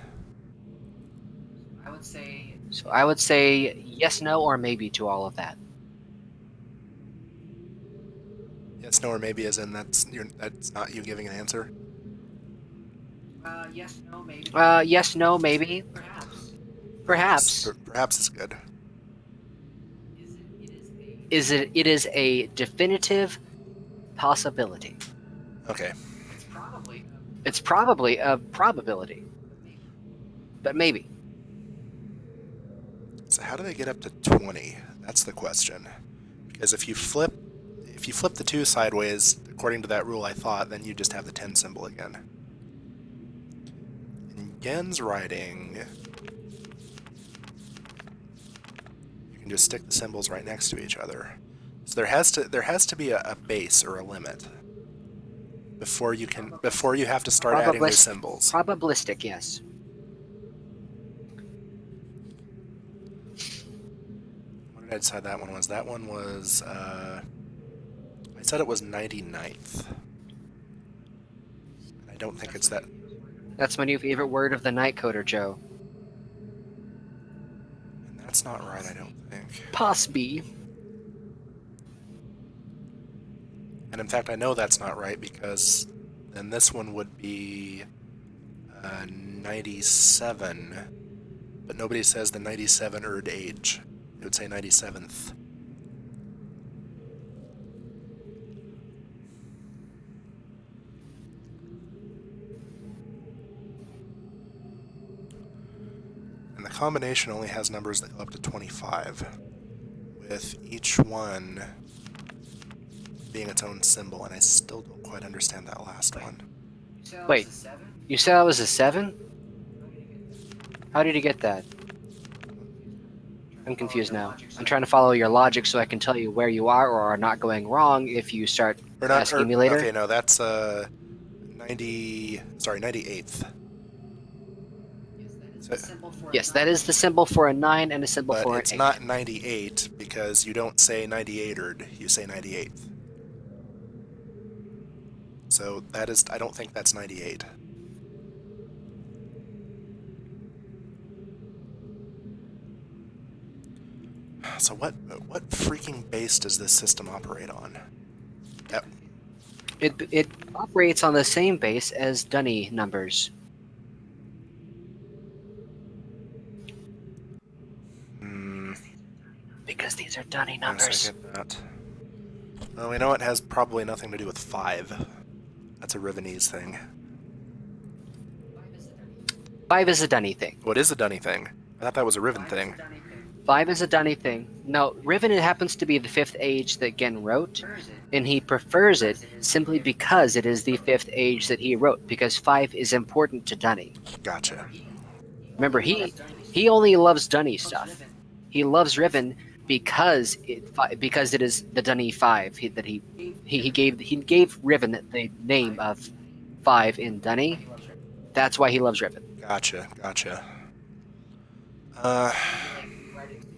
So I would say yes, no, or maybe to all of that. Yes, no, or maybe as in that's not you giving an answer? Yes, no, maybe. Perhaps. Perhaps is good. It is a definitive possibility. Okay. It's probably a probability. But maybe. So how do they get up to 20? That's the question. Because if you flip the 2 sideways, according to that rule I thought, then you just have the 10 symbol again. In Gen's writing, you can just stick the symbols right next to each other. So there has to be a base or a limit before you have to start adding new symbols. Probabilistic, yes. What did I decide that one was? That one was I said it was 99th. I don't think it's that. That's my new favorite word of the night, Coder Joe. And that's not right, I don't think. Possibly. And in fact, I know that's not right because then this one would be 97. But nobody says the 97 Erd age. It would say 97th. And the combination only has numbers that go up to 25, with each one being its own symbol, and I still don't quite understand that last one. Wait, you said that was a 7? How did you get that? I'm confused now. I'm trying to follow your logic so I can tell you where you are or are not going wrong if you start asking me later. Okay, no, that's 98th. So, Yes, that is the symbol for a 9 and a symbol but for an it's 8. not 98 because you don't say 98erd, you say 98th. So that is, I don't think that's 98. So what freaking base does this system operate on? That, It operates on the same base as Dunny numbers. Because these are Dunny yes, I numbers. get that. Well, we know it has probably nothing to do with 5. That's a Rivenese thing. 5 is a Dunny thing. What is a Dunny thing? I thought that was a Riven thing. 5 is a Dunny thing. No, Riven happens to be the 5th age that Gen wrote, and he prefers it simply because it is the 5th age that he wrote, because 5 is important to Dunny. Gotcha. Remember, he only loves Dunny stuff. He loves Riven because it is the Dunny 5 he gave Riven the name of 5 in Dunny. That's why he loves Riven. Gotcha.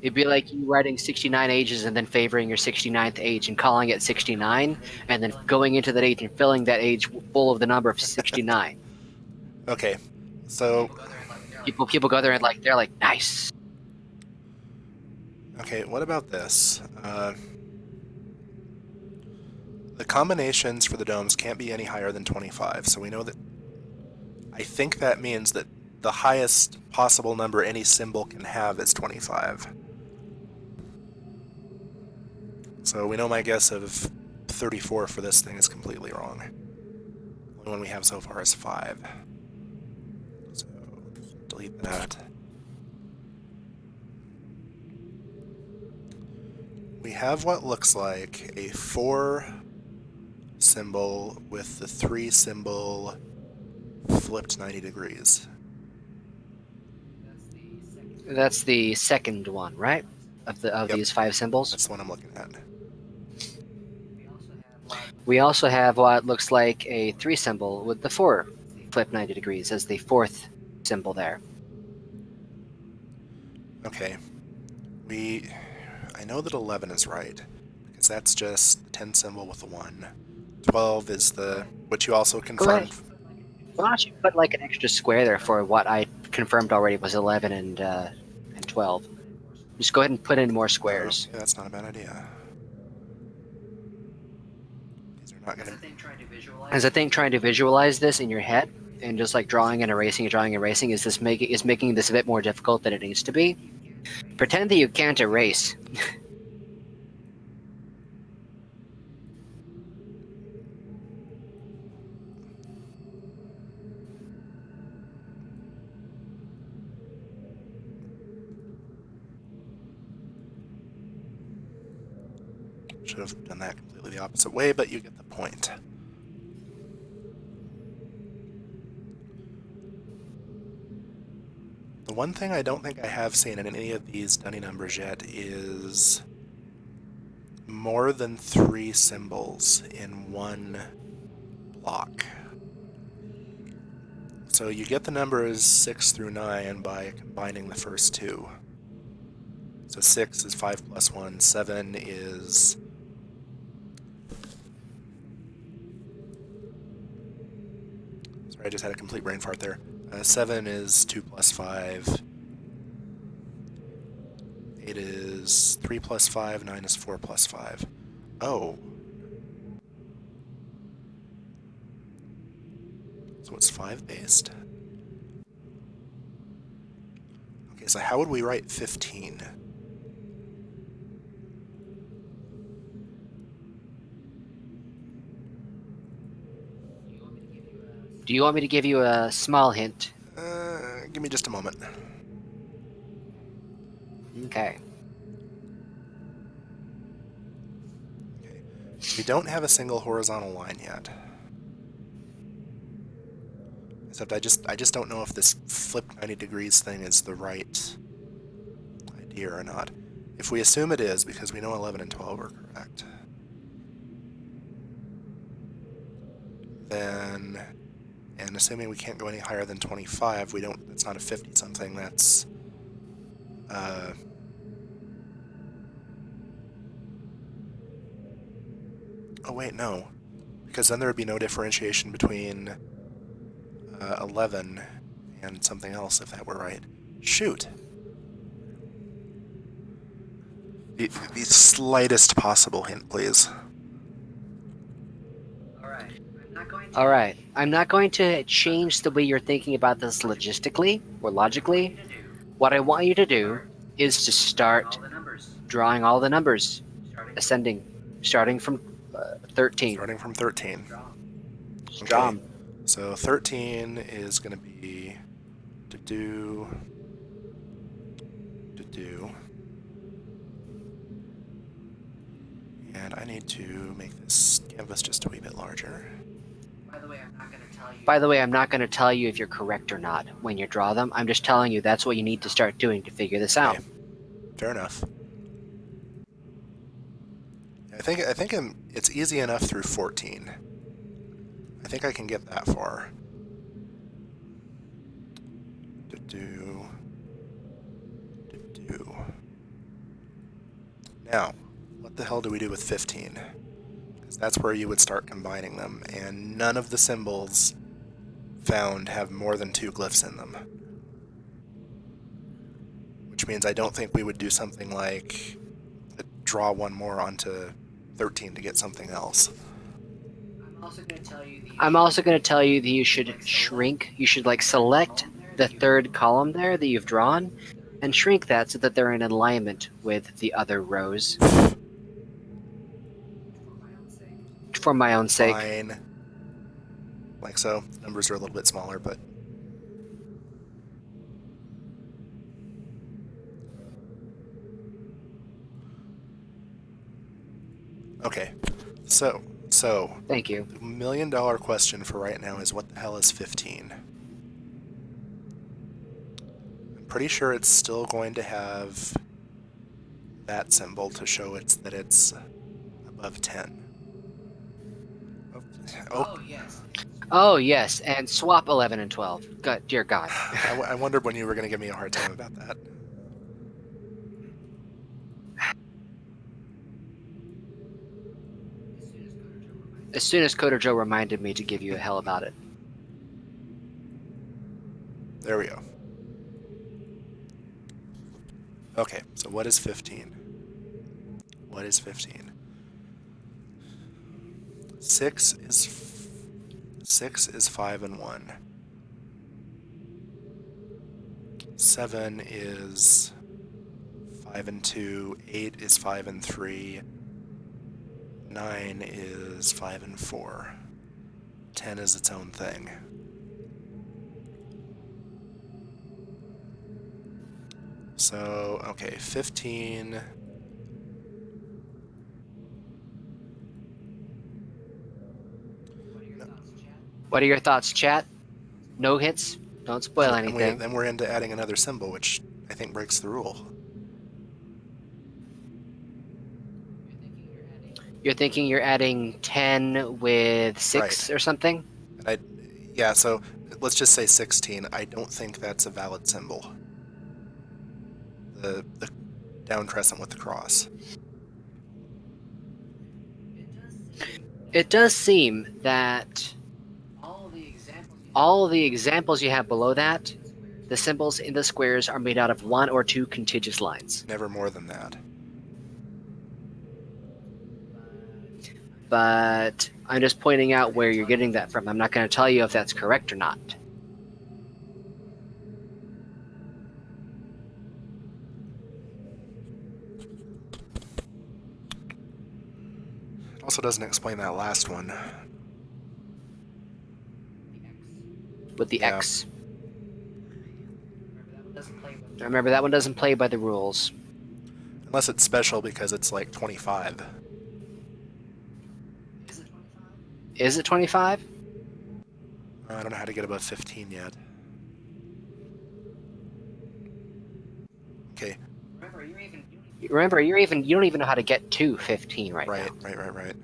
It'd be like you writing 69 ages and then favoring your 69th age and calling it 69, and then going into that age and filling that age full of the number of 69. Okay, so People go there and they're like, nice. okay, what about this? The combinations for the domes can't be any higher than 25, so we know that. I think that means that the highest possible number any symbol can have is 25. So we know my guess of 34 for this thing is completely wrong. The only one we have so far is 5. So delete that. We have what looks like a 4 symbol with the 3 symbol flipped 90 degrees. That's the second one, right? Of Yep. these 5 symbols. That's the one I'm looking at. We also have what looks like a 3 symbol with the 4 flip 90 degrees as the 4th symbol there. Okay. I know that 11 is right, because that's just the 10 symbol with the 1. 12 is which you also confirmed. Why don't you put like an extra square there for what I confirmed already was 11 and 12. Just go ahead and put in more squares. Okay, that's not a bad idea. These are not going to... As I think trying to visualize this in your head and just like drawing and erasing is making this a bit more difficult than it needs to be. Pretend that you can't erase. Should have done that completely the opposite way, but you get the point. The one thing I don't think I have seen in any of these Dunny numbers yet is more than 3 symbols in one block. So you get the numbers 6 through 9 by combining the first 2. So 6 is 5 plus 1, 7 is... Sorry, I just had a complete brain fart there. 7 is 2 plus 5. 8 is 3 plus 5. 9 is 4 plus 5. Oh. So it's 5 based. Okay, so how would we write 15? Do you want me to give you a small hint? Give me just a moment. Okay. We don't have a single horizontal line yet. Except I just don't know if this flip 90 degrees thing is the right idea or not. if we assume it is, because we know 11 and 12 are correct, then, and assuming we can't go any higher than 25, that's not a 50-something, that's, oh wait, no, because then there would be no differentiation between 11 and something else, if that were right. Shoot! The slightest possible hint, please. Alright, I'm not going to change the way you're thinking about this logistically or logically. What I want you to do is to start drawing all the numbers, ascending, starting from 13. Starting from 13. Just draw 'em. So 13 is going to be to do. And I need to make this canvas just a wee bit larger. By the way, I'm not going to tell you if you're correct or not when you draw them. I'm just telling you that's what you need to start doing to figure this out. Okay. Fair enough. I think it's easy enough through 14. I think I can get that far. Now, what the hell do we do with 15? Because that's where you would start combining them, and none of the symbols found have more than 2 glyphs in them. Which means I don't think we would do something like draw one more onto 13 to get something else. I'm also going to tell you that you should shrink. You should select the third column there that you've drawn and shrink that so that they're in alignment with the other rows. For my own sake. Fine. Like so. Numbers are a little bit smaller, but... Okay. So... Thank you. The $1 million question for right now is what the hell is 15? I'm pretty sure it's still going to have that symbol to show that it's above 10. Oh yes. Oh, yes, and swap 11 and 12. God, dear God. I wondered when you were going to give me a hard time about that. As soon as Coder Joe reminded me to give you a hell about it. There we go. Okay, so what is 15? What is 15? 6 is 5 and 1. 7 is 5 and 2. 8 is 5 and 3. 9 is 5 and 4. 10 is its own thing. So, okay, 15. What are your thoughts, chat? No hits? Don't spoil anything. Then we're into adding another symbol, which I think breaks the rule. You're thinking you're adding 10 with 6 Right. or something? Yeah, so let's just say 16. I don't think that's a valid symbol. The down crescent with the cross. It does seem that all the examples you have below that, the symbols in the squares are made out of 1 or 2 contiguous lines. Never more than that. But I'm just pointing out where you're getting that from. I'm not going to tell you if that's correct or not. It also doesn't explain that last one. With the Yeah. X. Remember, that one doesn't play by the rules. Unless it's special because it's like 25. Is it 25? I don't know how to get above 15 yet. Okay. Remember, you don't even know how to get to 15 right now. Right.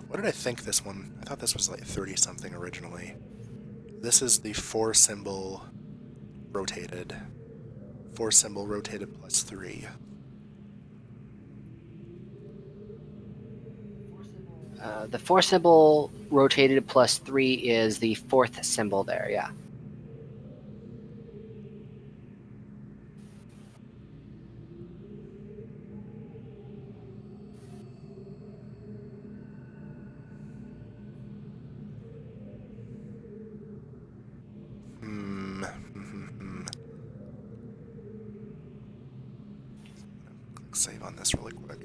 What did I think this one? I thought this was like 30 something originally. This is the 4 symbol rotated. 4 symbol rotated plus 3. The 4 symbol rotated plus 3 is the 4th symbol there, yeah. Click save on this really quick.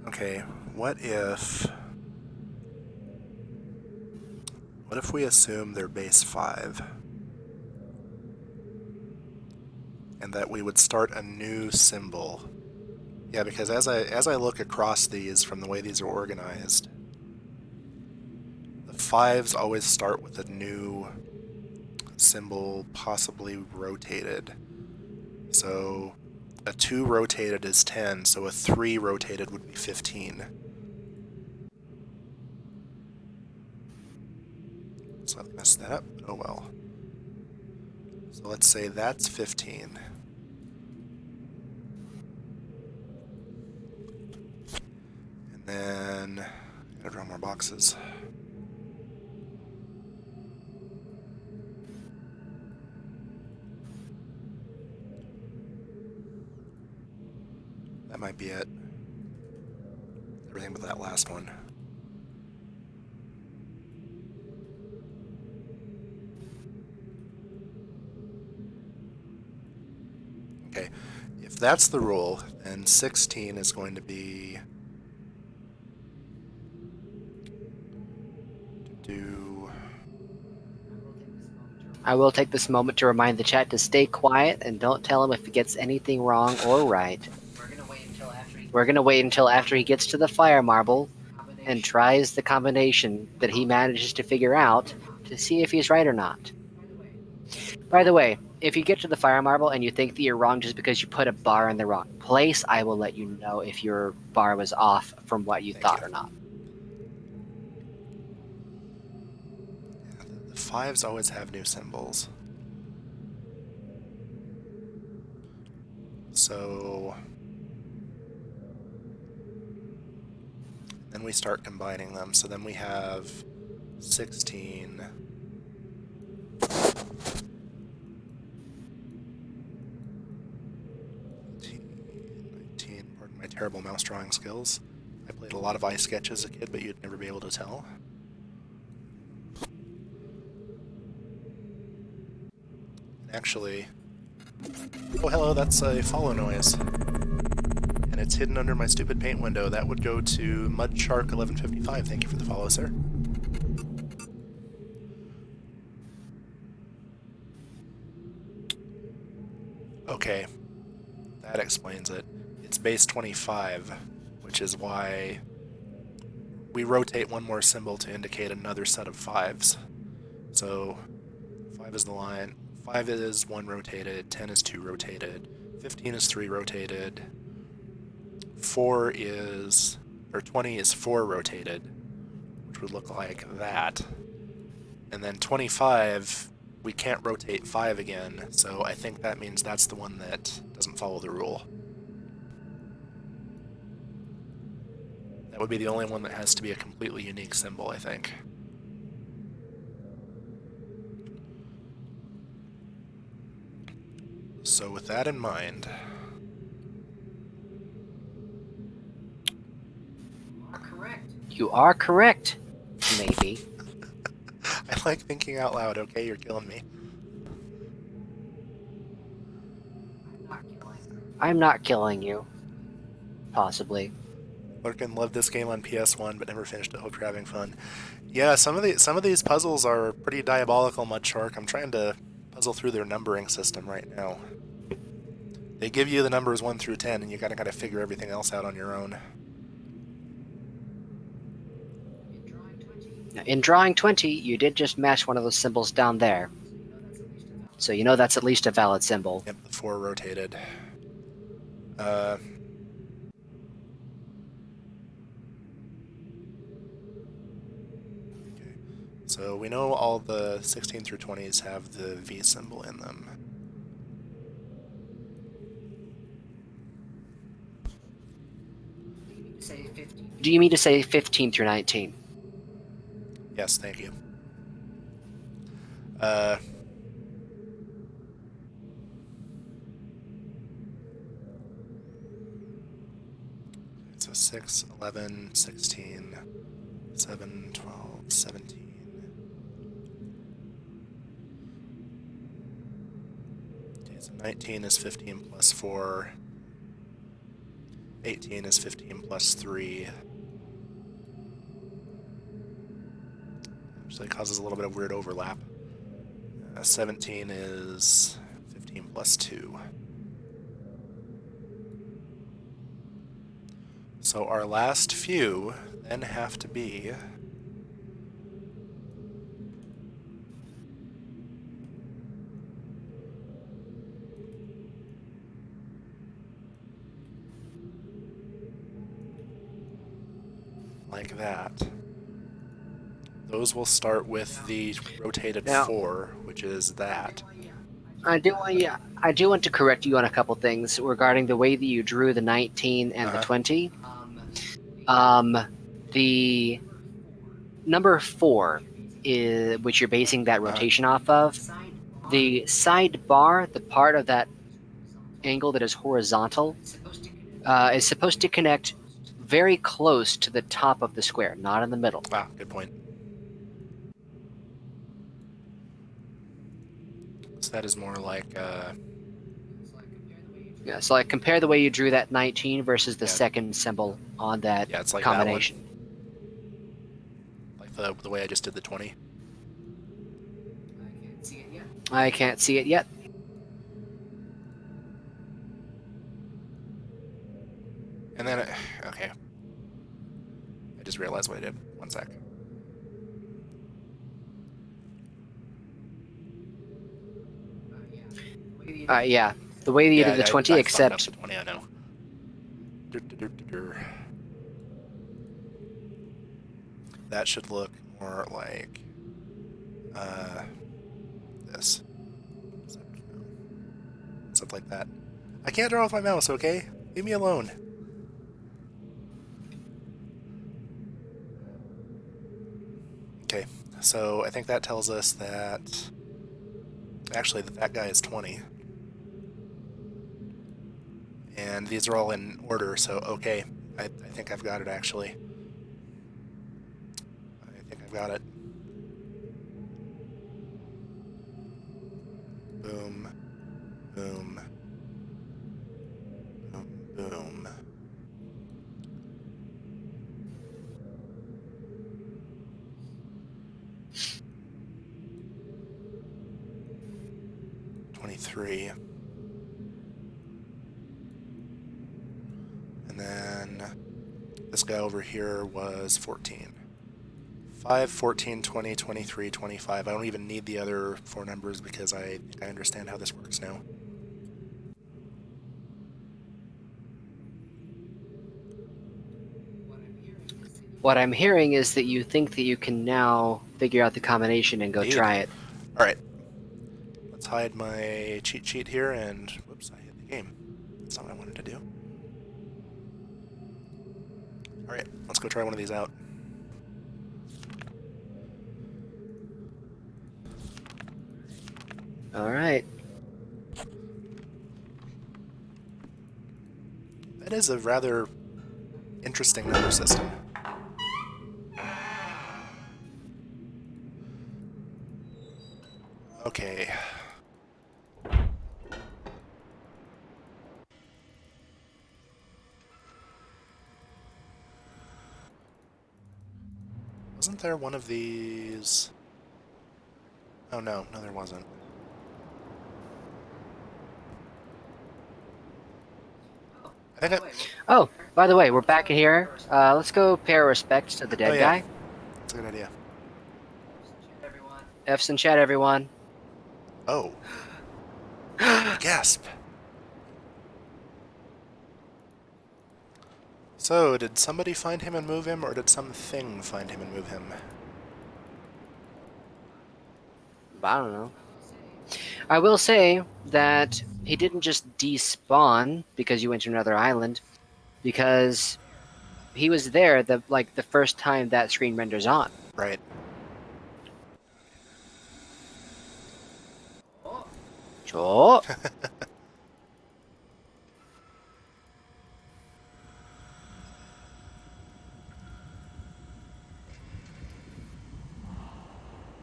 Okay, what if we assume they're base 5? And that we would start a new symbol. Yeah, because as I look across these from the way these are organized, the 5s always start with a new symbol, possibly rotated. So a 2 rotated is 10, so a 3 rotated would be 15. So I've messed that up, but oh well. So let's say that's 15. And then I gotta draw more boxes. That might be it. Everything but that last one. Okay, if that's the rule, then 16 is going to be I will take this moment to remind the chat to stay quiet and don't tell him if he gets anything wrong or right. We're gonna wait until after he gets to the fire marble and tries the combination that he manages to figure out to see if he's right or not. By the way, if you get to the fire marble and you think that you're wrong just because you put a bar in the wrong place, I will let you know if your bar was off from what you thought or not. The 5s always have new symbols. So then we start combining them. So then we have 16. 19. Pardon my terrible mouse drawing skills. I played a lot of ice sketch as a kid, but you'd never be able to tell. Actually, oh hello, that's a follow noise. And it's hidden under my stupid paint window. That would go to Mudshark1155. Thank you for the follow, sir. Okay, that explains it. It's base 25, which is why we rotate one more symbol to indicate another set of 5s. So 5 is the line. 5 is 1 rotated, 10 is 2 rotated, 15 is 3 rotated, 4 is, or 20 is 4 rotated, which would look like that. And then 25, we can't rotate 5 again, so I think that means that's the one that doesn't follow the rule. That would be the only one that has to be a completely unique symbol, I think. So with that in mind... You are correct, maybe. I like thinking out loud, okay? You're killing me. I'm not killing you. possibly. Lurkin loved this game on PS1, but never finished it. Hope you're having fun. Yeah, some of these puzzles are pretty diabolical, Mudshark. I'm trying to puzzle through their numbering system right now. They give you the numbers 1 through 10, and you gotta figure everything else out on your own. Now, in drawing 20, you did just match one of those symbols down there. So you know that's at least a valid symbol. Yep, the 4 rotated. Okay. So we know all the 16 through 20s have the V symbol in them. Do you mean to say 15 through 19? Yes, thank you. So 6, 11, 16, 7, 12, 17. Okay, so 19 is 15 plus 4. 18 is 15 plus 3. Actually causes a little bit of weird overlap. 17 is 15 plus 2. So our last few then have to be like that. Those will start with the rotated Now- 4, which is that. I do want to correct you on a couple things regarding the way that you drew the 19 and the 20. The number 4, which you're basing that rotation off of, the side bar, the part of that angle that is horizontal, is supposed to connect very close to the top of the square, not in the middle. Ah, good point. So that is more like, Yeah, so like compare the way you drew that 19 versus the Yeah. second symbol on that yeah, it's like combination. that one. Like the way I just did the 20. I can't see it yet. And then, okay. I just realized what I did. One sec. Yeah, the way that you did the 20, I except fucked up the 20, I know. That should look more like this. Something like that. I can't draw with my mouse, okay? Leave me alone. Okay, so I think that tells us that actually that guy is 20. And these are all in order, so okay. I think I've got it, actually. I think I've got it. Boom. Boom. Boom. Boom. Three. And then this guy over here was 14. 5, 14, 20, 23, 25. I don't even need the other 4 numbers because I understand how this works now. what I'm hearing is that you think that you can now figure out the combination and go Indeed. try it. Alright. Let's hide my cheat sheet here and... Whoops, I hit the game. That's not what I wanted to do. Alright, let's go try one of these out. Alright. That is a rather interesting number system. Okay. there one of these? Oh no, no there wasn't. I think Oh, by the way, we're back here. Let's go pay our respects to the dead Oh, yeah. guy. That's a good idea. F's in chat, everyone. Oh. Gasp. So, did somebody find him and move him, or did something find him and move him? I don't know. I will say that he didn't just despawn because you went to another island, because he was there the first time that screen renders on. Right. Sure.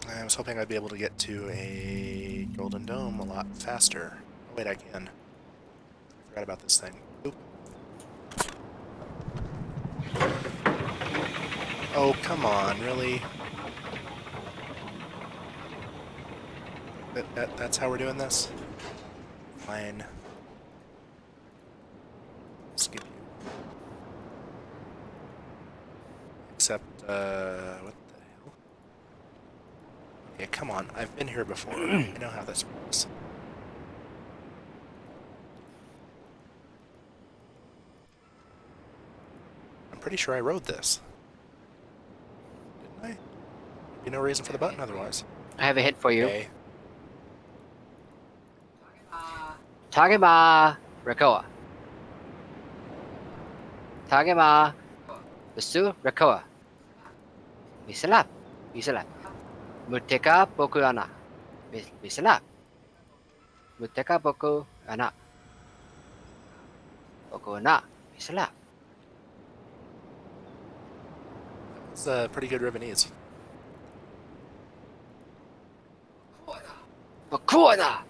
I was hoping I'd be able to get to a golden dome a lot faster. Oh, wait, I can. I forgot about this thing. Oop. Oh, come on, really? That's how we're doing this? Fine. Skip you. Except, what the hell? Okay, come on. I've been here before. I know how this works. I'm pretty sure I rode this. Didn't I? There'd be no reason for the button otherwise. I have a hit for you. Okay. Tagema Rakoa. Tagema Besu Rakoa. Misalap. Misalap. Muteka boku ana. Misalap. Muteka boku ana. Boku ana. Misalap. It's pretty good Rivenese. Boku ana.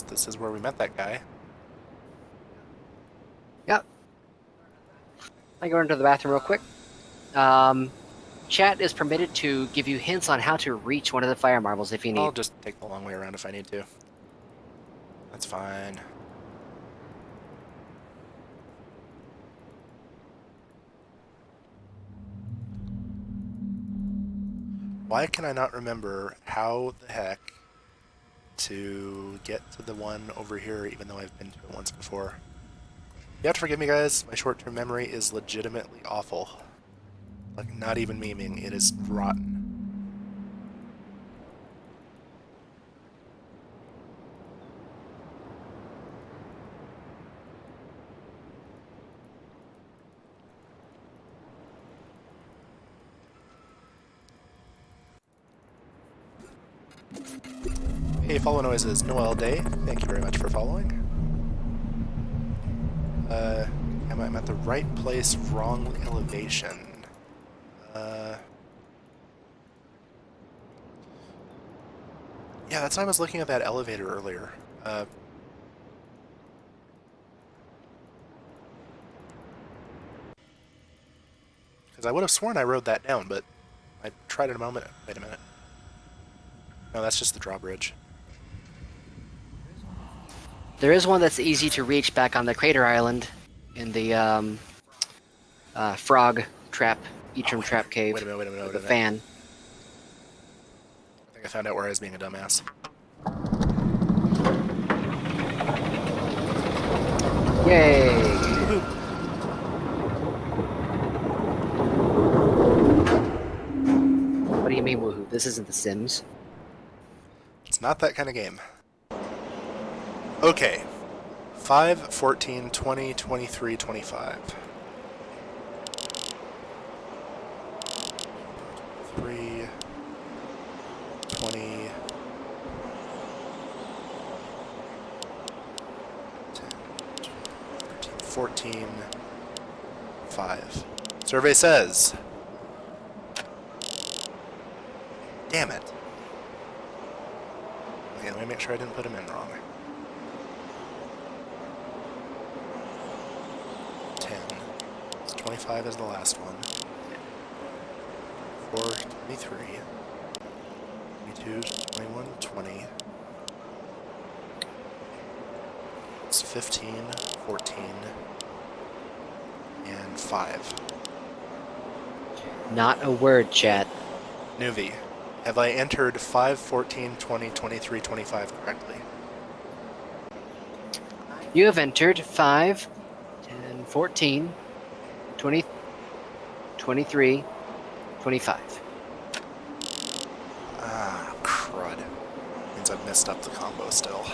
This is where we met that guy. Yep. I go into the bathroom real quick. Chat is permitted to give you hints on how to reach one of the fire marbles if you need. I'll just take the long way around if I need to. That's fine. Why can I not remember how the heck to get to the one over here, even though I've been to it once before? You have to forgive me, guys. My short-term memory is legitimately awful. Like, not even memeing. It is rotten. Hey, follow noises. Noel Day. Thank you very much for following. I'm at the right place, wrong elevation. Yeah, that's why I was looking at that elevator earlier. Because I would have sworn I rode that down, but I tried it a moment. Wait a minute. No, that's just the drawbridge. There is one that's easy to reach back on the crater island in the frog trap, Etrim trap cave. Wait a minute. The fan. I think I found out where I was being a dumbass. Yay! Woohoo. What do you mean, woohoo? This isn't The Sims. It's not that kind of game. Okay. 5, 14, 20, 23, 25. 3, 20, 10, 13, 14, 5. Survey says Damn it. Okay, let me make sure I didn't put him in wrong. 10. 25 is the last one. 4, 23. 22, 21, 20. It's 15, 14, and 5. Not a word, chat. Nuvi, have I entered 5, 14, 20, 23, 25 correctly? You have entered 5, 10, 14, 20, 23, 25. Ah, crud. Means I've messed up the combo still.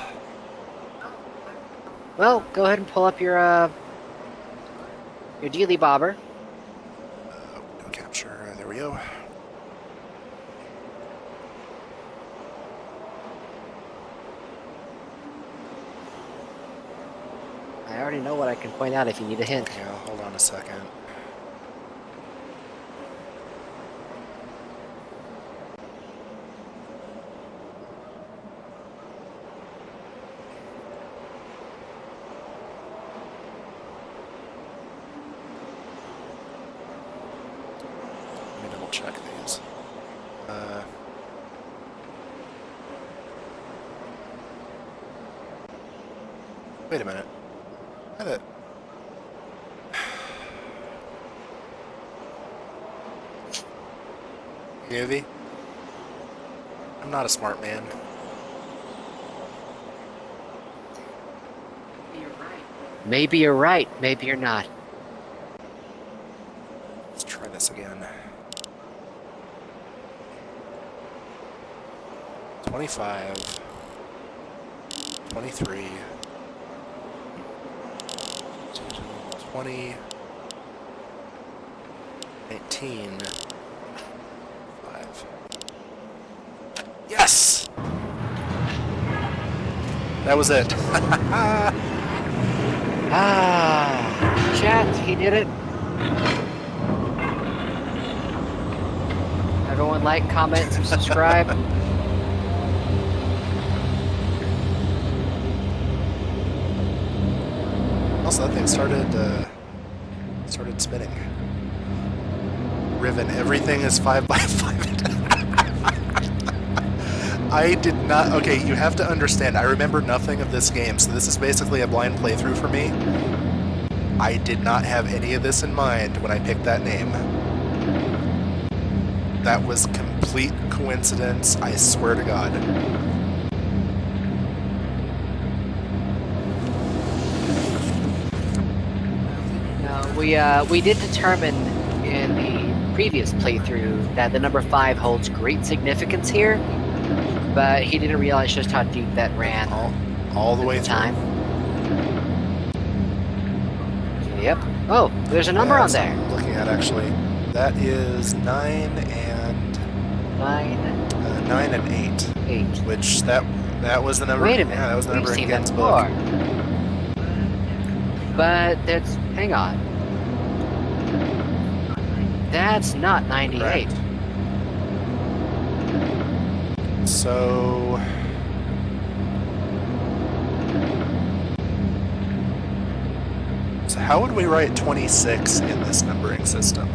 Well, go ahead and pull up your dealy bobber. No capture. There we go. I already know what I can point out if you need a hint. Yeah, hold on a second. Let me double check these. Wait a minute. How did... Nuvi? I'm not a smart man. Maybe you're right, maybe you're not. Let's try this again. 25, 23, 20, 19, 5. Yes! That was it. Chat, he did it. Everyone like, comment, and subscribe. Also, that thing started spinning. Riven, everything is 5x5. I did not... Okay, you have to understand, I remember nothing of this game, so this is basically a blind playthrough for me. I did not have any of this in mind when I picked that name. That was complete coincidence, I swear to God. No, we did determine in the previous playthrough that the number 5 holds great significance here, but he didn't realize just how deep that ran. All the way at the through. time. Yep. Oh, there's a number on so there. I'm looking at actually. That is 9 and 9 and 8. 8. Which that was the number. Wait a minute. Yeah, that was the We've number in seen that Gen's book. before. But that's... Hang on. That's not 98. Right. So how would we write 26 in this numbering system?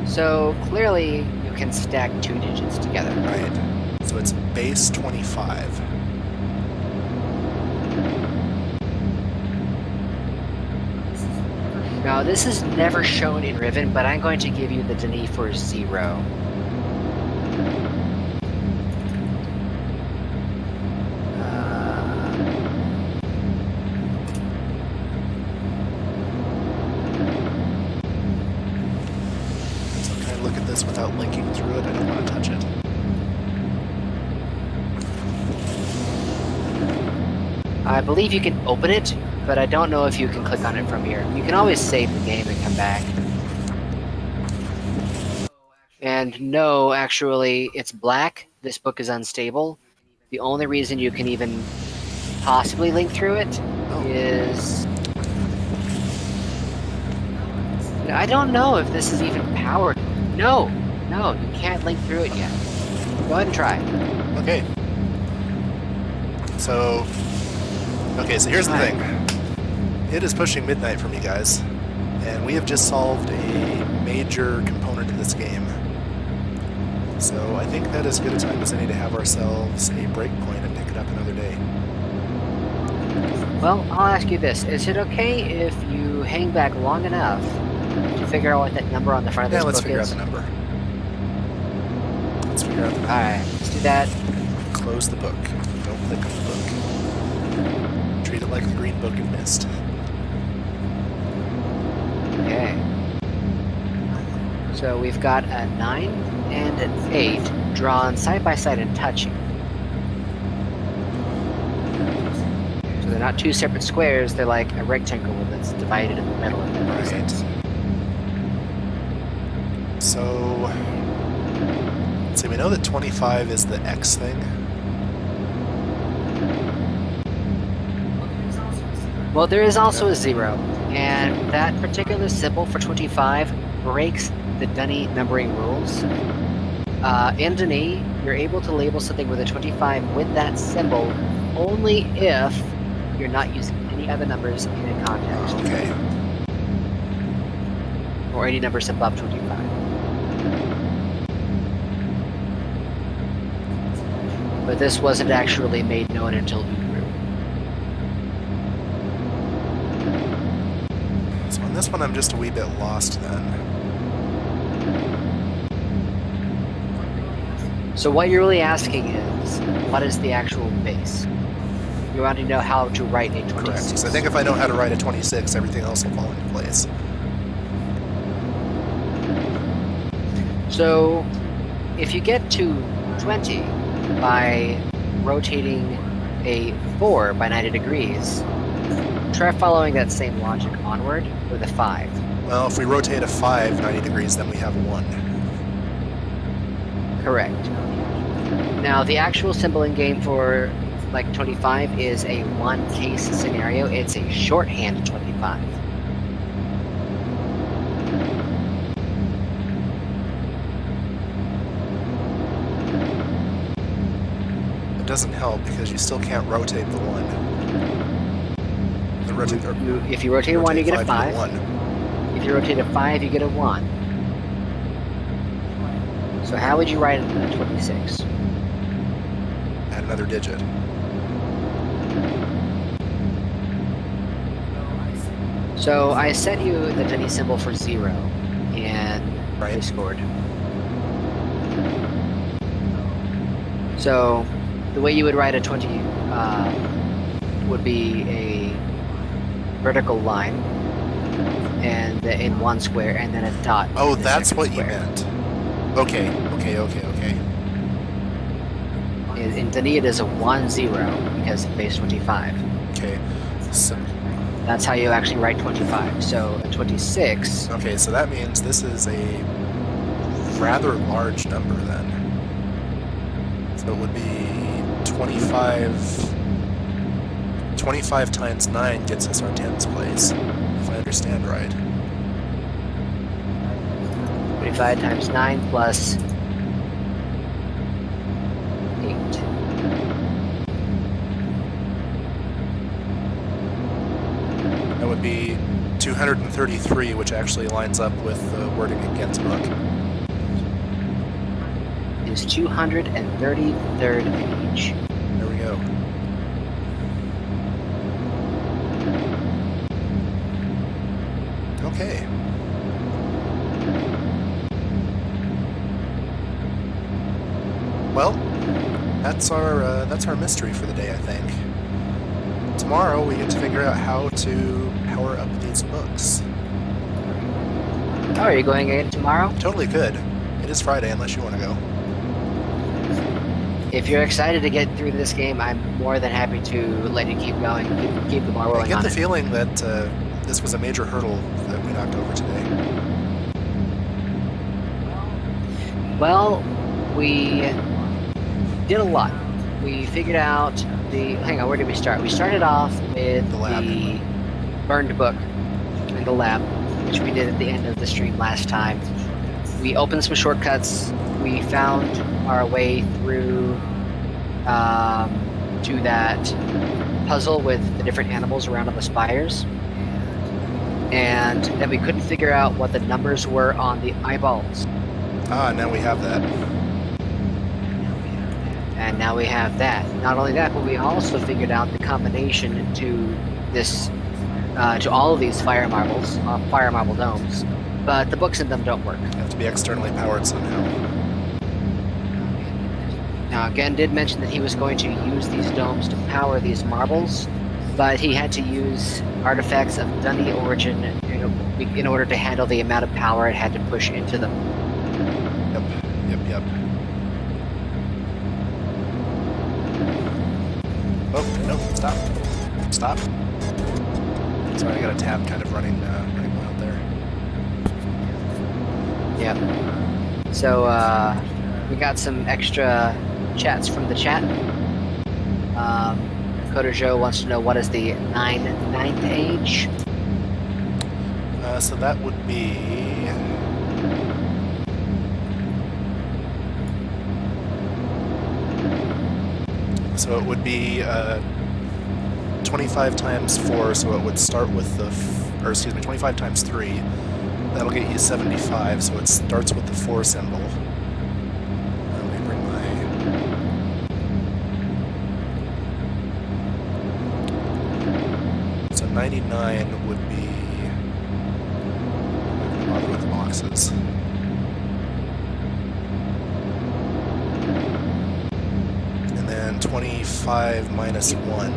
So clearly you can stack 2 digits together. Right. So it's base 25. Now this is never shown in Riven, but I'm going to give you the Denis for 0. So can I look at this without linking through it? I don't want to touch it. I believe you can open it, but I don't know if you can click on it from here. You can always save the game and come back. And no, actually, it's black. This book is unstable. The only reason you can even possibly link through it is... I don't know if this is even powered. No, you can't link through it yet. Go ahead and try. Okay. So here's the thing. It is pushing midnight for me, guys, and we have just solved a major component of this game. So I think that is as good a time as any to have ourselves a break point and pick it up another day. Well, I'll ask you this. Is it okay if you hang back long enough to figure out what that number on the front of this Yeah, let's book figure out is? the number. Let's figure out the number. Alright, let's do that. Close the book. Don't click on the book. Treat it like the green book you missed. Okay. So we've got a 9 and an 8 drawn side by side and touching. So they're not two separate squares, they're like a rectangle that's divided in the middle of that makes Right. sense. So we know that 25 is the X thing. Well, there is also a 0, and that particular symbol for 25 breaks the Dunny numbering rules. In Dunny, you're able to label something with a 25 with that symbol only if you're not using any other numbers in a context, Okay. or any numbers above 25. But this wasn't actually made known until Uru. So on this one, I'm just a wee bit lost then. So what you're really asking is, what is the actual base? You want to know how to write a 26. Correct. So I think if I know how to write a 26, everything else will fall into place. So if you get to 20 by rotating a 4 by 90 degrees, try following that same logic onward with a 5. Well, if we rotate a 5 90 degrees, then we have a 1. Correct. Now, the actual symbol in game for like 25 is a one case scenario. It's a shorthand 25. It doesn't help because you still can't rotate the 1. If you rotate a 1, you get a 5. 1. If you rotate a 5, you get a 1. So how would you write a 26? Add another digit. So I sent you the Dunny symbol for 0 in Right. Discord. So the way you would write a 20 would be a vertical line and in one square, and then a dot. Oh, in the that's second what you square. meant. Okay. In Dunny it is a 1-0 because of base 25. Okay. So, That's how you actually write 25. So a 26. okay, so that means this is a rather large number then. So it would be 25. 25 times 9 gets us our tens place, if I understand right. 25 times 9 plus 8. That would be 233, which actually lines up with the wording in Gen's book. Is 233rd age. There we go. Okay. Well, that's our mystery for the day, I think. Tomorrow we get to figure out how to power up these books. Oh, are you going again tomorrow? Totally could. It is Friday, unless you want to go. If you're excited to get through this game, I'm more than happy to let you keep going. Keep the ball rolling I get on the it. feeling that this was a major hurdle that we knocked over today. Well, we did a lot. We figured out the... Hang on, where did we start? We started off with The lab. the burned book in the lab. We which we did at the end of the stream last time. We opened some shortcuts. We found our way through to that puzzle with the different animals around on the spires. And then we couldn't figure out what the numbers were on the eyeballs. Ah, now we have that. And now we have that. Not only that, but we also figured out the combination to this, to all of these fire marble domes. But the books in them don't work. Have to be externally powered somehow. Now, again, did mention that he was going to use these domes to power these marbles, but he had to use artifacts of Dunny origin in order to handle the amount of power it had to push into them. Yep. Oh, no, stop. Sorry, I got a tab kind of running wild there. Yep. So, we got some extra chats from the chat. Coder Joe wants to know what is the 9th age? So that would be... So it would be 25 times 4, so it would start with the... 25 times 3. That'll get you 75, so it starts with the 4 symbol. Let me bring my... So 99 would be... I'm not going to bother with the boxes. And then 25 minus 1.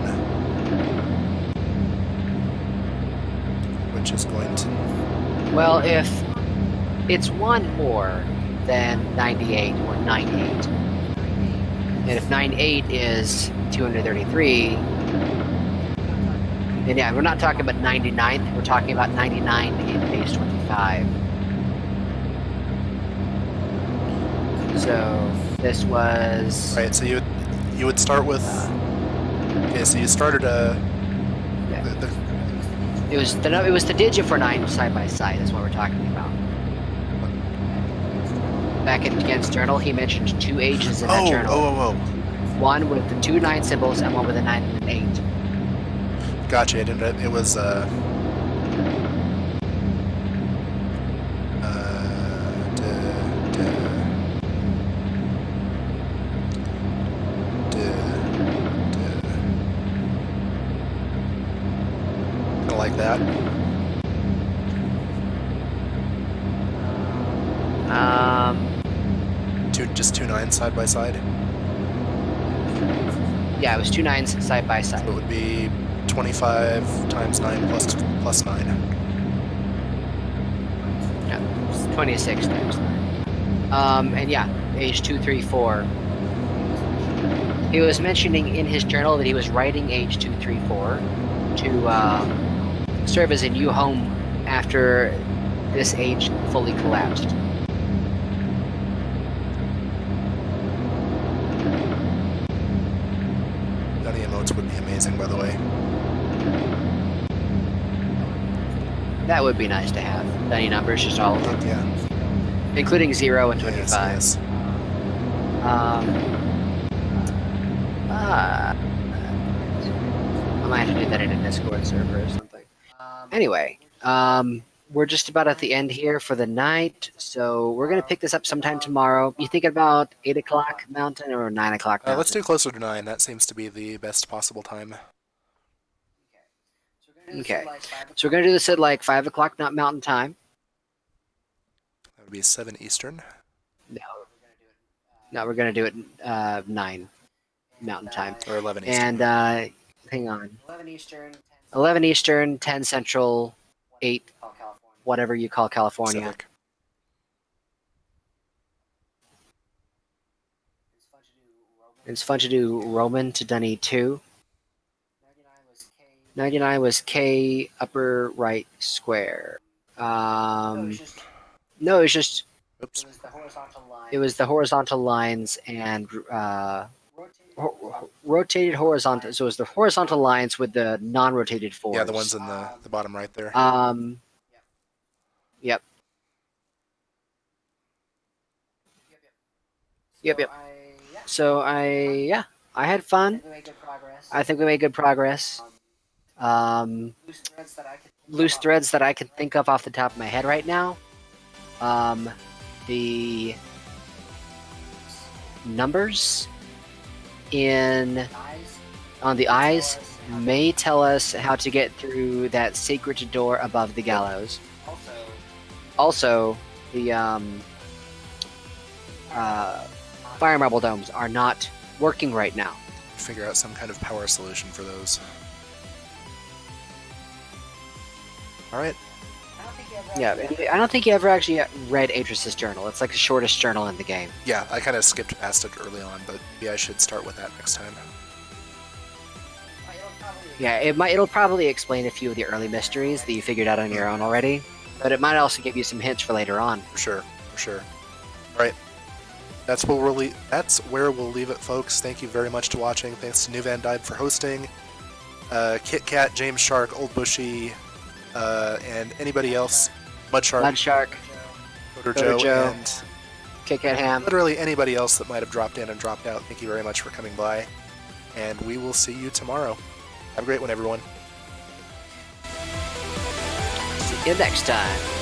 Which is going to... Well, if it's one more than 98 or 98, and if 98 is 233, then yeah, we're not talking about 99th, we're talking about 99 in base 25. So this was... Right, so you would start with... Okay, so you started a... It was the digit for 9 side by side is what we're talking about. Back in Gen's journal, he mentioned 2 ages in that journal. One with the 2 9 symbols and one with a 9 and an 8. Gotcha. It was like that. Just 2 9s side by side. Yeah, it was 2 9s side by side. So it would be 25 times 9 plus 9. Yeah, 26 times 9. And yeah, age 2, 3, 4. He was mentioning in his journal that he was writing age 2, 3, 4 to serve as a new home after this age fully collapsed. Dunny emotes would be amazing, by the way. That would be nice to have. Dunny numbers, just all of them. Yeah. Including 0 and 25. Yes. I might have to do that in a Discord server or something. Anyway, we're just about at the end here for the night, so we're going to pick this up sometime tomorrow. You think about 8 o'clock Mountain or 9 o'clock Mountain? Let's do closer to 9. That seems to be the best possible time. Okay, so we're going to do this at like 5 o'clock Mountain time. That would be 7 Eastern. No, we're going to do it 9 Mountain time. Or 11 Eastern. And, hang on. 11 Eastern, 10 Central, 8, whatever you call California. Pacific. It's fun to do Roman to Dunny 2. 99 was K upper right square. No, it was just... Oops. It was the horizontal lines and rotated horizontal. So it was the horizontal lines with the non-rotated fours. Yeah, the ones in the bottom right there. Yep. Yep. So I had fun. I think we made good progress. Loose threads that I can think of off the top of my head right now. The numbers on the eyes may tell us how to get through that secret door above the gallows. Also, the fire marble domes are not working right now. Figure out some kind of power solution for those. Alright. Yeah, I don't think you ever actually read Atris's journal. It's like the shortest journal in the game. Yeah, I kind of skipped past it early on, but maybe I should start with that next time. Yeah, it'll probably explain a few of the early mysteries that you figured out on your own already, but it might also give you some hints for later on. For sure. Alright. That's where we'll leave it, folks. Thank you very much to watching. Thanks to New Van Dybe for hosting. Kit Kat, James Shark, Old Bushy, and anybody else. Mudshark, Coder Joe, and Kit Kat Ham. Literally anybody else that might have dropped in and dropped out. Thank you very much for coming by. And we will see you tomorrow. Have a great one, everyone. See you next time.